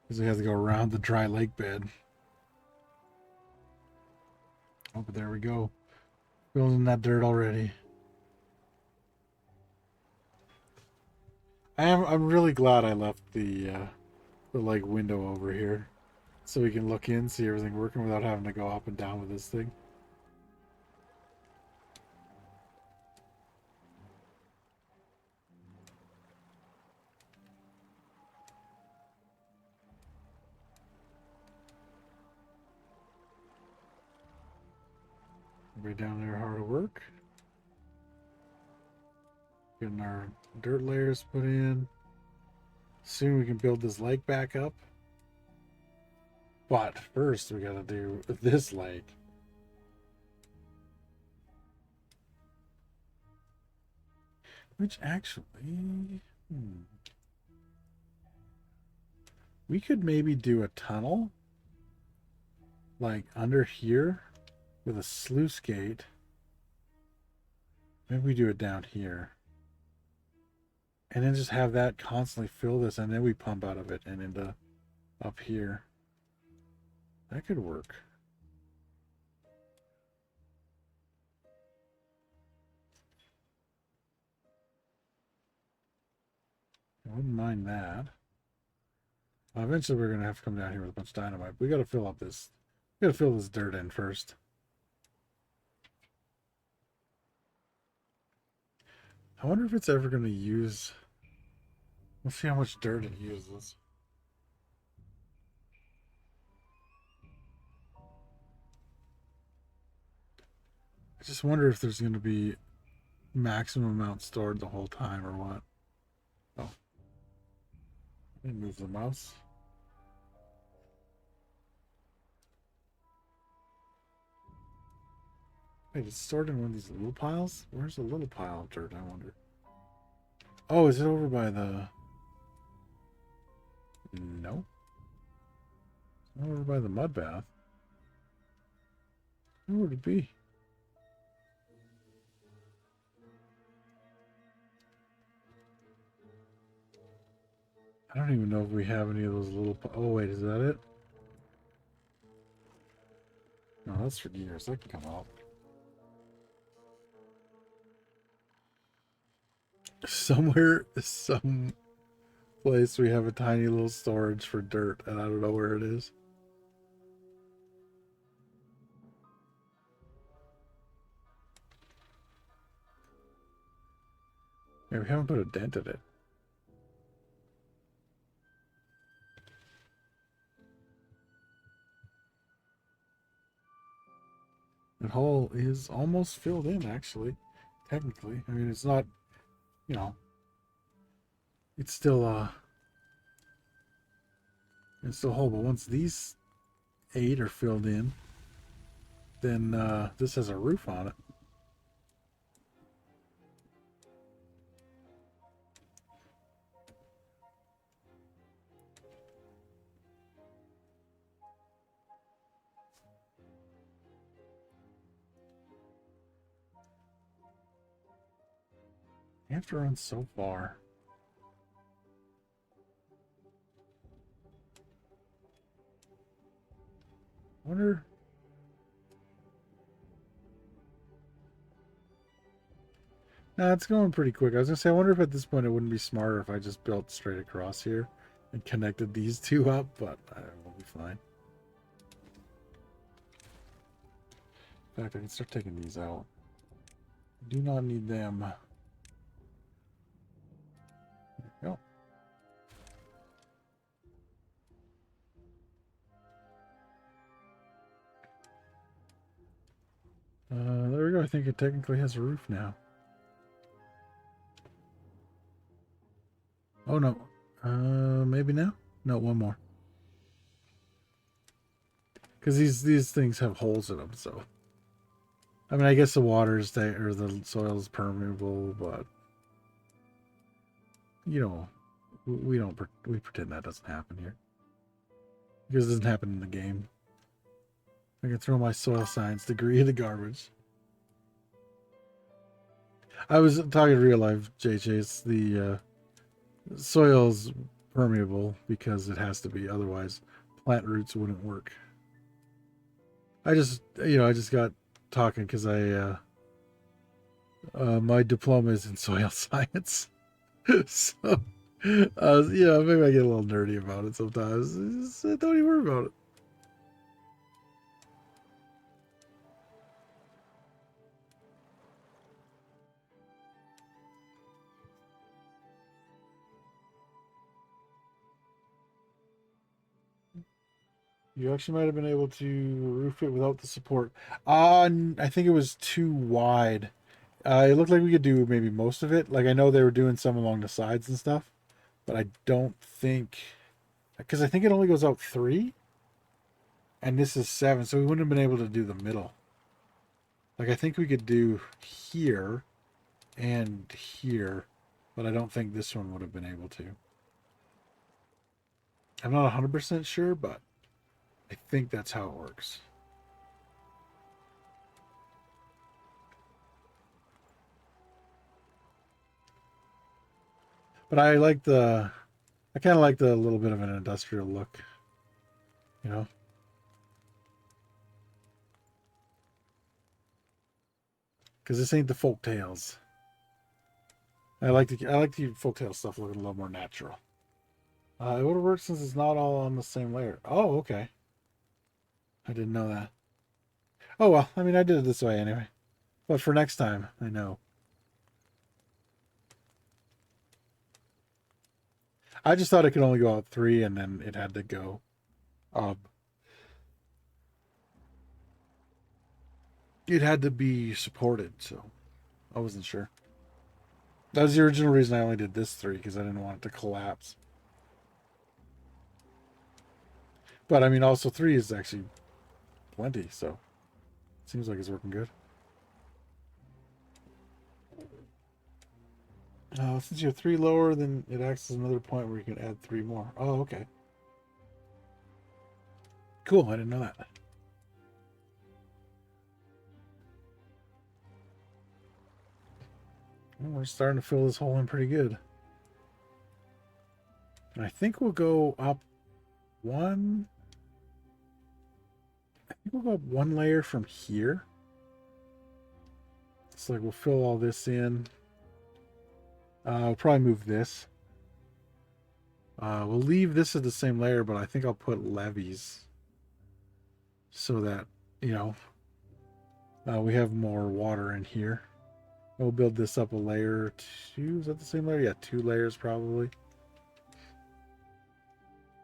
Because they have to go around the dry lake bed. Oh, but there we go. Building that dirt already. I'm really glad I left the like window over here. So we can look in, see everything working without having to go up and down with this thing. Everybody down there hard at work. Getting our dirt layers put in. Soon we can build this lake back up. But first we gotta do this lake. Which actually... We could maybe do a tunnel. Like under here. With a sluice gate. Maybe we do it down here. And then just have that constantly fill this, and then we pump out of it and into up here. That could work. I wouldn't mind that. Eventually we're gonna have to come down here with a bunch of dynamite. We gotta fill up this. We gotta fill this dirt in first. I wonder if it's ever gonna use. Let's see how much dirt it uses. I just wonder if there's going to be maximum amount stored the whole time or what. Oh. Let me move the mouse. Wait, it's stored in one of these little piles? Where's the little pile of dirt, I wonder? Oh, is it over by the... No. It's not over by the mud bath. Where would it be? I don't even know if we have any of those little... Oh, wait, is that it? No, that's for gears. That can come out. Somewhere, some place we have a tiny little storage for dirt, and I don't know where it is. Yeah, we haven't put a dent in it. That hole is almost filled in, actually. Technically. I mean, it's not, you know, it's still, it's still whole, but once these 8 are filled in, then, this has a roof on it. You have to run so far. Wonder. Nah, it's going pretty quick. I was gonna say, I wonder if at this point it wouldn't be smarter if I just built straight across here and connected these two up, but we'll be fine. In fact, I can start taking these out. Do not need them. There we go. There we go. I think it technically has a roof now. Oh no. Maybe now? No, one more. Because these things have holes in them, so. I mean, I guess the water is or the soil is permeable, but you know, we pretend that doesn't happen here because it doesn't happen in the game. I can throw my soil science degree in the garbage. I was talking real life, JJ. It's the soil's permeable because it has to be, otherwise plant roots wouldn't work. I just got talking because I my diploma is in soil science. So maybe I get a little nerdy about it sometimes. Don't even worry about it. You actually might have been able to roof it without the support. I think it was too wide. It looked like we could do maybe most of it. Like, I know they were doing some along the sides and stuff, but I don't think, because I think it only goes out 3, and this is 7, so we wouldn't have been able to do the middle. Like, I think we could do here and here, but I don't think this one would have been able to. I'm not 100% sure, but I think that's how it works. But I kind of like the little bit of an industrial look, you know? Because this ain't the folk tales. I like the folktale stuff looking a little more natural. It would have worked since it's not all on the same layer. Oh, okay. I didn't know that. Oh well, I mean, I did it this way anyway. But for next time, I know. I just thought it could only go out 3, and then it had to go up. It had to be supported, so I wasn't sure. That was the original reason I only did this 3, because I didn't want it to collapse. But I mean, also 3 is actually plenty, so it seems like it's working good. Since you have 3 lower, then it acts as another point where you can add 3 more. Oh, okay. Cool, I didn't know that. Well, we're starting to fill this hole in pretty good. And I think we'll go up 1. I think we'll go up 1 layer from here. It's like we'll fill all this in. We'll probably move this. We'll leave this at the same layer, but I think I'll put levees so that, you know, we have more water in here. We'll build this up a layer or 2. Is that the same layer? Yeah, 2 layers probably.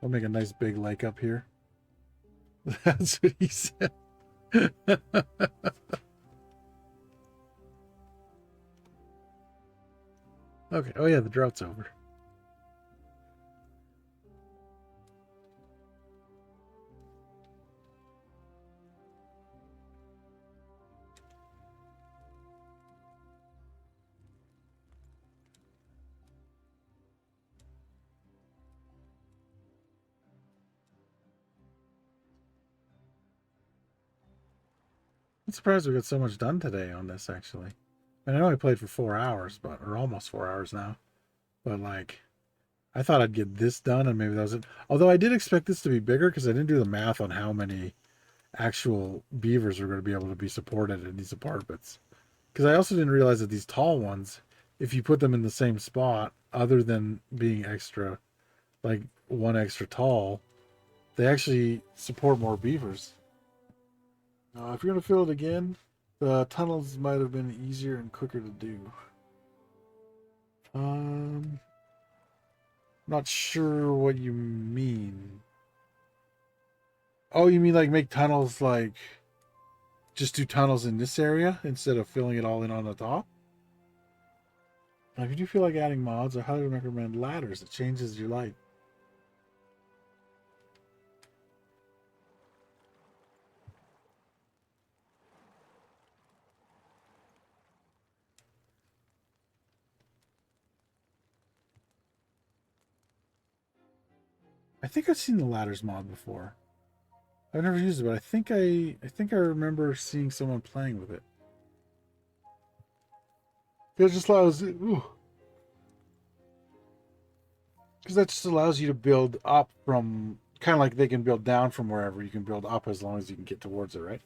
We'll make a nice big lake up here. That's what he said. Okay. Oh yeah, the drought's over. I'm surprised we got so much done today on this, actually. And I know I played for 4 hours, or almost 4 hours now. But like, I thought I'd get this done, and maybe that was it. Although I did expect this to be bigger because I didn't do the math on how many actual beavers were going to be able to be supported in these apartments. Because I also didn't realize that these tall ones, if you put them in the same spot, other than being extra, like 1 extra tall, they actually support more beavers. If you're going to fill it again, the tunnels might have been easier and quicker to do. Not sure what you mean. Oh, you mean like make tunnels like just do tunnels in this area instead of filling it all in on the top. Now, if you do feel like adding mods, I highly recommend ladders. It changes your life. I think I've seen the ladders mod before. I've never used it, but I think I remember seeing someone playing with it. It just allows, because that just allows you to build up from, kind of like they can build down from wherever. You can build up as long as you can get towards it, right?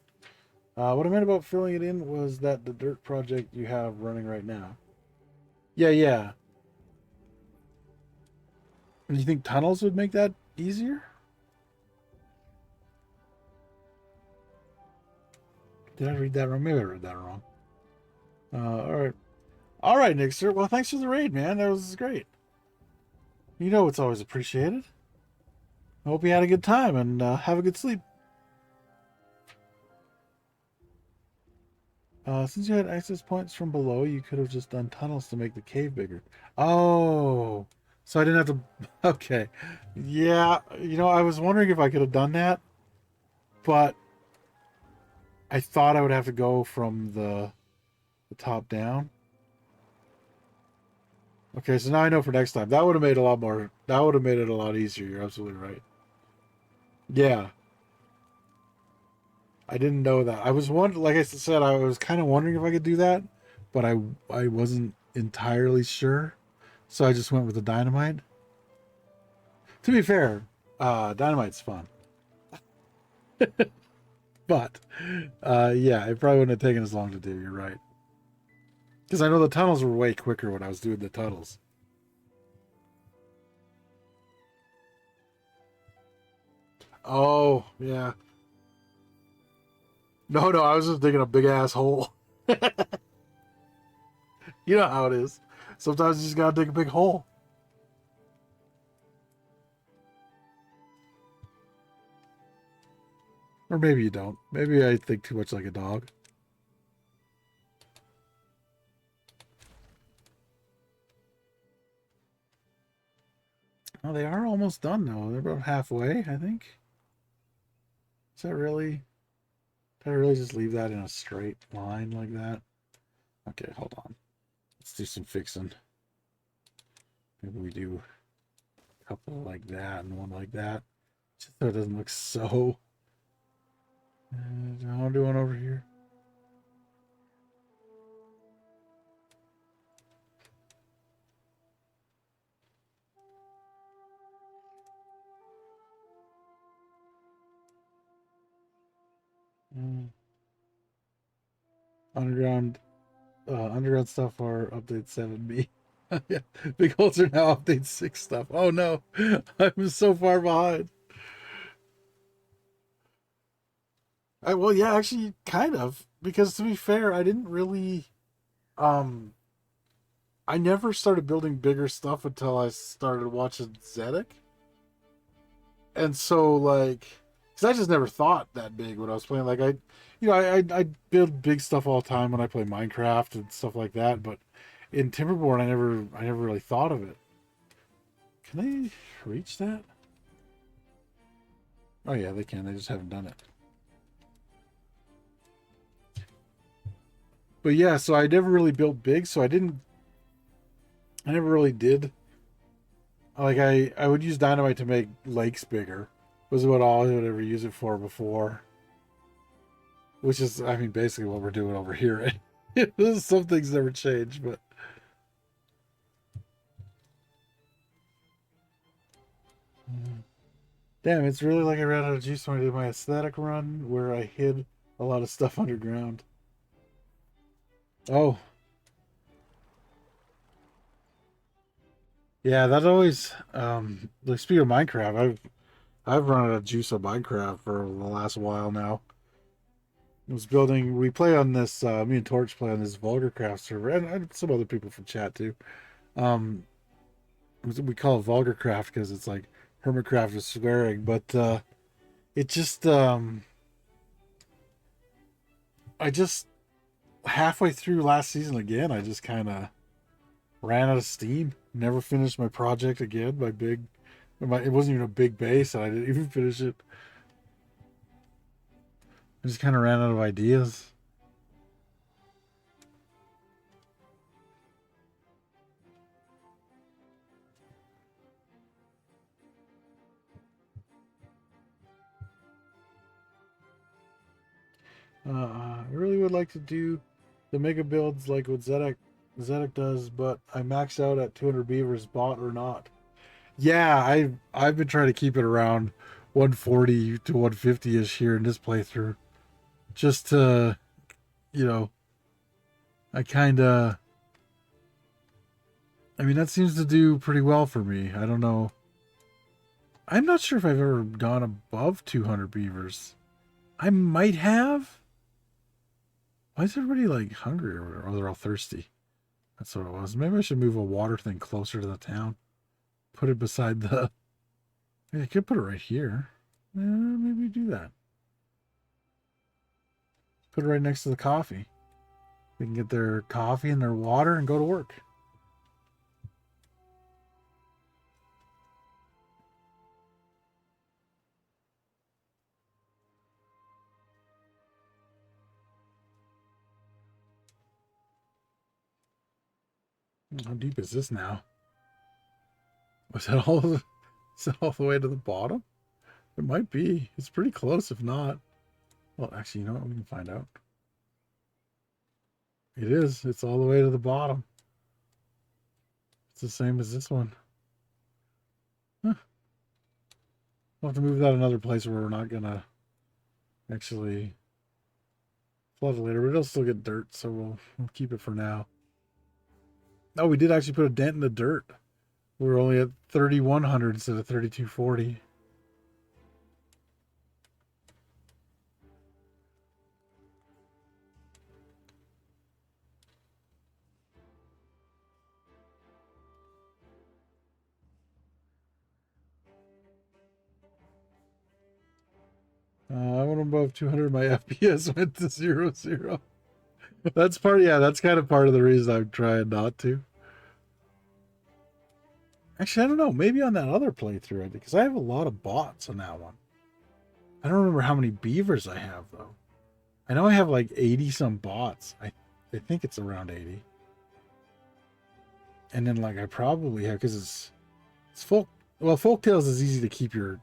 What I meant about filling it in was that the dirt project you have running right now. Yeah, yeah. And you think tunnels would make that easier? Did I read that wrong? Maybe I read that wrong. All right. All right, Nixer. Well, thanks for the raid, man. That was great. You know it's always appreciated. I hope you had a good time and have a good sleep. Since you had access points from below, you could have just done tunnels to make the cave bigger. Oh, so I didn't have to... Okay. Yeah, you know, I was wondering if I could have done that, but I thought I would have to go from the top down. Okay, so now I know for next time. That would have made a lot more... That would have made it a lot easier. You're absolutely right. Yeah. I didn't know that. I was wondering, like I said, I was kind of wondering if I could do that, but I wasn't entirely sure, so I just went with the dynamite. To be fair, dynamite's fun, but yeah, it probably wouldn't have taken as long to do. You're right, because I know the tunnels were way quicker when I was doing the tunnels. Oh yeah. No, I was just digging a big ass hole. You know how it is. Sometimes you just gotta dig a big hole. Or maybe you don't. Maybe I think too much like a dog. Oh, they are almost done now. They're about halfway, I think. Is that really... Did I really just leave that in a straight line like that? Okay, hold on. Let's do some fixing. Maybe we do a couple like that and one like that. Just so it doesn't look so... I'll do one over here. Underground stuff are update 7B. Yeah, big holes are now update 6 stuff. Oh no, I'm so far behind. Well, yeah, actually, kind of, because to be fair, I didn't really, I never started building bigger stuff until I started watching Zedek, and so like, because I just never thought that big when I was playing. Like I build big stuff all the time when I play Minecraft and stuff like that, but in Timberborn, I never really thought of it. Can they reach that? Oh yeah, they can. They just haven't done it. But yeah, so I never really built big, so I never really did. Like I would use dynamite to make lakes bigger. Was what all I would ever use it for before. Which is, I mean, basically what we're doing over here. Some things never change, but damn, it's really like I ran out of juice when I did my aesthetic run, where I hid a lot of stuff underground. Oh. Yeah, that always, like, speaking of Minecraft, I've run out of juice on Minecraft for the last while now. I was building, we play on this, me and Torch play on this Vulgarcraft server, and some other people from chat too. We call it Vulgarcraft because it's like Hermitcraft is swearing, but it just, I just halfway through last season again, I just kind of ran out of steam. Never finished my project again. It wasn't even a big base, and I didn't even finish it. I just kind of ran out of ideas. I really would like to do the mega builds like what Zedek does, but I maxed out at 200 beavers, bought or not. Yeah, I've been trying to keep it around 140 to 150 ish here in this playthrough, just to, you know, I kind of. I mean, that seems to do pretty well for me. I don't know. I'm not sure if I've ever gone above 200 beavers. I might have. Why is everybody like hungry or they're all thirsty? That's what it was. Maybe I should move a water thing closer to the town. Put it beside the. I could put it right here. Maybe do that. Put it right next to the coffee. They can get their coffee and their water and go to work. How deep is this now? Was that all? Is that all the way to the bottom? It might be. It's pretty close, if not. Well, actually, you know what? We can find out. It is. It's all the way to the bottom. It's the same as this one. Huh. We'll have to move that another place where we're not gonna actually flood it later, but it'll still get dirt, so we'll keep it for now. Oh, we did actually put a dent in the dirt. We're only at 3,100 instead of 3,240. I went above 200. My FPS went to 0. That's part. Yeah, that's kind of part of the reason I'm trying not to. Actually, I don't know. Maybe on that other playthrough I did, because I have a lot of bots on that one. I don't remember how many beavers I have though. I know I have like 80 some bots. I think it's around 80. And then like I probably have, because it's Folktales is easy to keep your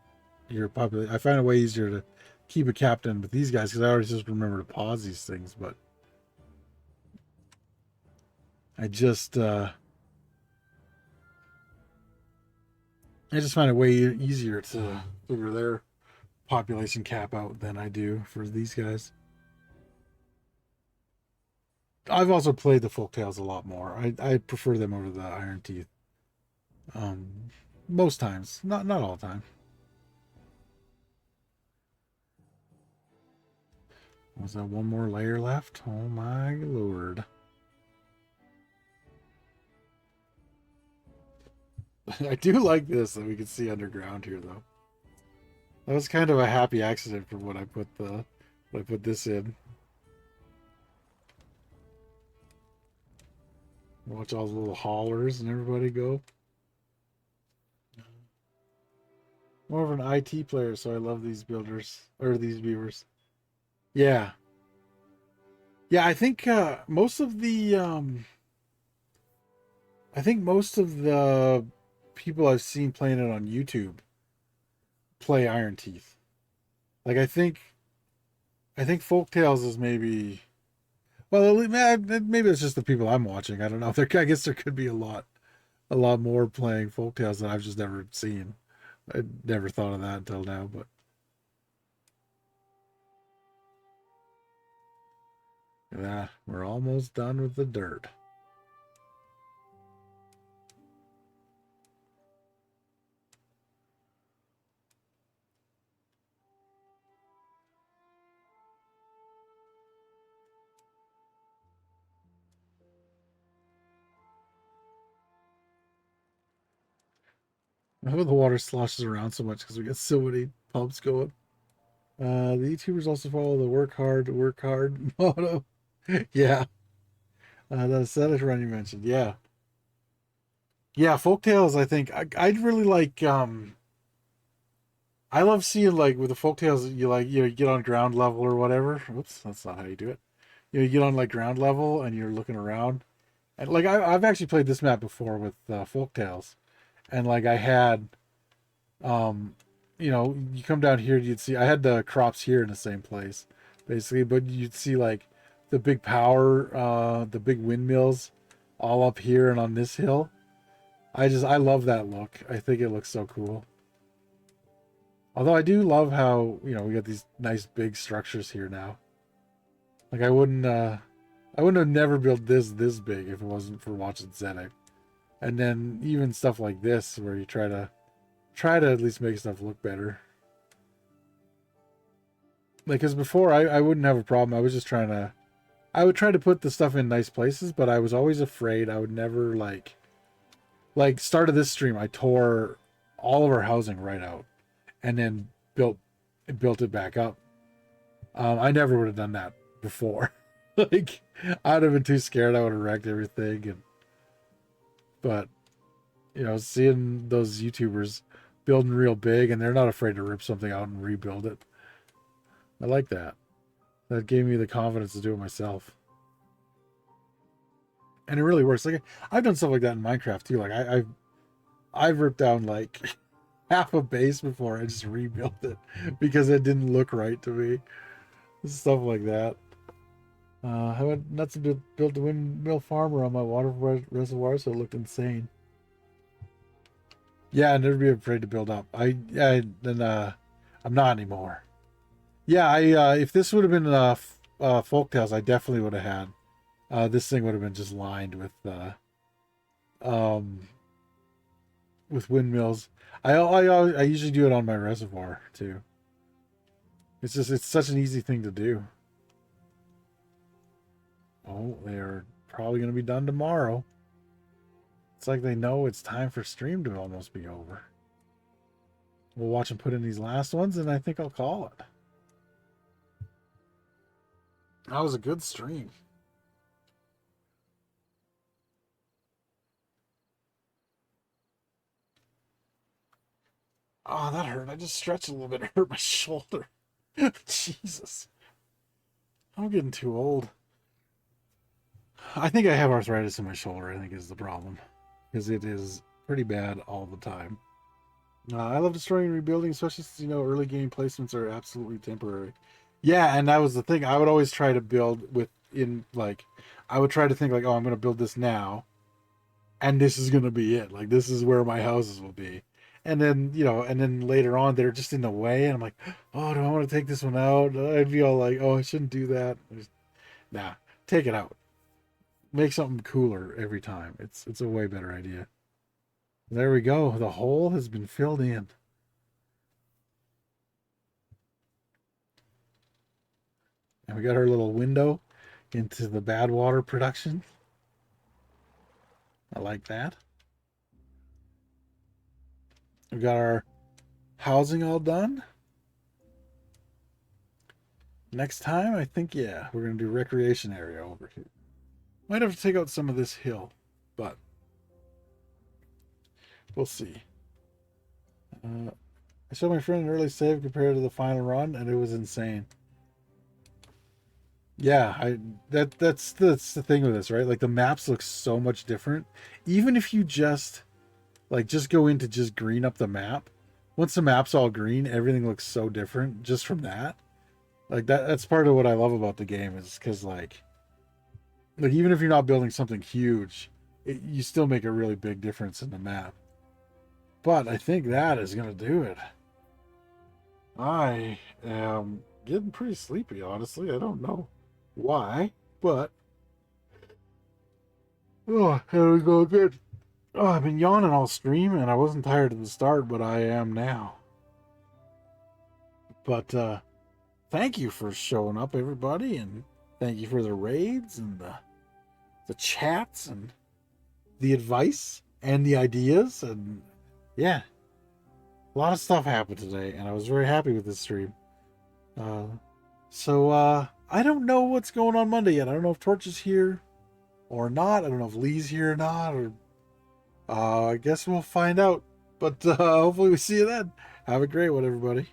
population. I find a way easier to keep a captain with these guys because I always just remember to pause these things, but I just find it way easier to figure their population cap out than I do for these guys. I've also played the Folktales a lot more. I prefer them over the Iron Teeth. Most times, not all the time. Was that one more layer left? Oh my lord. I do like this that we can see underground here though. That was kind of a happy accident from when I put this in. Watch all the little haulers and everybody go. More of an IT player, so I love these builders or these beavers. Yeah. Yeah, I think most of the people I've seen playing it on YouTube play Iron Teeth. Like I think Folktales is maybe, well, maybe it's just the people I'm watching. I don't know. I guess there could be a lot more playing Folktales that I've just never seen. I never thought of that until now, but yeah, we're almost done with the dirt. I hope the water sloshes around so much because we got so many pumps going. The YouTubers also follow the work hard motto. Yeah. The aesthetic run you mentioned. Yeah. Yeah, folktales, I think I'd really like I love seeing like with the folktales you like you get on ground level or whatever. Oops, that's not how you do it. You get on like ground level and you're looking around. And like I've actually played this map before with folktales. And like I had um you come down here, you'd see I had the crops here in the same place basically, but you'd see like the big power the big windmills all up here and on this hill. I love that look. I think it looks so cool. Although I do love how, we got these nice big structures here now. Like I wouldn't have never built this big if it wasn't for watching Zedek. And then even stuff like this where you try to at least make stuff look better. Like, cause before I wouldn't have a problem. I would try to put the stuff in nice places, but I was always afraid I would never like start of this stream, I tore all of our housing right out and then built it back up. I never would have done that before. Like, I'd have been too scared. I would have wrecked everything. But seeing those YouTubers building real big and they're not afraid to rip something out and rebuild it, I like that. That gave me the confidence to do it myself. And it really works. Like, I've done stuff like that in Minecraft too. Like I've ripped down like half a base before I just rebuilt it because it didn't look right to me. Stuff like that. I went nuts to build the windmill farm around my water reservoir, so it looked insane. Yeah, I'd never be afraid to build up. I'm not anymore. Yeah, if this would have been folktales, I definitely would have had. This thing would have been just lined with windmills. I usually do it on my reservoir too. It's such an easy thing to do. Oh, they're probably going to be done tomorrow. It's like they know it's time for stream to almost be over. We'll watch them put in these last ones, and I think I'll call it. That was a good stream. Oh, that hurt. I just stretched a little bit. It hurt my shoulder. Jesus. I'm getting too old. I think I have arthritis in my shoulder, I think is the problem. Because it is pretty bad all the time. I love destroying and rebuilding, especially since, early game placements are absolutely temporary. Yeah, and that was the thing. I would always try to build I would try to think like, oh, I'm going to build this now. And this is going to be it. Like, this is where my houses will be. And then, and then later on, they're just in the way. And I'm like, oh, do I want to take this one out? I'd be all like, oh, I shouldn't do that. Nah, take it out. Make something cooler every time. It's a way better idea. There we go. The hole has been filled in. And we got our little window into the bad water production. I like that. We got our housing all done. Next time, I think, yeah, we're going to do recreation area over here. Might have to take out some of this hill, but we'll see. I showed my friend an early save compared to the final run, and it was insane. Yeah, that's the thing with this, right? Like, the maps look so much different. Even if you just go into just green up the map, once the map's all green, everything looks so different just from that. Like, that's part of what I love about the game, is because like even if you're not building something huge, you still make a really big difference in the map. But I think that is going to do it. I am getting pretty sleepy, honestly. I don't know why, but here we go good. Oh, I've been yawning all stream, and I wasn't tired at the start, but I am now. But thank you for showing up, everybody, and thank you for the raids and the chats and the advice and the ideas. And yeah, a lot of stuff happened today, and I was very happy with this stream. I don't know what's going on Monday yet. I don't know if Torch is here or not. I don't know if Lee's here or not. Or I guess we'll find out. But hopefully we see you then. Have a great one, everybody.